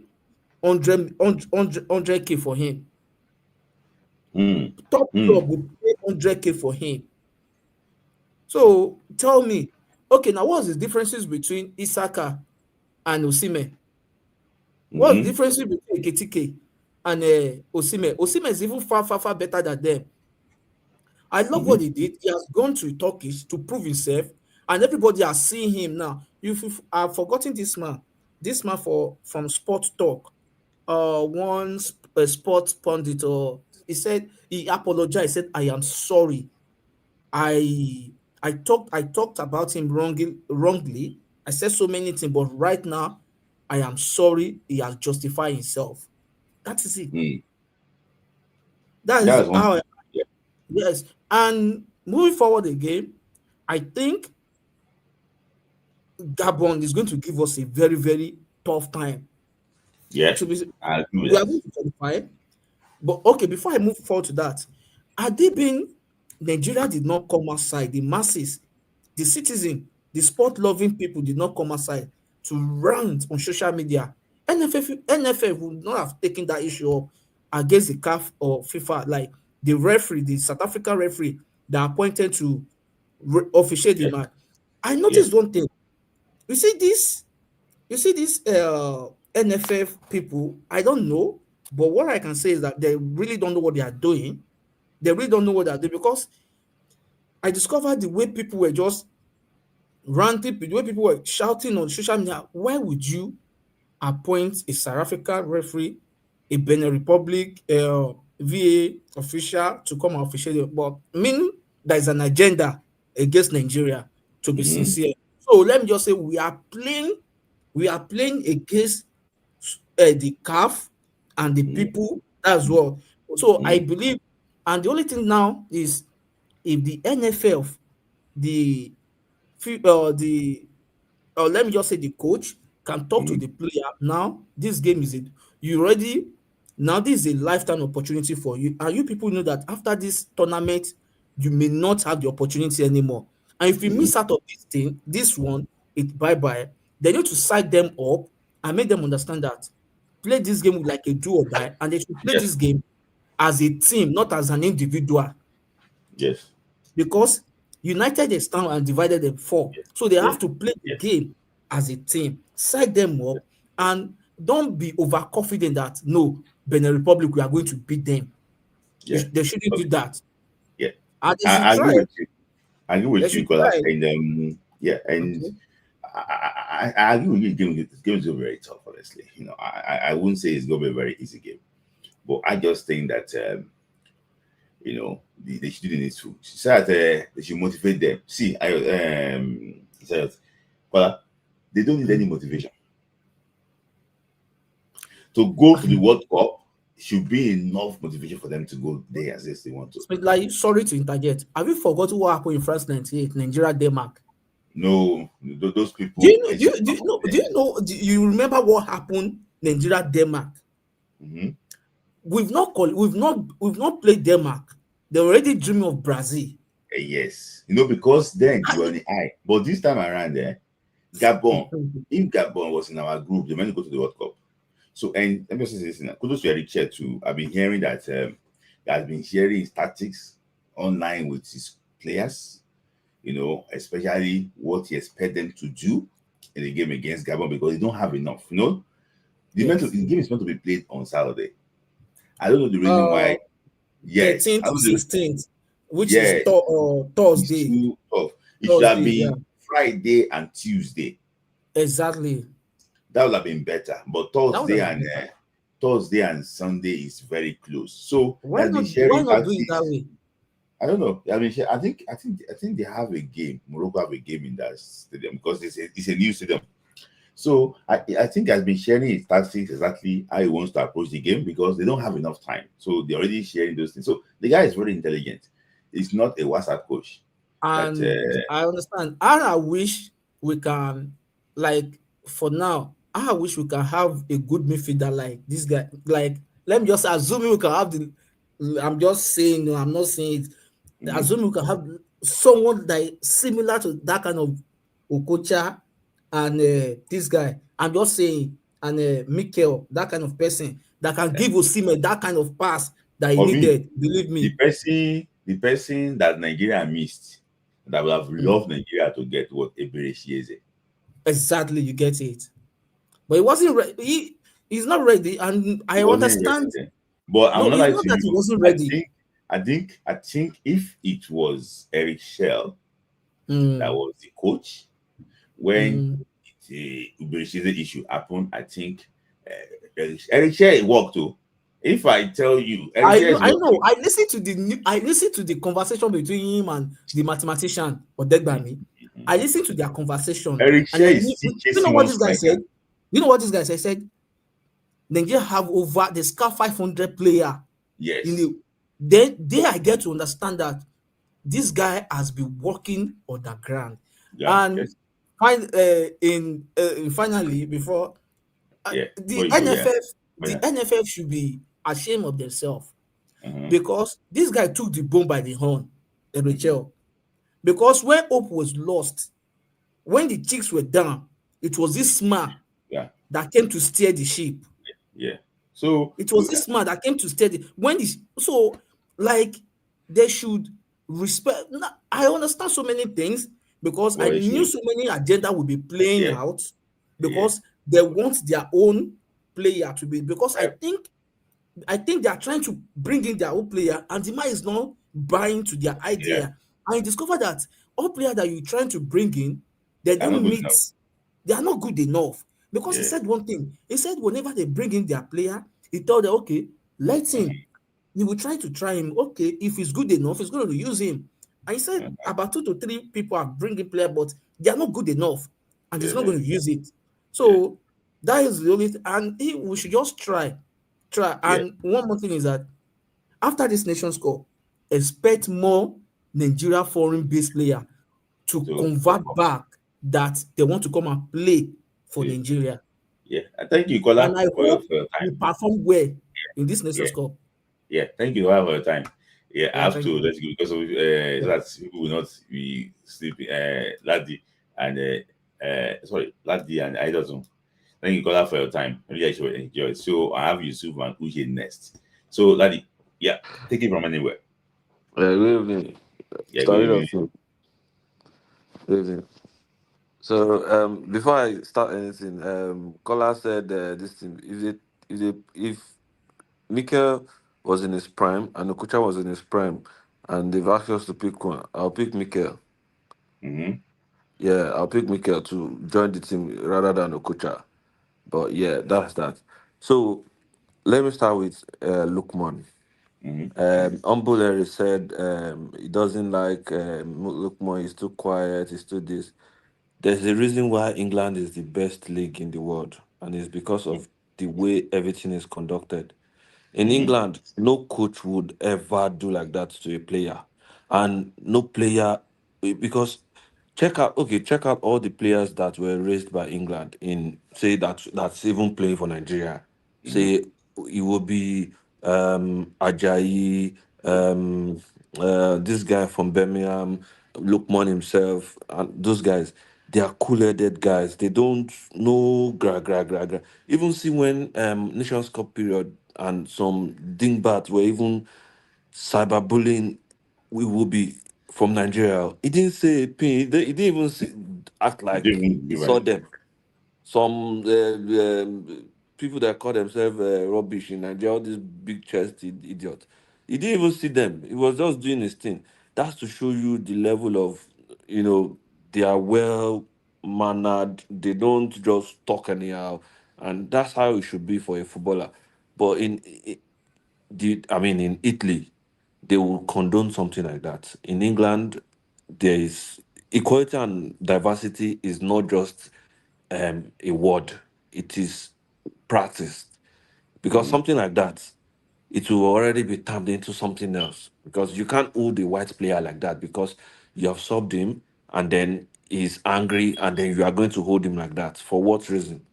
100K for him. Mm. Top Mm. club will pay 100K for him. So tell me, okay, now what's the differences between Isaka and Osimhen? What's the Mm-hmm. difference between Ekitike and Osimhen? Osimhen is even far, far, far better than them. I love Mm-hmm. what he did. He has gone to Turkish to prove himself, and everybody are seeing him now. You've I've forgotten this man. This man from Sport Talk. A sports pundit, or he apologized. He said, "I am sorry. I I talked about him wrongly. I said so many things, but right now, I am sorry." He has justified himself. That is it. Mm. That is That's one how. thing. Yeah. Yes. And moving forward again, I think Gabon is going to give us a very, very tough time. Yeah. To be, I agree with we are that. going to qualify, but okay. Before I move forward to that, had they been Nigeria did not come outside, the masses, the citizen, the sport-loving people did not come outside to rant on social media. NFF would not have taken that issue up against the CAF or FIFA, like the referee, the South African referee that appointed to officiate the Yes. match. I Yes. noticed one thing. You see this, NFF people, I don't know, but what I can say is that they really don't know what they are doing. They really don't know what they are doing, because I discovered the way people were just ranting, the way people were shouting on social media. Why would you appoint a South African referee, a Benin Republic VA official to come and officiate, but mean there is an agenda against Nigeria, to be Mm-hmm. sincere. So let me just say we are playing against the CAF and the people as well. So I Mm-hmm. believe, and the only thing now is if the NFL, the the or let me just say the coach can talk to Mm-hmm. the player. Now this game is it, you ready, now this is a lifetime opportunity for you, and you people know that after this tournament you may not have the opportunity anymore, and if you Mm-hmm. miss out of this thing, this one, it bye bye. They need to psych them up and make them understand that play this game like a do or die, and they should play Yes. this game as a team, not as an individual, Yes. because United they stand and divided them four. So they Yes. have to play the Yes. game as a team, side them up, and don't be overconfident that no, Benin Republic, we are going to beat them. Yeah. They shouldn't do Okay. that. Yeah. And they should I agree try. with you. I agree They with you, should Kola. try. And yeah, and Okay. I agree with you. Game is going to be very tough, honestly. I wouldn't say it's going to be a very easy game, but I just think that they should do the needful. She said they should motivate them. See, he said, Kola, they don't need any motivation to go to the World Cup. Should be enough motivation for them to go there as if they want to. Like, sorry to interject. Have you forgotten what happened in France 98, Nigeria, Denmark? No, those Do people. you know? Do you, do you know? Do you know? Do you remember what happened, Nigeria, Denmark? Mm-hmm. We've not played Denmark. They're already dreaming of Brazil. Yes, because then you were on the eye, but this time around, Gabon. If Gabon was in our group, they meant to go to the World Cup. So, and let me just say this: kudos to Eric Chelle too. I've been hearing that he has been sharing his tactics online with his players. Especially what he expects them to do in the game against Gabon because they don't have enough. Yes. The game is meant to be played on Saturday. I don't know the reason Uh, why. Yes, 13th I don't to know. 16th, which is Yeah, it's Thursday. too tough. It should have Thursday, yeah, been Friday and Tuesday. exactly. That would have been better. But That would have been better. Thursday and Sunday is very close. So he Why has been not? Why sharing not do it that tactics. way? I don't know. I mean, I think they have a game. Morocco have a game in that stadium because it's a new stadium. So I think he has been sharing his tactics exactly how he wants to approach the game because they don't have enough time. So they're already sharing those things. So the guy is very intelligent. He's not a WhatsApp coach. That And I understand. And I wish we can, like, for now, I wish we can have a good midfielder like this guy. Like, let me just assume we can have the. I'm just saying, no, I'm not saying it. mhm. Assume we can have someone like similar to that kind of Okocha and this guy. I'm just saying, and Mikel, that kind of person that can give Osimhen that kind of pass that he For me, needed. Believe the me. person that Nigeria missed that would have Mm, loved Nigeria to get what Eberechieze. exactly, you get it. But he wasn't ready. He's not ready, and He I wasn't ready understand. then. But I'm No, not it's lying not to that he you. wasn't I ready. think I think if it was Eric Shell that Mm, was the coach when mm. the Uberchize issue happened, I think Eric Shell worked too. If I tell you, Eric I Shell know, is I know. working. I listened to the conversation between him and the mathematician Mhm, Odegbami. mhm. I listened to their conversation, Eric and Shell then is still you know chasing what one this guy striker. said. You know what this guy said? He said Nigeria have over the scar 500 player in Yes. the. Then they I get to understand that this guy has been working underground, Yeah. and Yes. finally before Yeah. Before the you go, yeah. NFF, Oh, the yeah. NFF should be ashamed of themselves, Uh-huh. because this guy took the bone by the horn, Mhm. Rachel. Because when hope was lost, when the chicks were down, it was this man Yeah. that came to steer the ship. Yeah. So It was this man that came to steer the when the so like they should respect. I understand so many things because I well, it knew should. so many agenda will be playing Yeah. out Yeah. because they want their own player to be, because Yeah. I think they are trying to bring in their own player, and the man is not buying to their Yeah. idea. And you discover that all players that you're trying to bring in, they I'm not don't good meet, enough. they are not good enough. Because he Yeah. said one thing. He said whenever they bring in their player, he told them, okay, let Uh-huh. him. he will try him. Okay, if he's good enough, he's going to use him. And he said about 2 to 3 people are bringing player, but they are not good enough, and he's not Yeah, going to use it. yeah, So that is the only and we should just try. yeah. And one more thing is that after this Nations Cup, expect more Nigeria foreign-based player to To convert back that they want to come and play for yeah, Nigeria. yeah. Thank you, Kola, And I for hope your we time. perform well in this Yeah, Nations Cup. yeah. Thank you, Kola, for your time. Yeah, I Yeah, have thank to you. let you go because of Yeah. that people will not be sleeping. Ladi and sorry, Ladi and I don't know. Thank you, Kola, for your time. Maybe I should enjoy it. So I have Yusuf and Uche next. So Ladi, yeah, take it from anywhere. Good evening. Yeah, good Started evening. off with good evening. So before I start anything, Kola said this thing. If Mikel was in his prime and Okucha was in his prime, and they've asked us to pick one, I'll pick Mikel. Mm-hmm. Yeah, I'll pick Mikel to join the team rather than Okucha. But yeah, that's that. So let me start with Lukman. Mm-hmm. Umbuleri said he doesn't like Lukman. He's too quiet. He's too this. There's a reason why England is the best league in the world, and it's because of the way everything is conducted. In Mm-hmm. England, no coach would ever do like that to a player, and no player because check out all the players that were raised by England in say that's even playing for Nigeria. Mm-hmm. Say it will be Ajayi, this guy from Birmingham, Lookman himself, and those guys. They are cool-headed guys. They don't know gra gra gra gra. Even see when Nations Cup period and some dingbats were even cyberbullying, we will be from Nigeria. He didn't say a pin. He didn't even act You like didn't even he give saw an them. Some people that call themselves rubbish in Nigeria, all these big chested idiots. He didn't even see them. He was just doing his thing. That's to show you the level of, they are well mannered. They don't just talk anyhow, and that's how it should be for a footballer. But in Italy, they will condone something like that. In England, there is equality and diversity is not just a word; it is practiced. Because mm-hmm. something like that, it will already be turned into something else. Because you can't hold a white player like that because you have subbed him and then he's angry and then you are going to hold him like that. For what reason?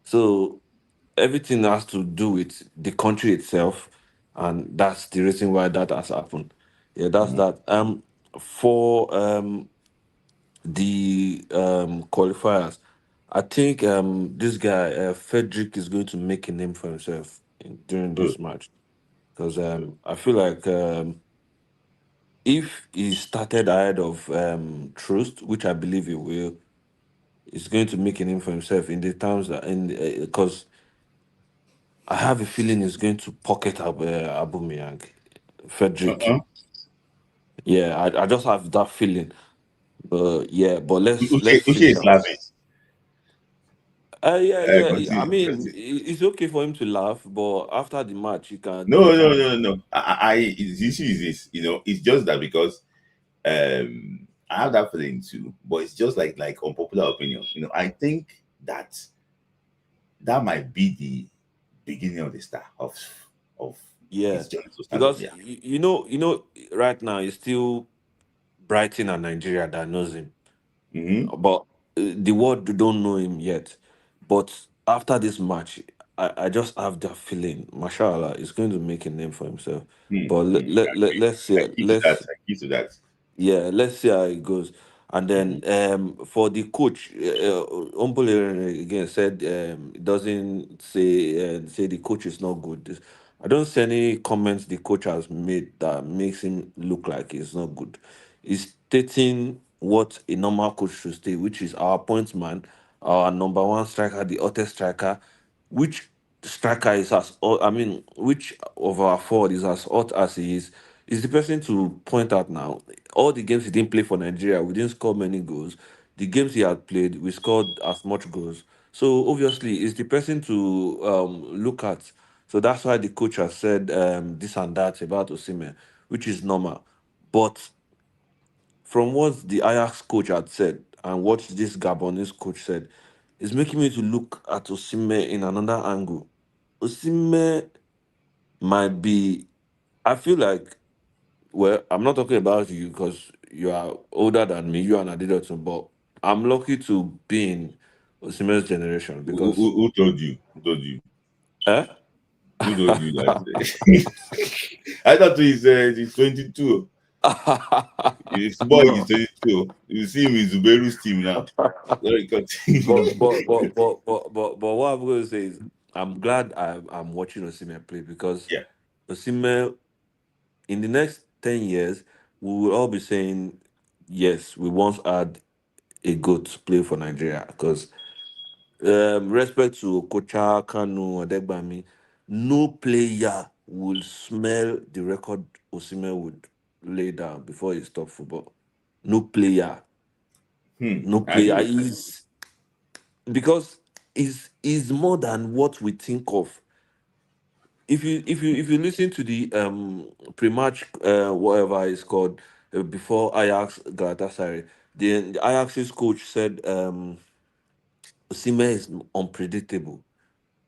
So everything has to do with the country itself, and that's the reason why that has happened. Yeah, that's Mm-hmm. that. For the qualifiers, I think this guy Frederick is going to make a name for himself during Good. this match because I feel like if he started ahead of Trust, which I believe he will, he's going to make a name for himself in the terms that in because I have a feeling he's going to pocket Aubameyang, Frederick. Uh-uh. Yeah, I just have that feeling. Yeah, but let's Uche see. is laughing. Yeah, yeah. I Continue. mean, Continue. it's okay for him to laugh, but after the match, No, you no, can. no, no. The issue is this. It's just that because I have that feeling too, but it's just like unpopular opinion. I think that might be the beginning of the start of Yeah, his journey to stardom. because Yeah. right now it's still Brighton and Nigeria that knows him, Mm-hmm. but the world don't know him yet. But after this match, I just have that feeling, mashallah, is going to make a name for himself. But let's see, I keep to that. I keep to that. yeah, let's see how it goes. And Mm-hmm. then for the coach, Ombole again said it doesn't say the coach is not good. I don't see any comments the coach has made that makes him look like he's not good. He's stating what a normal coach should state, which is our point man, our number one striker, the hottest striker, which striker is which of our forward is as hot as he is the person to point out now. All the games he didn't play for Nigeria, we didn't score many goals. The games he had played, we scored as much goals. So obviously, it's the person to look at So that's why the coach has said this and that about Osimhen, which is normal. But from what the Ajax coach had said and what this Gabonese coach said, is making me to look at Osimhen in another angle. Osimhen might be. I feel like, well, I'm not talking about you because you are older than me, you and Adidas, but I'm lucky to be in Osimhen's generation because. Who told you? Who told you? Eh? Who told you that? I thought he's 22. His boy is No, 22. You see him in Zuberu's team now. Sorry, continue. but what I'm going to say is, I'm glad I'm watching Osimhen play because Yeah. Osimhen, in the next 10 years, we will all be saying, yes, we once had a goat play for Nigeria because respect to Kocha, Kanu, Adegbami, no player will smell the record Osimhen would lay down before he stopped football. No player, no I agree player with that. is because is more than what we think of. If you listen to the pre-match whatever it's called before Ajax Galatasaray, the Ajax's coach said Osimhen is unpredictable.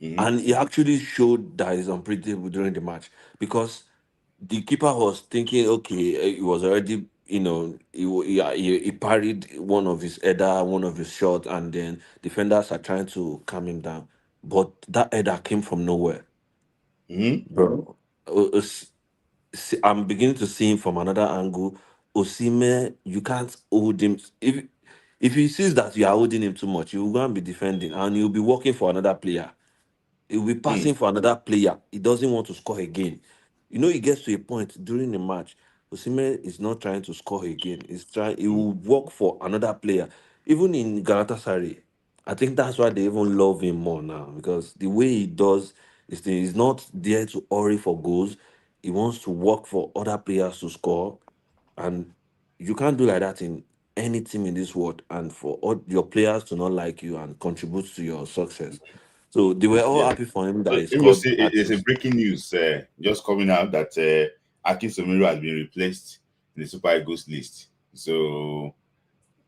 Mm-hmm. And he actually showed that he's unpredictable during the match because the keeper was thinking, okay, he was already, he parried one of his header, one of his shots, and then defenders are trying to calm him down. But that header came from nowhere, Mm-hmm. bro. I'm beginning to see him from another angle. Osimhen, you can't hold him. If he sees that you are holding him too much, he will go and be defending, and he'll be working for another player. He'll be passing for another player. He doesn't want to score again. He gets to a point during the match. Osimhen is not trying to score again. He's trying. He will work for another player. Even in Galatasaray, I think that's why they even love him more now because the way he does is he's not there to hurry for goals. He wants to work for other players to score, and you can't do like that in any team in this world. And for all your players to not like you and contribute to your success. So they were all Yes. happy for him that So he let me just scored say hat there's trick. a breaking news just coming out that Akin Somiro has been replaced in the Super Eagles list. So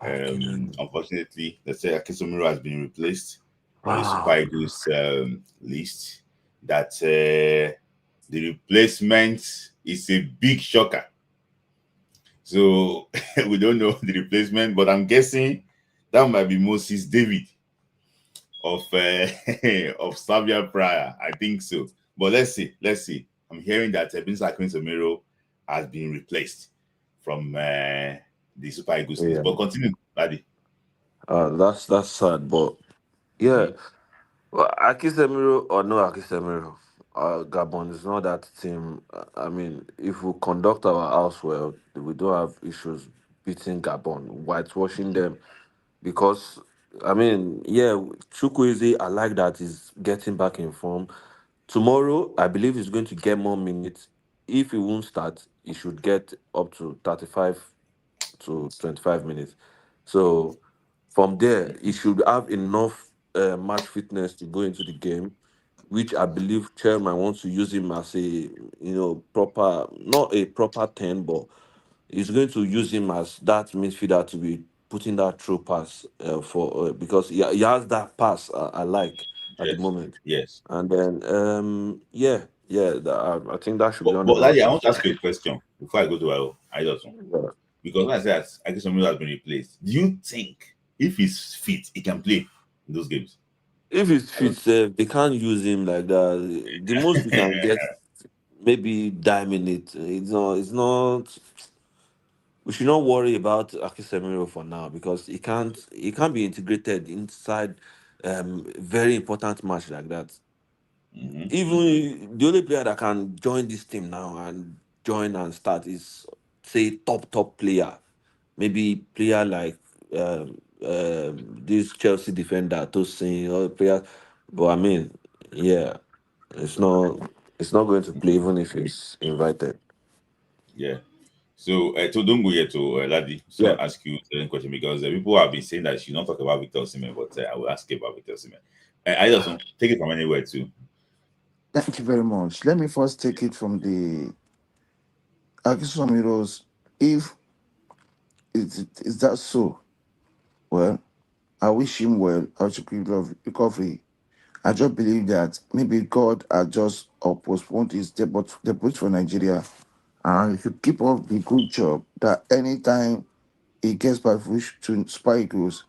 unfortunately, let's say Akin Somiro has been replaced on the Super Wow. Eagles list. That the replacement is a big shocker. So we don't know the replacement, but I'm guessing that might be Moses David of of Slavia Praia. I think so. But let's see. Let's see. I'm hearing that Prince Akin Somero has been replaced from the Super Eagles list. Yeah. But continue, Daddy. That's sad, but yeah. Mhm. Well, Akisemiro or no Akisemiro, Gabon is not that team. I mean, if we conduct our house well, we don't have issues beating Gabon, whitewashing them. Because, I mean, yeah, Chukwueze, I like that he's getting back in form. Tomorrow, I believe he's going to get more minutes. If he won't start, he should get up to 35 to 25 minutes. So from there, he should have enough match fitness to go into the game, which I believe chairman wants to use him as a proper, not a proper 10, but he's going to use him as that midfielder to be putting that through pass for because he has that pass I like at the Yes. moment. Yes. And then I think that should be on the But Daddy, I roster. want to ask you a question before I go to I just want. Yeah. Because when I say Akin Somero has been replaced, do you think if he's fit, he can play in those games? If it's fit, they can't use him like that. The most we can get maybe minute. It's not. It's not. We should not worry about Akisemiro for now because he can't. He can't be integrated inside very important match like that. Mhm. Even the only player that can join this team now and join and start is say top player. Maybe player like this Chelsea defender Tosin or player. But I mean, yeah, it's not it's not going to play even if he's invited. Yeah. So don't go yet to Ladi. So Yeah. I'll ask you a certain question because people have been saying that you should not talk about Victor Osimhen, but I will ask you about Victor Osimhen. I just want take it from anywhere too. Thank you very much. Let me first take it from the Akisomiros. If is that so, well, I wish him well. I wish him recovery. I just believe that maybe God had just postponed his debut for Nigeria. And if you keep up the good job, that anytime he gets back to Super Eagles,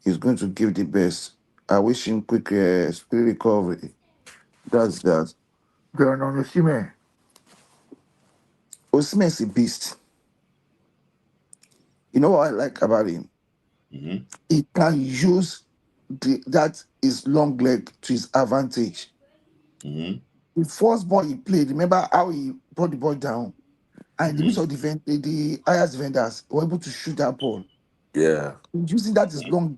he's going to give the best. I wish him quick speedy recovery. That's that. Then on Osimhen. Osimhen is a beast. You know what I like about him? Mm-hmm. He can use that his long leg to his advantage. Mm-hmm. The first ball he played, remember how he brought the ball down? And the midst Mm-hmm. of the highest defenders were able to shoot that ball. Yeah. Using that his long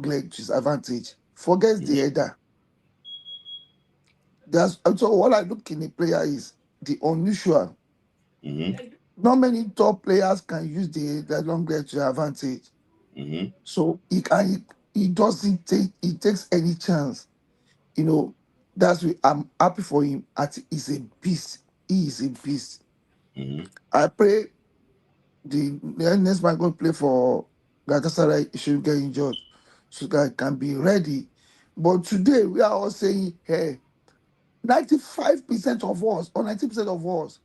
leg to his advantage. Forgets the Mm-hmm. header. That's so what I look in a player is the unusual. Mm-hmm. Not many top players can use the long leg to their advantage. Mm-hmm. So he doesn't take he takes any chance. You know, that's why I'm happy for him. He's a beast. He is a beast. Mm-hmm. I pray the next man going to play for Galatasaray should get injured so that he can be ready. But today we are all saying, hey, 95% of us or 90% of us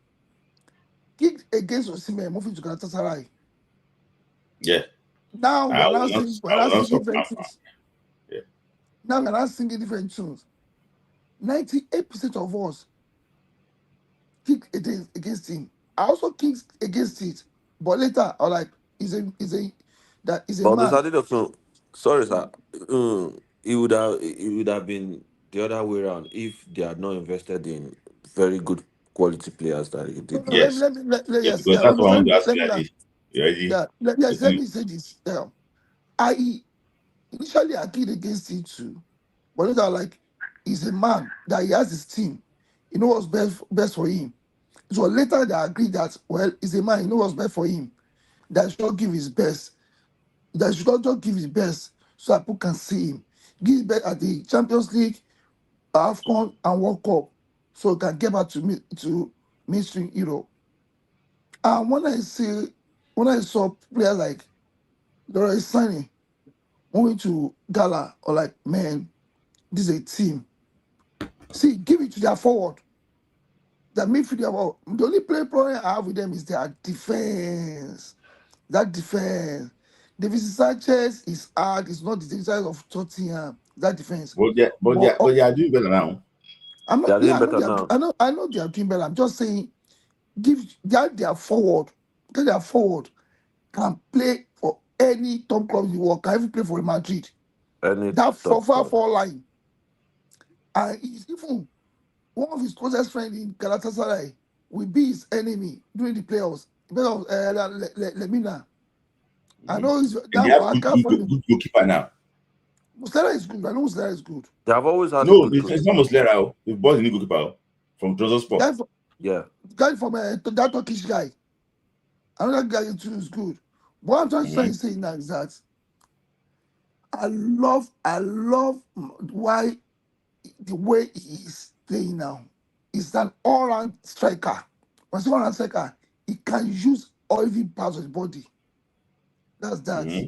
kicked against Osimhen moving to Galatasaray. Yeah. Now we I are now will not. singing, we are I now will not singing stop. different tunes. Yeah. Now we are now singing different tunes. 98% of us kicked against him. I also kicked against it, but later I was like, is a But this man. Adeosun, sorry, sir. It would have been the other way around if they had not invested in very good quality players that they No, did no, now. Yes. Yes. yes, Because yeah, that's what I want to ask let you. me, Adi. You ready? yes, let Listen. me say this. I initially I kid against it too, but later like he's a man that he has his team. He knows what's best for him. So later they agreed that well, he's a man. He knows what's best for him. That should not give his best. That should not just give his best so that people can see him. Give his best at the Champions League, AFCON, and World Cup, so he can get back to mainstream Europe. And when I saw players like Leroy Sané moving to Gala, or like, man, this is a team. See, give it to their forward. The midfield, the only play problem I have with them is their defense. That defense. David Sanchez is hard. It's not the defense of Tottenham. That defense. But But they are doing better now. I'm They not. are Yeah, doing better now. I know they are doing better. I'm just saying, give that their forward. That their forward can play for any top club in the world. Can even play for Real Madrid. Any That top club. four line, and he's even one of his closest friends in Galatasaray will be his enemy during the playoffs. Because of Lemina. I Mm-hmm. know And they that have I can't find him. good goalkeeper now. Muslera is good. I know Muslera is good. They have always had a No, good it's not goalkeeper. Muslera. We bought the new goalkeeper from Trabzonspor. Guy from, Yeah. guy from that Turkish guy. Another guy too is good. What I'm trying to Mm-hmm. say now is that I love why the way he is playing now. He's an all-round striker. When he's all-round striker, he can use every part of his body. That's that. Mm-hmm.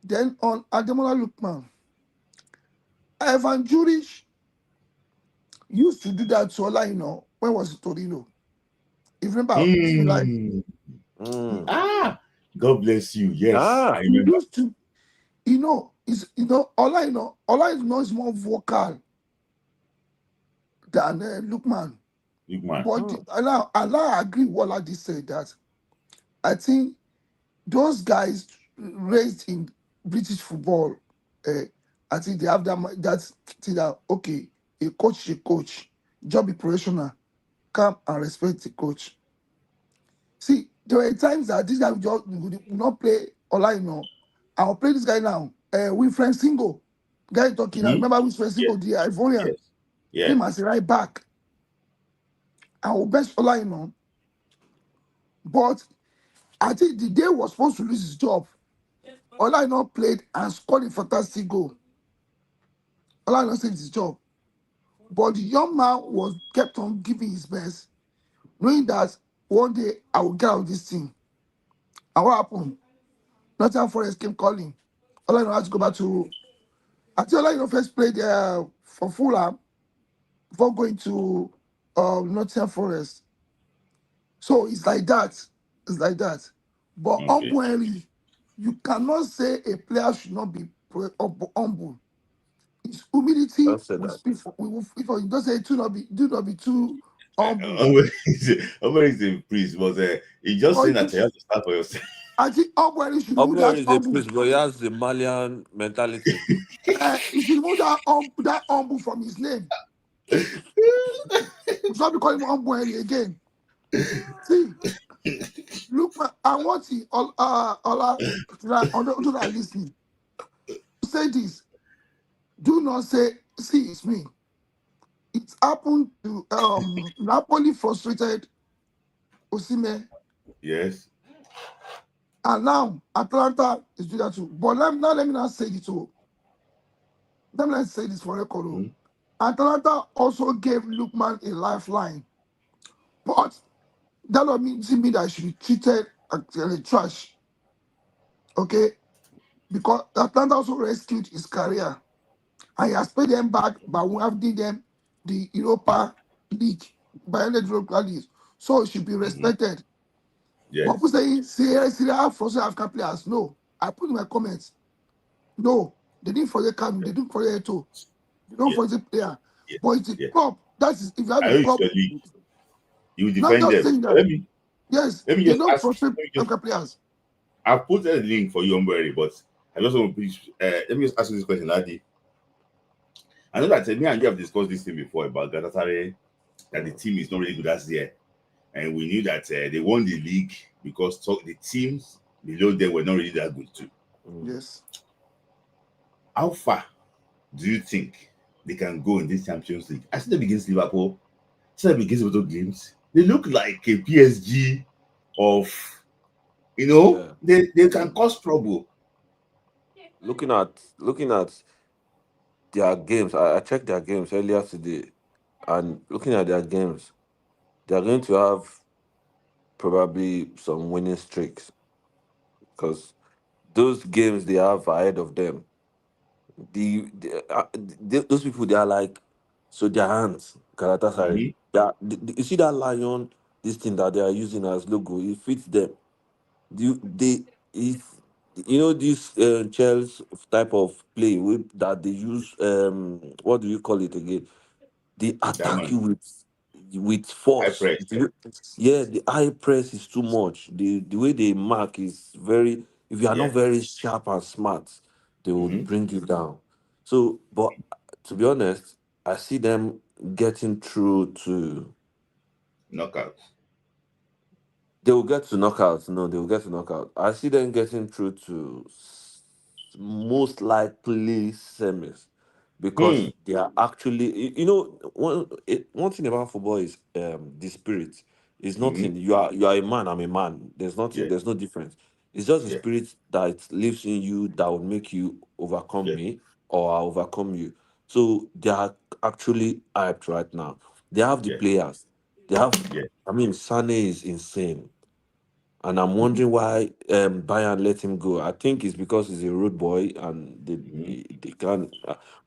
Then on Ademola Lookman, Evan Juric used to do that to Ola, when was it Torino? If you remember, Bismillah, Mm. Mm. Ah, God bless you. Yes, I Ah. he remember. used to, Ola is not more vocal than Lookman. Big man. But Mm. and I agree with what Ladi said that I think those guys raised in British football, uh, I think they have that thing that okay, a coach is a coach, job be professional, come and respect the coach. See, there were times that this guy would not play Ola. I'll play this guy now. Wilfred Singo, guy talking now. Mm-hmm. Remember Wilfred Yes, Singo, the Ivorian, yes, yeah. him as a right back. I will best Ola. But I think the day was supposed to lose his job. Ola played and scored a fantastic goal. Ola saved his job. But the young man was kept on giving his best, knowing that one day I will get out of this thing. And what happened? Nottingham Forest came calling. Ola had to go back to. I think Ola first played for Fulham before going to Nottingham Forest. So it's like that. It's like that. But Okay. humble, you cannot say a player should not be humble. His humility Don't say will that. speak for. If you don't say do not be too humble. Somebody is a priest, but he's just saying But that you have to start for yourself. I think humble should remove Obior that is a humble. priest, but he has the Malian mentality. He should remove that humble from his name. We should not be calling him humble again. See, look, I want to all those that are listening. Say this. Do not say, see, it's me. It happened to Napoli frustrated Osimhen, Yes. and now Atlanta is doing that too. But let me not say it too. Let me not say this for record. Mm. Atlanta also gave Lookman a lifeline, but that don't mean that he should be treated like trash. Okay, because Atlanta also rescued his career, and he has paid them back by having them the Europa League by the Europa League. So it should be Mhm. respected. But people Yes. saying Syria frustrated African players. No, I put in my comments. No, they didn't forget Kanu, they didn't forget Eto, they don't Yeah. forget player. Yeah. But it's a Yeah. club. That is if you have I a know it's club, your league. You will not defend just them. saying But that. Yes, let me they just don't ask. frustrate Let me just. African players. I'll put a link for you, Umbrella, but I just want to please. Let me just ask you this question, Ladi. I know that me and you have discussed this thing before about Galatasaray, that the team is not really good as year, and we knew that they won the league because the teams below them were not really that good too. Mm. Yes. How far do you think they can go in this Champions League? I see them against Liverpool. I see them against other games. They look like a PSG of, Yeah. they can cause trouble. Looking at their games, I checked their games earlier today, and looking at their games, they are going to have probably some winning streaks because those games they have ahead of them, those people they are like, so their hands Galatasaray. Mhm. You see that lion, this thing that they are using as logo, it fits them. They if this Chelse's type of play that they use, what do you call it again? They attack Diamond, you with high force. press. Yeah, the high press is too much. The way they mark is very. If you are not Yeah. very sharp and smart, they will Hmm. bring you down. So, but to be honest, I see them getting through to. Knockout. They will get to knockout. No, they will get to knockout. I see them getting through to most likely semis Hmm. because they are actually, one thing about football is the spirit. It's Hmm. nothing. You are a man. I'm a man. There's nothing. Yeah. There's no difference. It's just the Yeah. spirit that lives in you that will make you overcome Yeah. me or I overcome you. So they are actually hyped right now. They have the Yeah. players. They have. Yeah. I mean, Sane is insane. And I'm wondering why Bayern let him go. I think it's because he's a road boy and Hmm. they can't.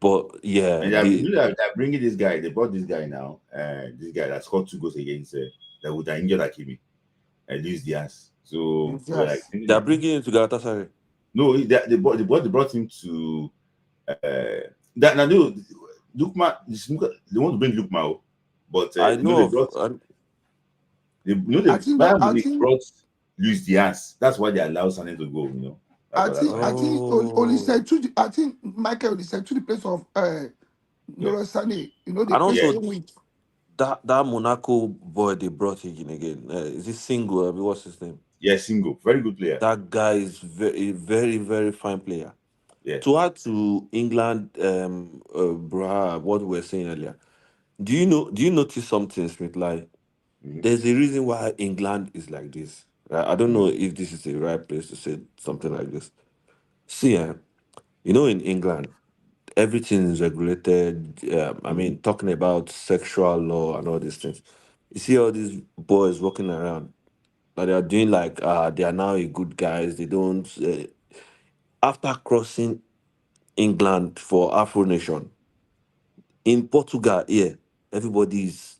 But yeah, And they're bringing this guy. They brought this guy now. This guy that scored 2 goals against that would have injured Hakimi and Luis Diaz. So we're like, Yes. they're bringing him to Galatasaray. no, they brought him to that now. Lukman, they want to bring Lukman, but I know they of. brought they I think that Bayern Munich brought Luis Diaz. That's why they allowed Sané to go. That's why. I think only Oh, said to I think Michael only said to the place of Yeah. Nora Sane. The and place Yeah. they also win. that Monaco boy they brought in again. Is this single? What's his name? Yeah. Single. Very good player. That guy is very, very, very fine player. Yeah. To add to England, Braha, what we were saying earlier. Do you notice something, Smith? Like, Mhm. there's a reason why England is like this. Right? I don't know Mhm. if this is the right place to say something like this. See, in England, everything is regulated. I mean, talking about sexual law and all these things. You see all these boys walking around that they are doing like they are now a good guys. They don't after crossing England for Afro Nation in Portugal. Here, everybody is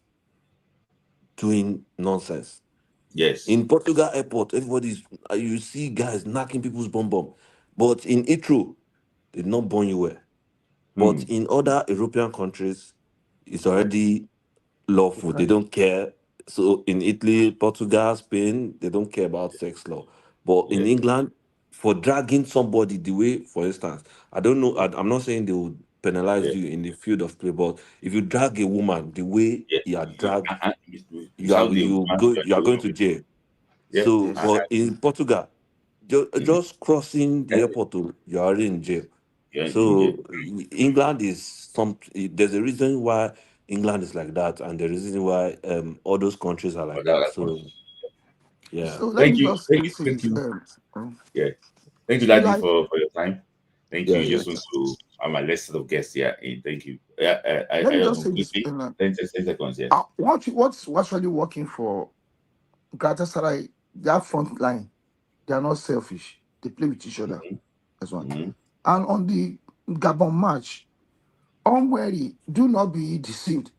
doing nonsense. Yes. In Portugal airport, everybody's you see guys knocking people's bum. But in Itro, they did not burn you well. But Hmm. in other European countries, it's already lawful. They Okay. don't care. So in Italy, Portugal, Spain, they don't care about sex law. But in Yes. England, for dragging somebody the way, for instance, I don't know. I'm not saying they would penalize Yeah. you in the field of play, but if you drag a woman the way Yeah. you are dragged, Without the you are going to jail. yeah. So, Yes. but in Portugal, Mhm. just crossing the airport, you're already in jail. Yeah, in jail. So England is some. There's a reason why England is like that, and the reason why all those countries are like But that that. other So country. yeah, So let Thank me you. just Thank you. quickly say Thank this. you. Yeah. Thank you, So Daddy, like for your time. Thank yeah, you. yeah. Just want to have my list of guests here. Thank you. Yeah, let me I just say this. quickly 10 seconds, yes. What's really working for Galatasaray, their front line, they are not selfish. They play with each other. Mm-hmm. That's one. Mm-hmm. And on the Gabon match, unwary, do not be deceived.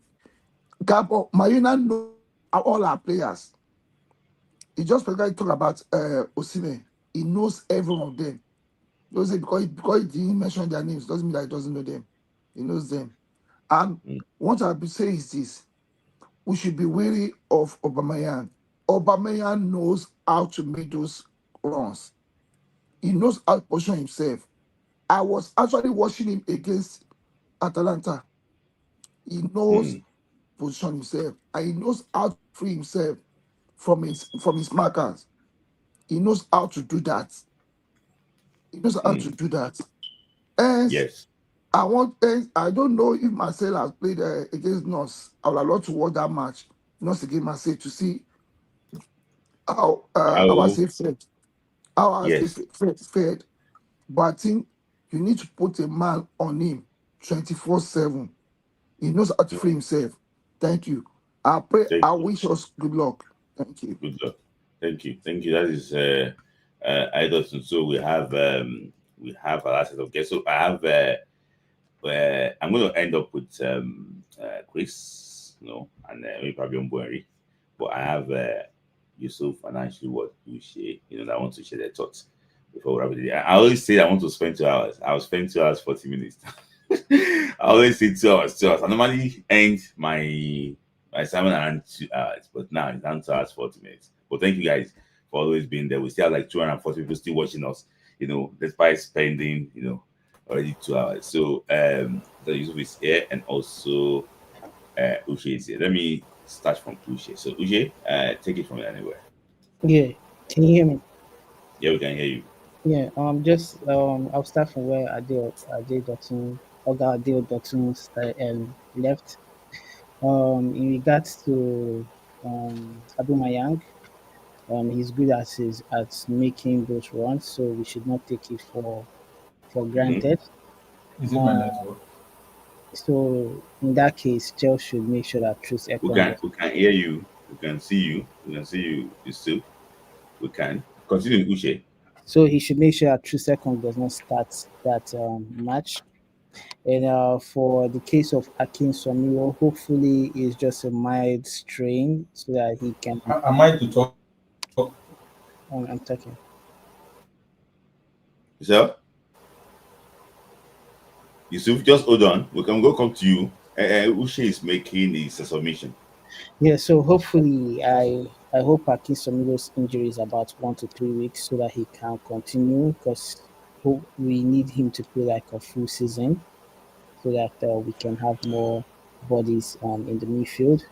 Gabon, Marina know all our players. He just particularly talk about Osimhen. He knows every one of them. Don't say because he didn't mention their names doesn't mean that he doesn't know them. He knows them. And what I'll be saying is this: we should be wary of Aubameyang. Aubameyang knows how to make those runs. He knows how to position himself. I was actually watching him against Atalanta. He knows Mm, position himself and he knows how to free himself from his markers. He knows how to do that. He knows how to mm. do that. Hence, Yes. I don't know if Marcel has played against Nos. I would love to watch that match. Nos against Marcel to see how our Oh, safe fared. How our safe yes. fared. But I think you need to put a man on him 24/7. He knows how to free Mm. himself. Thank you. I pray. Thank I you. wish us good luck. Thank you. Good luck. Thank you. Thank you. That is Idolson. So we have a lot of guests. So I have I'm going to end up with Chris, and maybe probably Mbori. But I have Yusuf and actually what you share, that want to share their thoughts before we wrap it. I always say I want to spend 2 hours. I'll spend 2 hours, 40 minutes. I always say 2 hours, 2 hours. I normally end my assignment around 2 hours, but now it's down 2 hours, 40 minutes. But thank you guys for always being there. We still have like 240 people still watching us, despite spending, already 2 hours. So the Yusuf is here and also Uche is here. Let me start from Uche. So Uche, take it from anywhere. Yeah, can you hear me? Yeah, we can hear you. Yeah, just I'll start from where Ade Dotun, Oga Ade Dotun left. In regards to Abumayang, he's good at making those runs, so we should not take it for Hmm. granted. Is it my Uh, network? so in that case, Chelle should make sure that True We Second can does. we can hear you. We can see you. We can see you, Yusuf. We can continue, Uche. So he should make sure that True Second does not start that match. And for the case of Akin Somiro, hopefully it's just a mild strain so that he can. Am I to talk? I'm talking. So Yusuf, just hold on. We can go come to you. Uche is making his submission. Yeah, so hopefully I hope Akin Somiro's injury is about 1 to 3 weeks so that he can continue because we need him to play like a full season so that we can have more bodies in the midfield.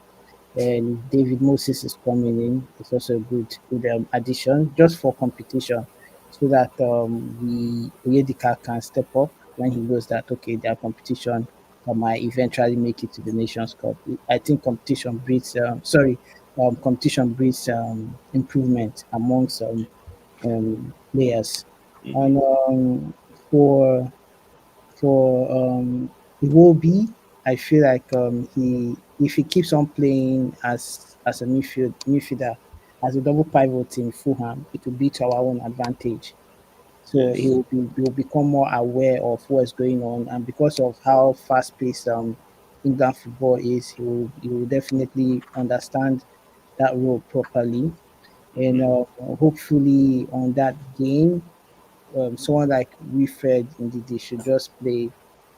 And David Moses is coming in. It's also a good addition just for competition, so that we Oyedika can step up when he knows that okay, their competition might eventually make it to the Nations Cup. I think competition breeds improvement amongst players, Hmm. and for For Iwobi, I feel like he if he keeps on playing as a midfielder as a double pivot in Fulham, it will be to our own advantage. So Yes. he will become more aware of what's going on, and because of how fast paced England football is, he will definitely understand that role properly. And hopefully on that game, someone like Wilfred indeed they should just play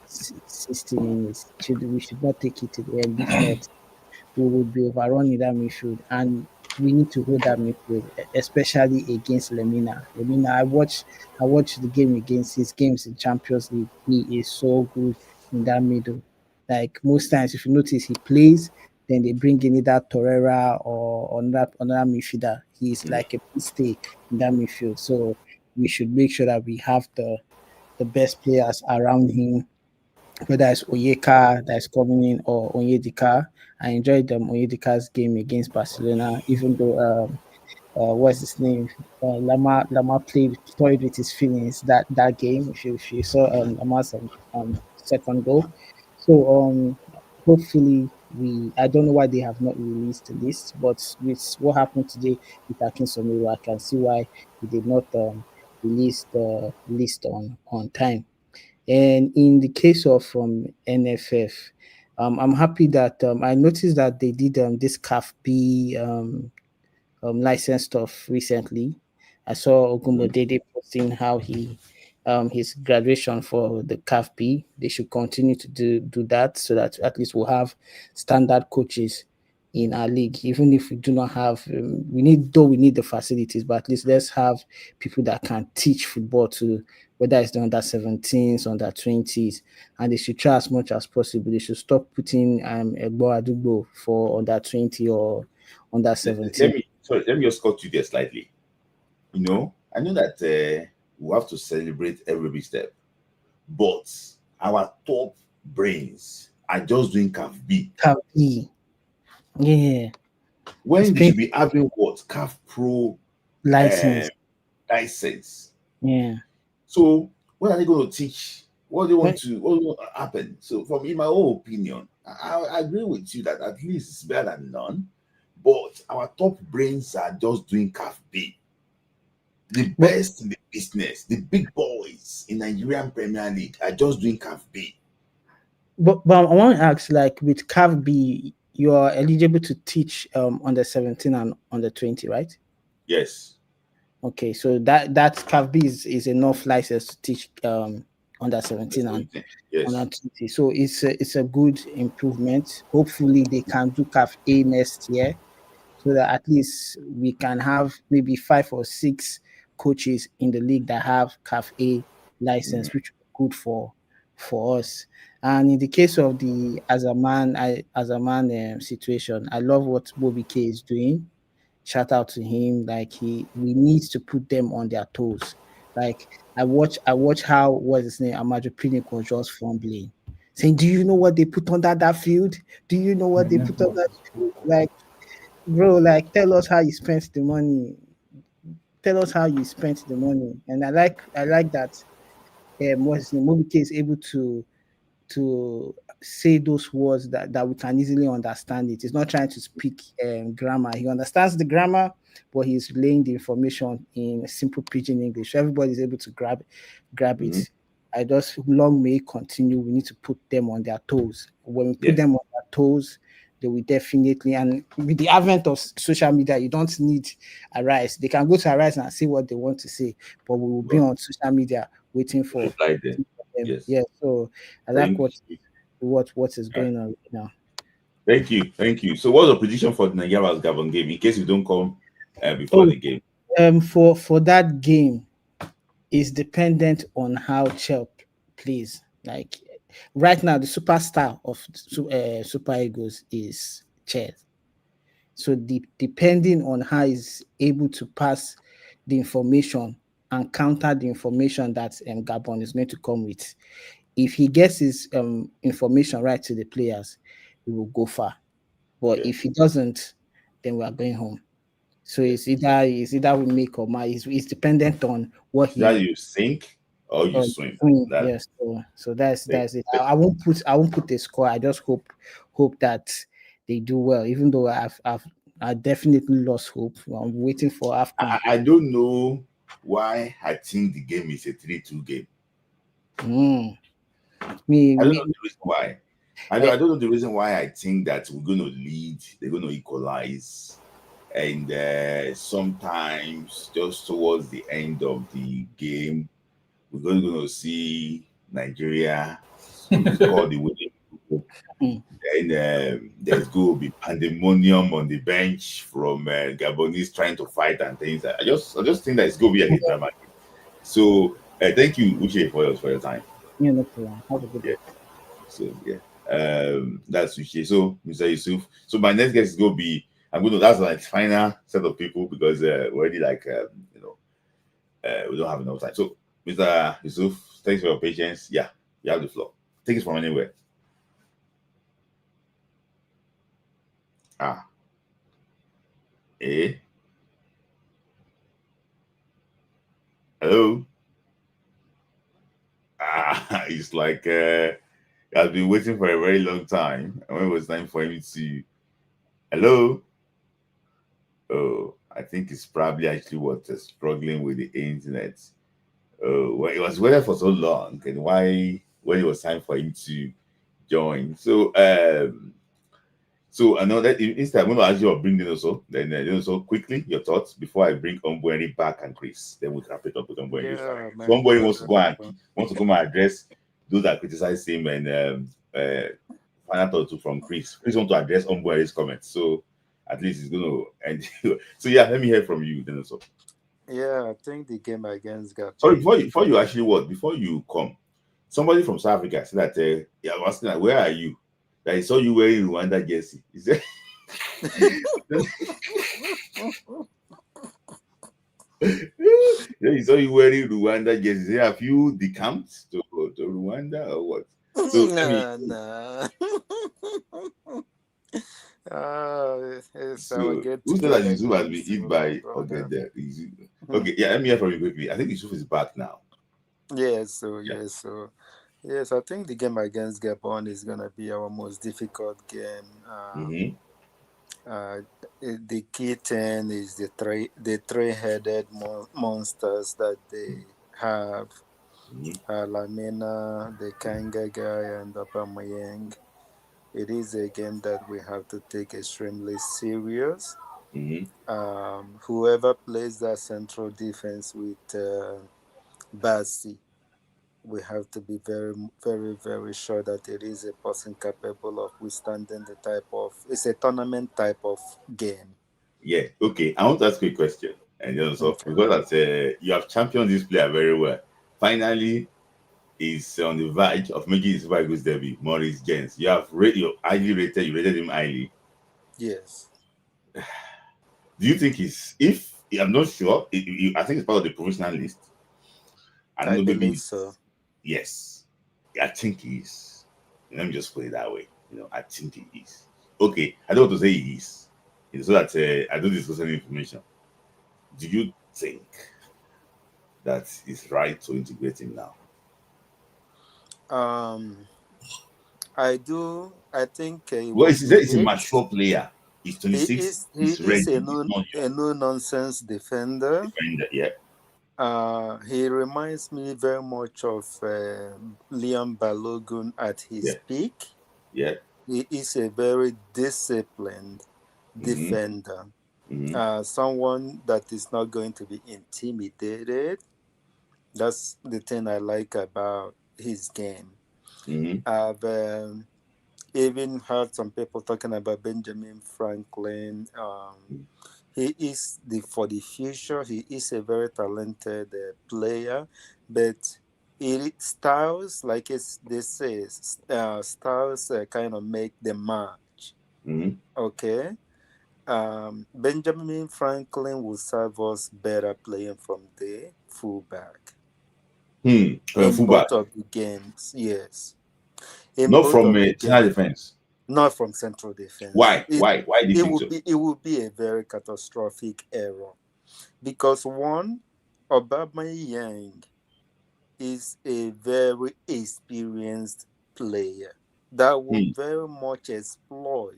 60 minutes. We should not take it to the end. If not, we would be overrunning that midfield, and we need to hold that midfield, especially against Lemina. Lemina, I watched the game against his games in Champions League. He is so good in that middle. Like most times, if you notice, he plays, then they bring in either Torreira or another midfielder. He's Mm. like a stay in that midfield. So we should make sure that we have the best players around him, whether it's Oyeka that is coming in or Onyedika. I enjoyed Onyedika's game against Barcelona, even though what's his name? Lama toyed with his feelings that game. If you saw Lama's second goal, so hopefully I don't know why they have not released the list, but with what happened today with Akin Somiro, I can see why he did not release the list on time. And in the case of NFF, I'm happy that I noticed that they did this CAF B license stuff recently. I saw Mhm. Ogumbodede posting how he his graduation for the CAF B. They should continue to do that so that at least we'll have standard coaches in our league. Even if we do not have, we need the facilities, but at least let's have people that can teach football to whether it's the under 17s, under 20s, and they should try as much as possible. They should stop putting Egbo Adugbo for under 20 or under Let 17. me sorry, let me just cut you there slightly. I know that we have to celebrate every big step, but our top brains are just doing CAF B CAF B, yeah, it's when we pain should be having what CAF Pro uh, license, license. yeah. So when are they going to teach? When, What will happen? So from in my own opinion, I agree with you that at least it's better than none. But our top brains are just doing CAF B. The but best in the business, the big boys in Nigerian Premier League are just doing CAF B. but I want to ask, like with CAF B, you are eligible to teach under 17 and under 20, right? Yes. Okay, so that CAF B is enough license to teach under 17 and under Yes. 20. So it's a good improvement. Hopefully they can do CAF A next year, so that at least we can have maybe 5 or 6 coaches in the league that have CAF A Mhm. license, which is good for us. And in the case of the as a man situation, I love what Bobby K is doing. Shout out to him. Like we need to put them on their toes. Like I watch how what's his name Amaju Pinnick was just fumbling, saying, "Do you know what they put under that field? Do you know what they put on that field?" Like, bro, like tell us how you spent the money. Tell us how you spent the money. And I like that what's his name Mobike is able to say those words that we can easily understand it. He's not trying to speak grammar. He understands the grammar, but he's relaying the information in simple pidgin English. So everybody's able to grab it. Mhm. I just long may it continue. We need to put them on their toes. When we put Yes. them on their toes, they will definitely. And with the advent of social media, you don't need Arise. They can go to Arise and say what they want to say, but we will be Well, on social media waiting for reply them. them. Yes. Yeah. So I like Thank you. what is All right. going on right now. Thank you. Thank you. So what's the prediction for the Nigeria's Gabon game in case you don't come before Oh, the game? for that game is dependent on how Chelle plays. Like right now, the superstar of Super Eagles is Chelle. So depending on how he's able to pass the information and counter the information that Gabon is going to come with, if he gets his information right to the players, we will go far. But Yeah. if he doesn't, then we are going home. So Yeah. it's either we make or my. It's dependent on what That he. you think or you or swim. swing. That Yes. So that's they, it. I won't put a score. I just hope that they do well. Even though I definitely lost hope. I'm waiting for AFCON. I don't know why I think the game is a 3-2 game. Mm. Me, I don't know me, the reason why. eh, I don't know the reason why I think that we're going to lead, they're going to equalize, and sometimes just towards the end of the game, we're going to see Nigeria score the winning goal. mm. And there's going to be pandemonium on the bench from Gabonese trying to fight and things. I just think that it's going to be like a drama game. So thank you, Uche, for your time. Yeah, no problem. Have a good Yeah. day. So yeah, that's Uche. So Mr. Yusuf. So my next guest is going to be. That's like final set of people because we're already like we don't have enough time. So Mr. Yusuf, thanks for your patience. Yeah, you have the floor. Take it from anywhere. Ah, eh. Hello. Ah, it's like I've been waiting for a very long time. And when it was time for him to hello. Oh, I think it's probably actually what struggling with the internet. Oh, well, it was waiting for so long, and why when it was time for him to join. So I know that instead I'm going to ask you to bring in also, then also quickly your thoughts before I bring Ombweni back and Chris. Then we wrap it up with Ombweni. Yeah, So man. Ombweni wants to come and address those that criticize him and final thought too from Chris. Chris want to address Ombweni's comments, so at least he's going to end. So yeah, let me hear from you then also. Yeah, I think the game against Sorry, Gabon. before you actually before you come, somebody from South Africa said that yeah, I was asking like, where are you? That I saw you wearing Rwanda jersey. Is that yeah, he saw you wearing Rwanda jersey. Have you decamped to Rwanda or what? So let me. Nah, nah. It's our So get who said that together Yusuf has game, been hit so no by problem. Ogede? Hmm. Okay, yeah, let me hear from you quickly. I think Yusuf is back now. Yeah. Yes, I think the game against Gabon is gonna be our most difficult game. Mm-hmm. Uh, the key thing is the three-headed monsters that they have. Mm-hmm. Lamina, the Kanga guy, and Aubameyang. It is a game that we have to take extremely serious. Mm-hmm. Whoever plays that central defense with Basi, we have to be very, very, very sure that it is a person capable of withstanding the type of. It's a tournament type of game. Yeah, okay. I want to ask you a question. And so Okay. because you have championed this player very well. Finally, is on the verge of making his Super Eagles debut, Maurice Jens. You rated him highly. Yes, Do you think I'm not sure, I think it's part of the professional list. I don't I know, maybe believe so. it's, yes, I think he is. Let me just put it that way. I think he is. Okay, I don't want to say he is. So that I don't discuss any information. Do you think that it's right to integrate him now? Um, I do. I think he Well, will it's a fit. mature player. He's He 26. is he He's is ready. He's not a young. no nonsense defender. Defender, yeah, He reminds me very much of Liam Balogun at his yeah, peak. yeah. He is a very disciplined Mm-hmm, defender. mm-hmm, Someone that is not going to be intimidated. That's the thing I like about his game. mm-hmm, I've even heard some people talking about Benjamin Franklin. He is for the future. He is a very talented player, but styles, like they say, styles kind of make the match. mm-hmm. Okay. Benjamin Franklin will serve us better playing from the fullback in Fullback, both of the games. Yes, in not both from of the central games. defense. Not from central defense. Why? Why do you think so? It would be a very catastrophic error because one, Obama Yang is a very experienced player that will very much exploit.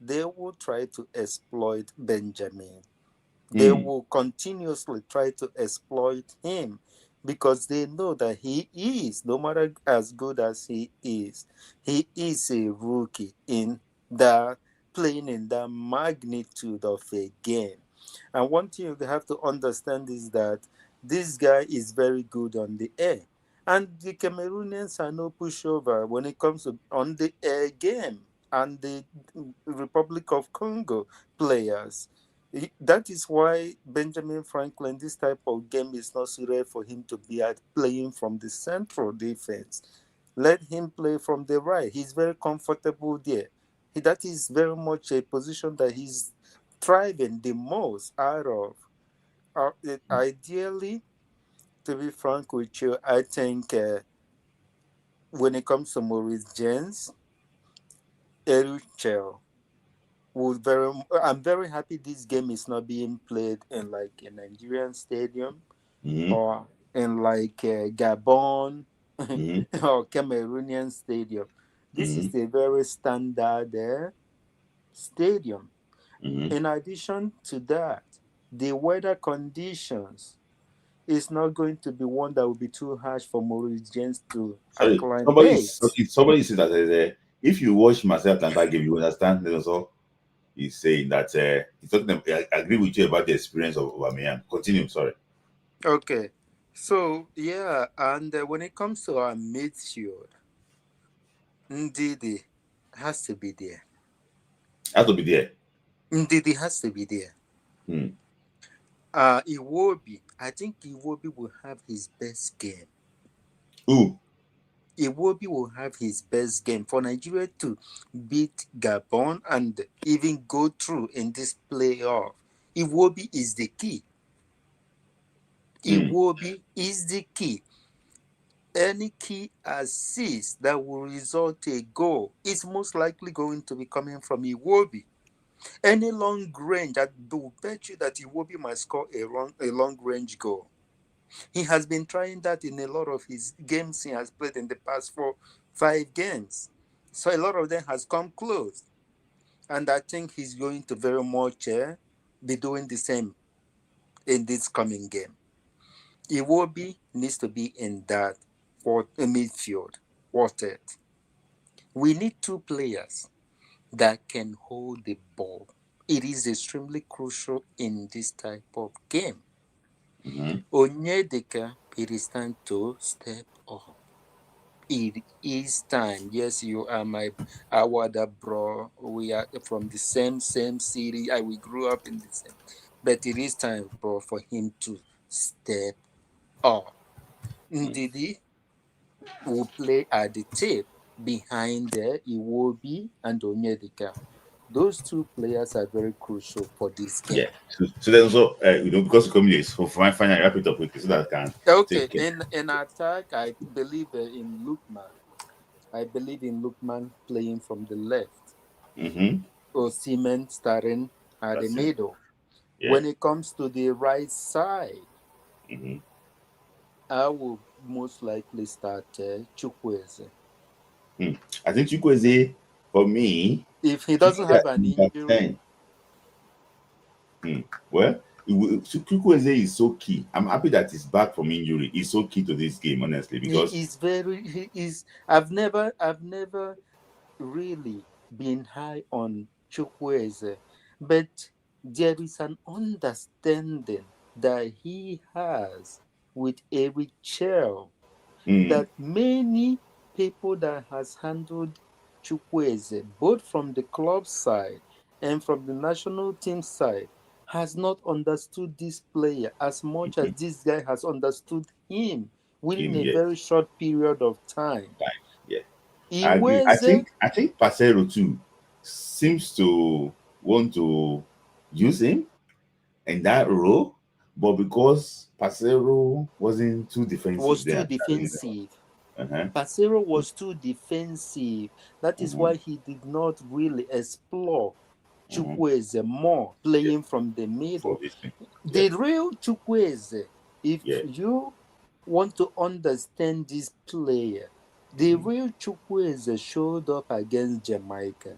They will try to exploit Benjamin. They will continuously try to exploit him because they know that he is, no matter as good as he is a rookie in the playing in the magnitude of a game. And one thing you have to understand is that this guy is very good on the air. And the Cameroonians are no pushover when it comes to on the air game. And the Republic of Congo players, that is why Benjamin Franklin, this type of game is not suited for him to be at playing from the central defense. Let him play from the right. He's very comfortable there. That is very much a position that he's thriving the most out of. Ideally, to be frank with you, I think when it comes to Maurice James, Chelle would I'm very happy this game is not being played in like a Nigerian stadium or in like Gabon or Cameroonian stadium. This is a very standard stadium. In addition to that, the weather conditions is not going to be one that will be too harsh for Maurice James to Sorry, acclimate. somebody said that if you watch Marcel Atlanta game, you understand. There's also he's saying that he's talking. I agree with you about the experience of Aubameyang. Continue. Sorry. Okay, so yeah, and when it comes to our midfield, Ndidi has to be there. Has to be there. Ndidi has to be there. Iwobi, I think Iwobi will have his best game. Who? Iwobi will have his best game for Nigeria to beat Gabon and even go through in this playoff. Iwobi is the key. Iwobi is the key. Any key assist that will result a goal is most likely going to be coming from Iwobi. Any long range, I do bet you that Iwobi might score a long range goal. He has been trying that in a lot of his games he has played in the past 4-5 games. So a lot of them has come close. And I think he's going to very much be doing the same in this coming game. Iwobi needs to be in that midfield quartet. We need two players that can hold the ball. It is extremely crucial in this type of game. Onyedika, it is time to step up. It is time. Yes, you are my Awada bro. We are from the same city. We grew up in the same. But it is time, bro, for him to step up. Ndidi will play at the tip behind there. Iwobi and Onyedika. Those two players are very crucial for this game. Yeah. So then also, because the community is so finally wrap it up quickly so that I can Okay, take care. in attack, I believe in Lookman. I believe in Lookman playing from the left. Osimhen starting at the middle. Yeah. When it comes to the right side, I will most likely start Chukwueze. I think Chukwueze, for me, if he doesn't have an injury. Well, Chukwueze is so key. I'm happy that he's back from injury. He's so key to this game, honestly, because he is. I've never really been high on Chukwueze, but there is an understanding that he has with Eric Chelle that many people that has handled Chukwueze, both from the club side and from the national team side, has not understood this player as much as this guy has understood him within a very short period of time. Yeah, I agree. I think Parceiro too seems to want to use him in that role, but because Parceiro wasn't too defensive there. Parceiro was too defensive. That is why he did not really explore Chukwueze more, playing from the middle. The real Chukwueze, if you want to understand this player. The real Chukwueze showed up against Jamaica.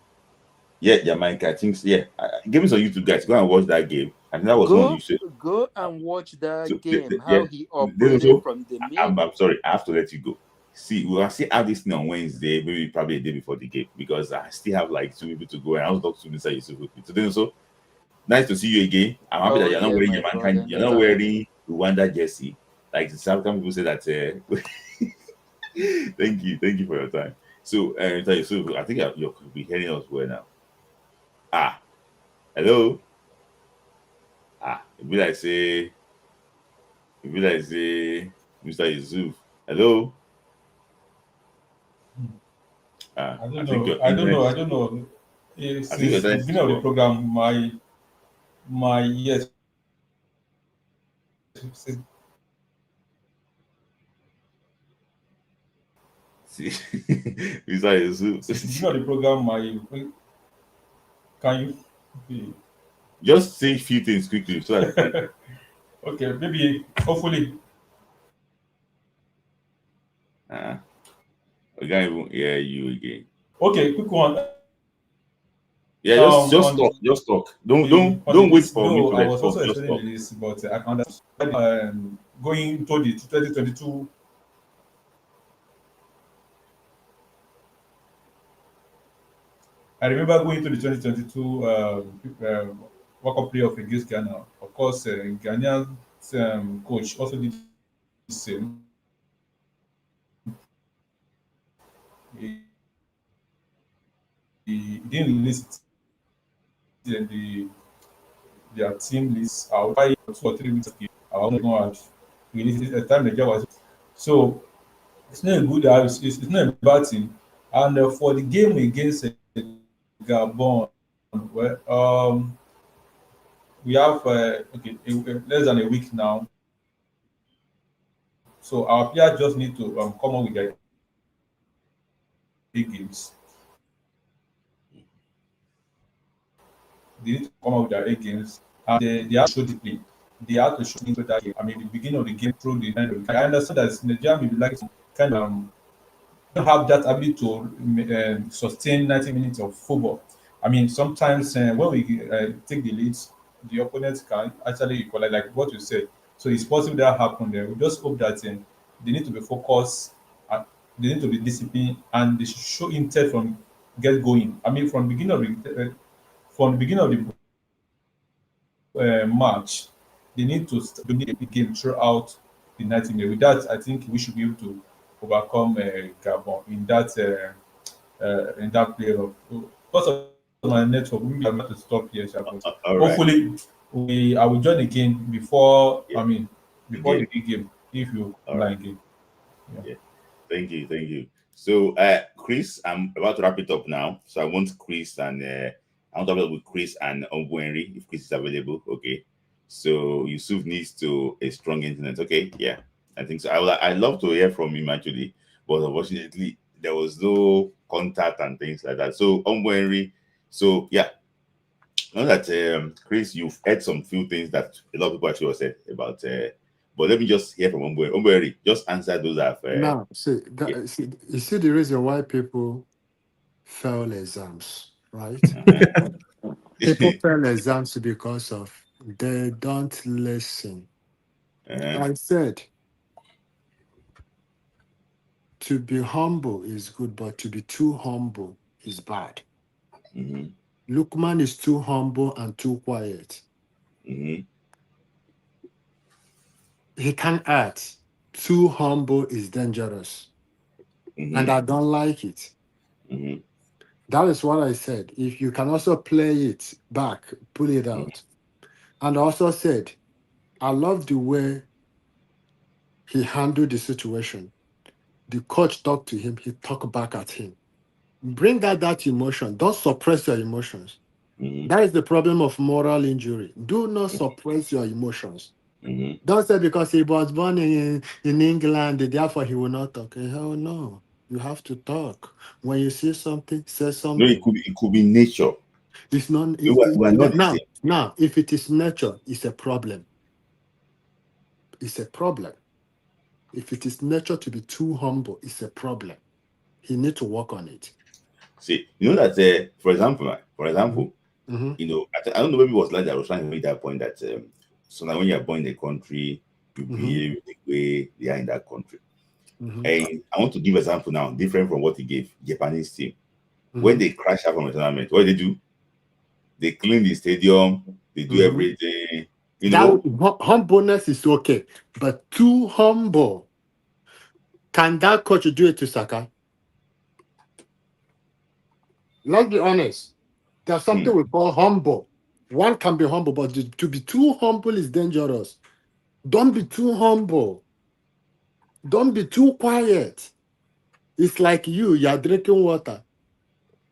Yeah, Jamaica. I think yeah. Give me some YouTube guys. Go and watch that game. I think that was one you said. Go and watch So that game, yeah. how he Then operated also, from the I'm middle. sorry. I have to let you go. See, we'll see how this thing on Wednesday, maybe probably a day before the game, because I still have like 2 people to go, and I'll talk to Mr. Yusuf. So then also, nice to see you again. I'm happy that Oh you're not yeah, wearing my Jamaican. brother, You're not anytime. wearing Rwanda jersey. Like sometimes people say that. Thank you for your time. So, Mr. Yusuf, I think you'll be hearing us well now. Ah, hello. It be like say, Mr. Yusuf. Hello. I I don't think know. your I don't internet know. I is don't poor. know. I think your Since the internet is beginning of the poor. program, my yes, since See, Mr. since the Yusuf. beginning of the program, my can you? Just say a few things quickly so that we can. Okay, maybe hopefully. Uh, we can't even hear you again. Okay, quick one. Yeah, just On talk. Just talk. Don't the don't on the don't wait list, for me though, to I was respond. also Just explaining talk. the list, but I can understand going to the 2022. I remember going to the 2022 World Cup playoff against Ghana. Of course, Ghanaian coach also did the same. He didn't list their team list out. 2 or 3 weeks ago, I was not released it at the time Nigeria was. So it's not a good it's not a bad thing. And for the game against Gabon, well, we have less than a week now. So our players just need to come up with their big games. They need to come up with their A games. And they have to show deeply. They have to show into that game. I mean, the beginning of the game, through the end of the game. I understand that Nigeria may be like to kind of don't have that ability to sustain 90 minutes of football. I mean, sometimes when we take the leads, the opponents can actually equalize, like what you said. So it's possible that happen there. We just hope that they need to be focused, they need to be disciplined, and they should show intent from get going. I mean, from the beginning of the match, they need to dominate the game throughout the 90 minutes. With that, I think we should be able to overcome Gabon in that playoff. Because of my network, we have to stop here, sha, but All right. hopefully I will join again before Yeah. before the Again. big game if you All right. online game. Yeah. Yeah. Thank you. Thank you. So, Chris, I'm about to wrap it up now. So I want Chris and I want to wrap it up with Chris and Henry if Chris is available. Okay. So Yusuf needs to a strong internet. Okay. Yeah. I think so. I love to hear from him actually, but unfortunately there was no contact and things like that. So Henry. So yeah, know that Chris, you've heard some few things that a lot of people actually said about. But let me just hear from Umbueri. Just answer those that have. Now, Yeah. see, you see the reason why people fail exams, right? Uh-huh. People fail exams because of they don't listen. Uh-huh. I said to be humble is good, but to be too humble is bad. Mm-hmm. Lookman is too humble and too quiet. Mm-hmm. He can act. Too humble is dangerous, and Mm-hmm. I don't like it. Mm-hmm. That is what I said. If you can also play it back, pull it out. And I also said, I love the way he handled the situation. The coach talked to him, he talked back at him. Bring out that emotion. Don't suppress your emotions. Mm-hmm. That is the problem of moral injury. Do not suppress your emotions. Mm-hmm. Don't say because he was born in England, therefore he will not talk. Hell no. You have to talk. When you see something, say No, something. it could be nature. It's not We're not the same. now. If it is nature, it's a problem. It's a problem. If it is nature to be too humble, it's a problem. He need to work on it. See, you know that, for example, Mm-hmm. you know, I don't know, maybe it was like that. I was trying to make that point that so now when you are born in a country, you behave the way they are in that country. Mm-hmm. And I want to give example now, different from what he gave. Japanese team, when Mm-hmm. they crash out from the tournament, what do? They clean the stadium, they do Mm-hmm. everything. You know, Humbleness is okay, but too humble. Can that coach do it to Saka? Let's be honest. There's something we call humble. One can be humble, but to be too humble is dangerous. Don't be too humble. Don't be too quiet. It's like you're drinking water.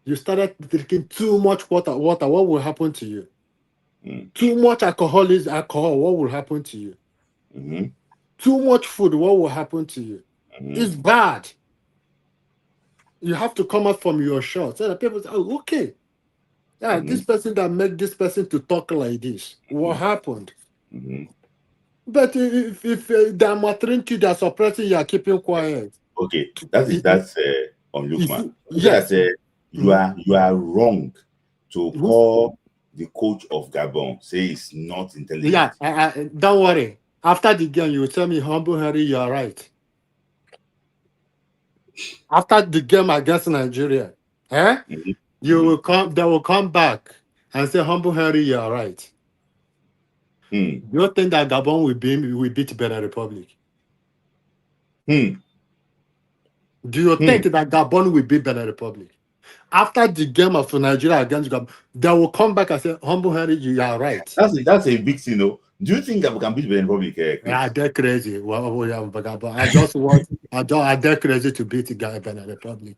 You started drinking too much water. What will happen to you? Too much alcohol is alcohol. What will happen to you? Too much food. What will happen to you? It's bad. You have to come out from your shot. So that people say, oh, okay. Yeah, this person that made this person to talk like this. What happened? But if they're maltreating you, they're suppressing you, are keeping quiet. Okay, that's on Lookman. Yes. That, you are wrong to call the coach of Gabon, say it's not intelligent. Yeah, don't worry. After the game, you will tell me, humble Harry, you are right. After the game against Nigeria, you will come. They will come back and say, humble Harry, you are right. Do you think that Gabon will beat Benin Republic? Do you think that Gabon will beat Benin Republic? After the game of Nigeria against Gabon, they will come back and say, humble Harry, you are right. That's a big thing, though. Do you think that we can beat Benin Republic? Yeah, they're crazy. Well, I just want, they're crazy to beat Benin Republic.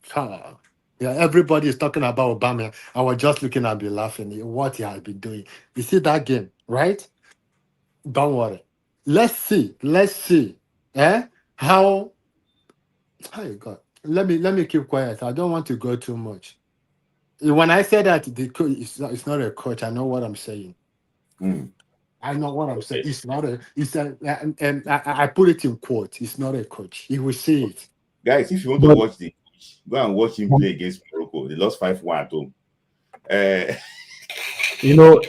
Yeah, everybody is talking about Obama. I was just looking at me laughing what he has been doing. You see that game, right? Don't worry. Let's see. How God. Let me keep quiet. I don't want to go too much. When I say that the coach it's not a coach, I know what I'm saying. I know what I'm saying. It's not a. It's a. And I put it in quote. It's not a coach. You will see it. Guys, if you want to watch the coach, go and watch him play against Morocco. They lost 5-1 at home. No.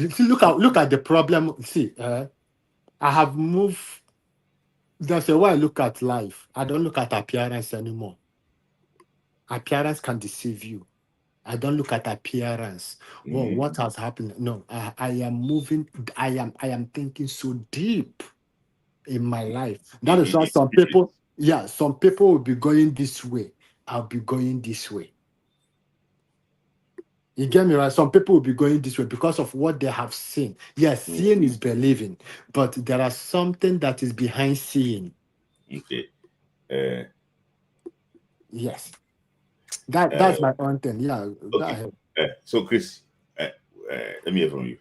See, look at the problem. See, I have moved. That's why I look at life. I don't look at appearance anymore. Appearance can deceive you. I don't look at appearance. Well, what has happened? No, I am moving. I am thinking so deep in my life. That is why some people will be going this way. I'll be going this way. You get me right? Some people will be going this way because of what they have seen. Yes, seeing is believing, but there are something that is behind seeing. Okay. Yes. That's my own thing. Yeah. Okay. So Chris, let me hear from you.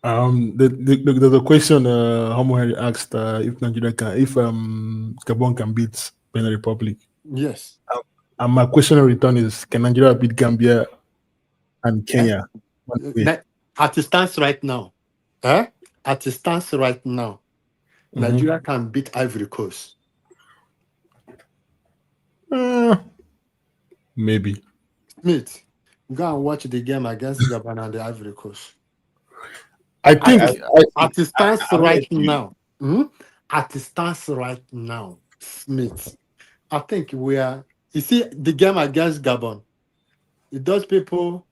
The question Homo Henry asked if Nigeria if Gabon can beat Benin Republic. Yes. And my question in return is, can Nigeria beat Gambia and Kenya? At the stance right now, Nigeria can beat Ivory Coast. Maybe. Smith, go and watch the game against Gabon and the Ivory Coast. I think at the stance right now. At the stance right now, Smith, I think we are. You see the game against Gabon. Those people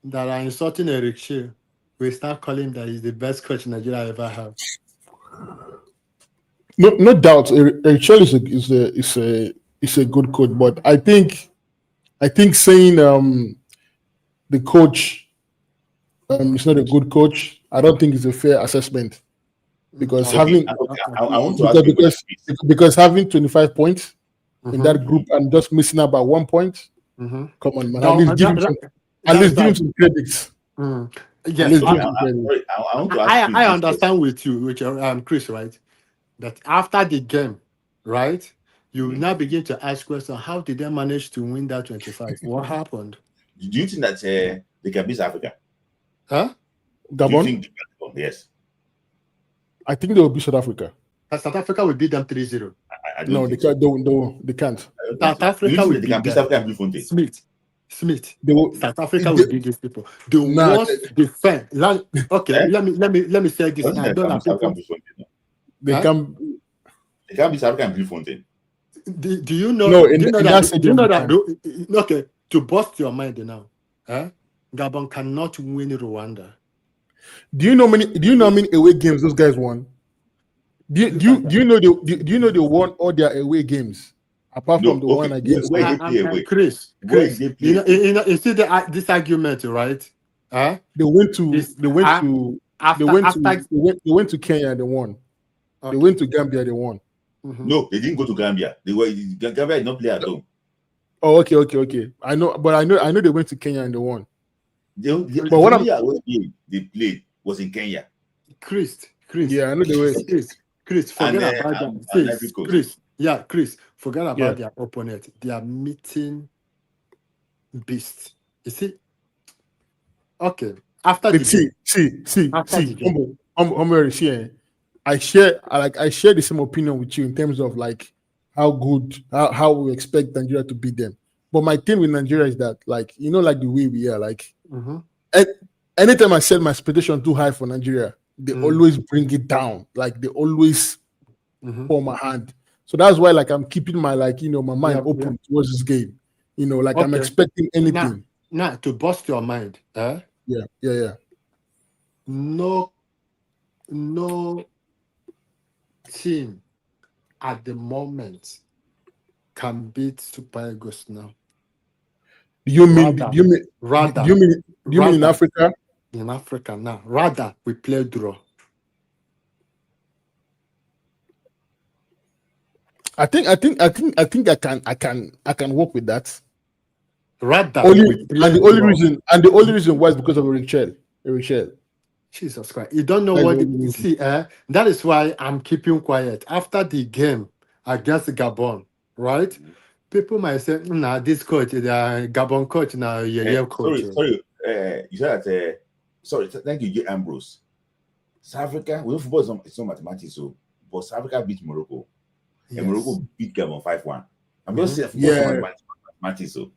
that are insulting Eric Shea, we start calling that he's the best coach Nigeria ever had. No doubt, Eric Chelle is a good coach, but I think saying the coach is not a good coach, I don't think it's a fair assessment because having 25 points in that group and just missing out by 1 point. Come on, man! At least give him some credits. Yes, I understand with you, Chris, right? That after the game, right, you will now begin to ask questions. How did they manage to win that 25? What happened? Do you think that they can beat Africa? Huh? Gabon? Yes. I think they will beat South Africa. South Africa will beat them 3-0. I don't No, they think so. can't. They can't. I don't think South so. Africa You will think they can beat beat them. Africa and Bloemfontein? Smith. They will. South Africa they- will beat these people. The Nah, worst defense. Okay, Eh? let me say this. I don't think I they don't can know beat Africa and people. Bloemfontein. No. they Huh? can. They can't beat Africa and Bloemfontein. Do you know? No, Do you know in that? that Do you stadium know they that? can. Okay, to bust your mind now. Gabon cannot win Rwanda. Do you know how many away games those guys won? Do you know they won all their away games apart from No, the okay. one against Where they play away? Chris, Where they play you see this argument, right? they went to Kenya and they won. They went to Gambia, they won. Mhm. No, they didn't go to Gambia. Gambia did not play at home. Oh, okay. I know they went to Kenya and they won. The But what only away game they played was in Kenya. Chris. Yeah, I know they were. Chris, forget about and that. Chris, forget about Yeah. their opponent. They are meeting beasts. You see? Okay. After the game. I share the same opinion with you in terms of like how we expect Nigeria to beat them. But my thing with Nigeria is that, like, you know, like the way we are, like, anytime I set my expectation too high for Nigeria, they always bring it down. Like, they always pour my hand. So that's why, like, I'm keeping my, like, you know, my mind open towards this game. You know, like, I'm expecting anything. Now, to bust your mind, Yeah. No team at the moment can beat Super Eagles now. Do you mean in Africa? In Africa now. Rather, we play draw. I think I can work with that. Rather, the only reason why is because of Chelle. Jesus Christ. You don't know what you see, that is why I'm keeping quiet. After the game against Gabon, right? People might say, nah, this coach, the Gabon coach, now coach. Sorry. You said that sorry, thank you, Ambrose. South Africa, well, football is not mathematics, so but South Africa beat Morocco. Yes. And Morocco beat Gabon 5-1. I'm just saying football is not mathematics, so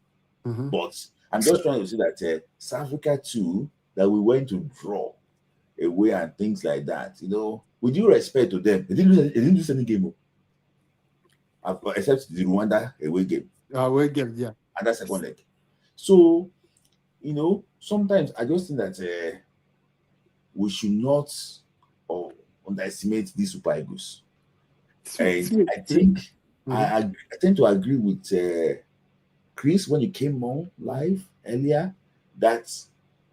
but I'm just trying to say that South Africa too, that we went to draw away and things like that. You know, with due respect to them, they didn't lose any game except the Rwanda away game. Away game, yeah. And that second leg. So, you know, sometimes I just think that we should not underestimate these Super Eagles. And I think I tend to agree with Chris when he came on live earlier that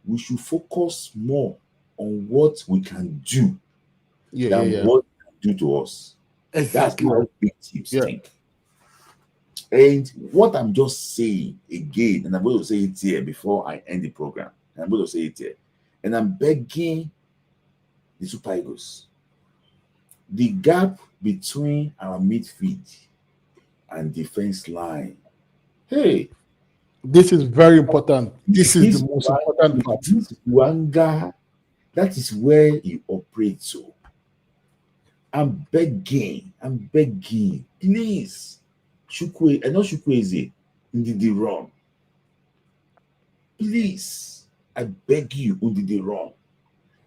we should focus more on what we can do than what they can do to us. Exactly. That's how big teams think. And what I'm just saying again, and I'm going to say it here before I end the program, and I'm going to say it here, and I'm begging the Super Eagles, the gap between our midfield and defense line. Hey, this is very important. This is the most important part. This Wanga, that is where you operate. So I'm begging, please, Chukwe, and not Chukwueze, Ndidi run. Please, I beg you, Ndidi run.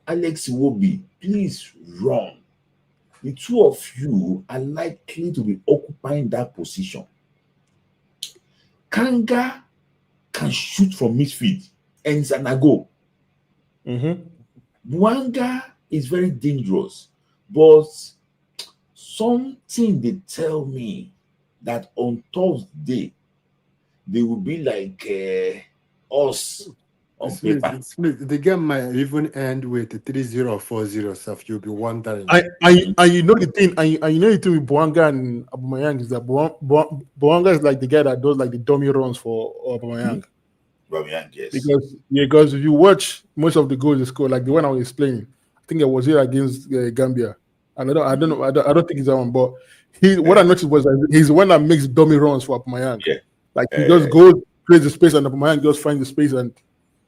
Alex Iwobi, please run. The two of you are likely to be occupying that position. Kanga can shoot from midfield and Zanago. Bwanga is very dangerous, but something they tell me that on Thursday they will be like us on paper. Smith, the game might even end with 3-0 or 4-0, so you'll be wondering. And you know the thing, and you know the thing with Bwanga and Aubameyang is that Bwanga is like the guy that does like the dummy runs for Aubameyang. Yes. Because if you watch most of the goals they score, like the one I was explaining, I think it was here against Gambia, and I don't think he's that one, but what I noticed was that he's the one that makes dummy runs for Aubameyang. Yeah. Like he just goes, creates the space, and Aubameyang just finds the space and.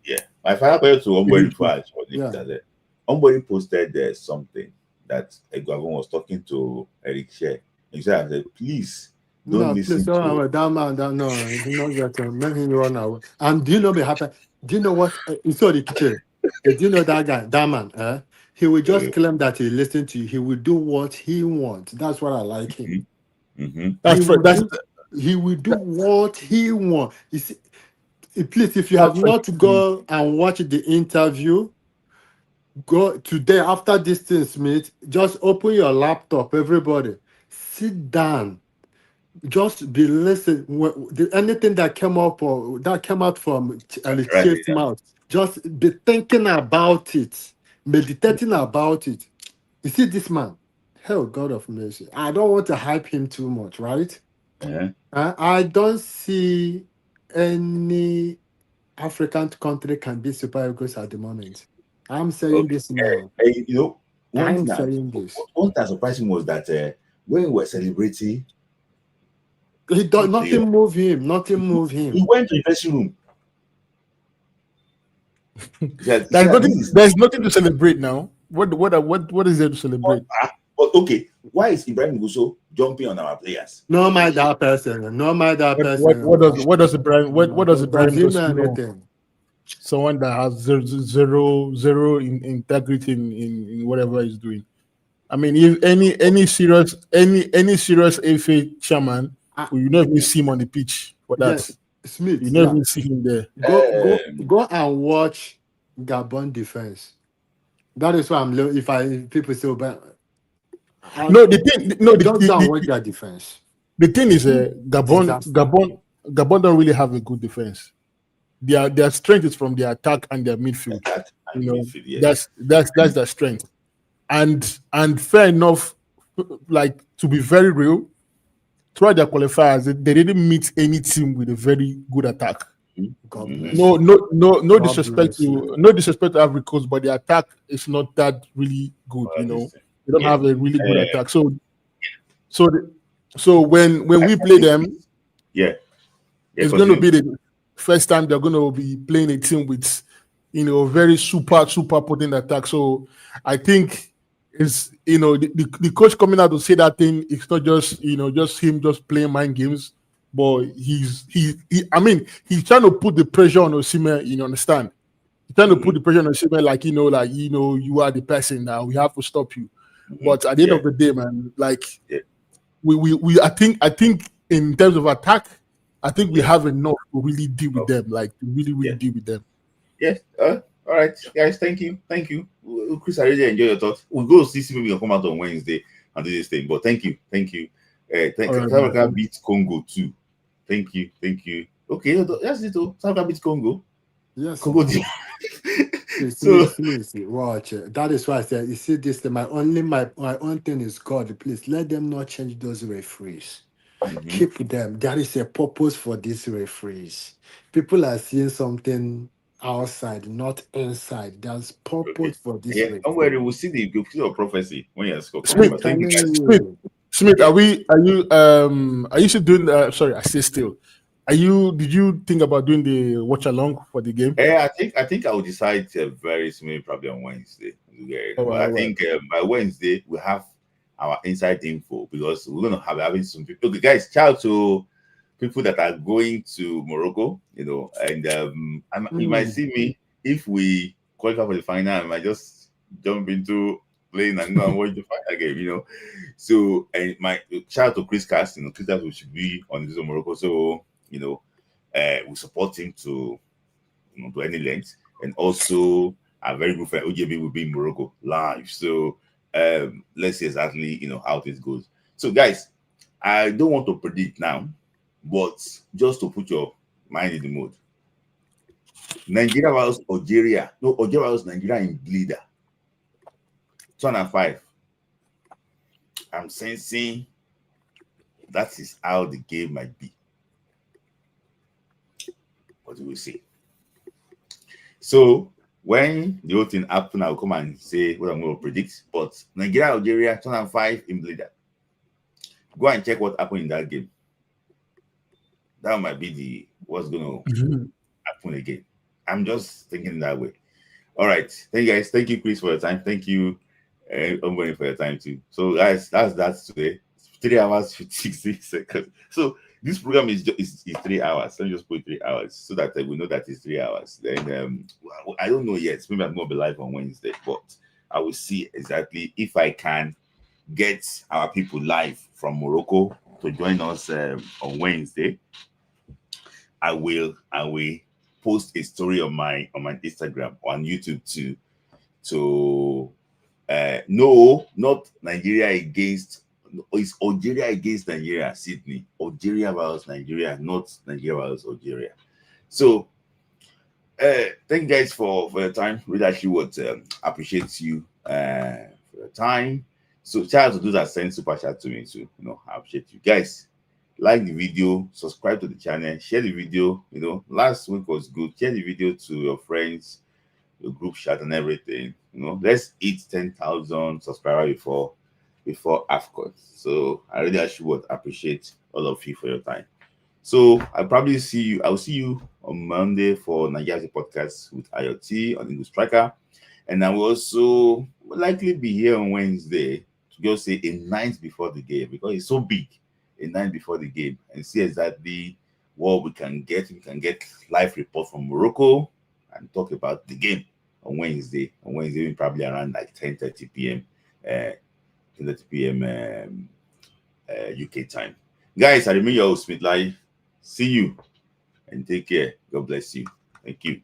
Yeah, my father went to Ombori twice for the Ombori posted something that Gabon was talking to Eric Chelle. He said, please don't No, listen please don't to. have that man. That no, he not get him. Let him run away. And do you know what happened? Do you know what? Sorry, kitchen. Do you know that guy, that man? He will just claim that he listened to you. He will do what he wants. That's what I like him. That's He will do what he wants. You see, please, if you that's have not to go and watch the interview, go today after this thing, Smith. Just open your laptop, everybody. Sit down. Just be listening. Anything that came up or that came out from Chief's mouth, just be thinking about it, meditating about it. You see this man, hell, God of mercy. I don't want to hype him too much, right? I don't see any African country can be Super Eagles at the moment. I'm saying this now. You know, I'm saying this. One that surprised me was that when we were celebrating, nothing move him. Nothing move him. He went to the dressing room. There's nothing to celebrate now. What is there to celebrate? But okay, why is Ibrahim Gusso jumping on our players? No mind that person. No mind that person. What does Ibrahim mean anything? Someone that has zero integrity in whatever he's doing. I mean, if any serious FA chairman, you never even see him on the pitch for that. Yes, Smith, you never even see him there. Go and watch Gabon defense. That is why I'm. If people say, but don't watch their defense. The thing is, Gabon don't really have a good defense. Their strength is from their attack and their midfield. That's their strength. And fair enough, like to be very real, throughout their qualifiers, they didn't meet any team with a very good attack. No disrespect to Ivory Coast, but the attack is not that really good. They don't have a really good attack. So when we play them, it's going to be the first time they're going to be playing a team with very super potent attack. So I think it's the coach coming out to say that thing. It's not just just him just playing mind games, but he's trying to put the pressure on Osimhen. You understand? He's trying to put the pressure on Osimhen, like you are the person now. We have to stop you. But at the end of the day, man, like we I think in terms of attack, I think we have enough to really deal with them, like to really deal with them. Yes. All right, guys. Thank you. Chris, I really enjoy your thoughts. We'll go see Simon will come out on Wednesday and do this thing. But thank you. South Africa beat Congo too. Thank you. Okay, that's it. South Africa beat Congo. Yes. Congo. Watch it. That is why I said, you see this. My own thing is God. Please let them not change those referees. Keep them. There is a purpose for these referees. People are seeing something outside, not inside. There's purpose for this. Don't worry, we'll see the prophecy when you're Smith, are you still doing sorry, I say still. Did you think about doing the watch along for the game? I think I will decide very soon, probably on Wednesday. I think by Wednesday we'll have our inside info because we're gonna have having some people. Okay, guys, shout out to people that are going to Morocco, and you might see me if we qualify for the final. I might just jump into playing and go and watch the final game, So, and my shout out to Chris Cast, Chris Cast should be on this Morocco. So, we support him to any length, and also our very good friend OJB will be in Morocco live. So, let's see exactly how this goes. So, guys, I don't want to predict now. But just to put your mind in the mood, Nigeria versus Algeria. No, Algeria versus Nigeria in Bleeder. 2005. I'm sensing that is how the game might be. But we will see. So when the whole thing happens, I'll come and say what I'm going to predict. But Nigeria, Algeria, 2005 in Bleeder. Go and check what happened in that game. That might be what's going to happen again. I'm just thinking that way. All right. Thank you, guys. Thank you, Chris, for your time. Thank you, I'm waiting for your time too. So guys, that's today. 3 hours 56 seconds. So this program is 3 hours. Let me just put 3 hours so that we know that it's 3 hours. Then I don't know yet. Maybe I'm gonna be live on Wednesday, but I will see exactly if I can get our people live from Morocco to join us on Wednesday. I will post a story on my Instagram, on YouTube too, to no, not Nigeria against, it's Algeria against Nigeria, Sydney. Algeria versus Nigeria, not Nigeria versus Algeria. So thank you guys for your time. Really actually would appreciate you for your time. So shout out to those that send super chat to me too. I appreciate you guys. Like the video, subscribe to the channel, share the video. Last week was good. Share the video to your friends, your group chat and everything. Let's hit 10,000 subscribers before AFCON. So I really actually would appreciate all of you for your time. So I'll see you on Monday for Nigeria's podcast with IoT on English Striker. And I will also likely be here on Wednesday to just say a night before the game, because it's so big, a night before the game, and see exactly what we can get. We can get live report from Morocco and talk about the game on Wednesday. On Wednesday, probably around like 10:30 p.m. 10:30 p.m. UK time. Guys, I remain your host, Smith Lai. See you and take care. God bless you. Thank you.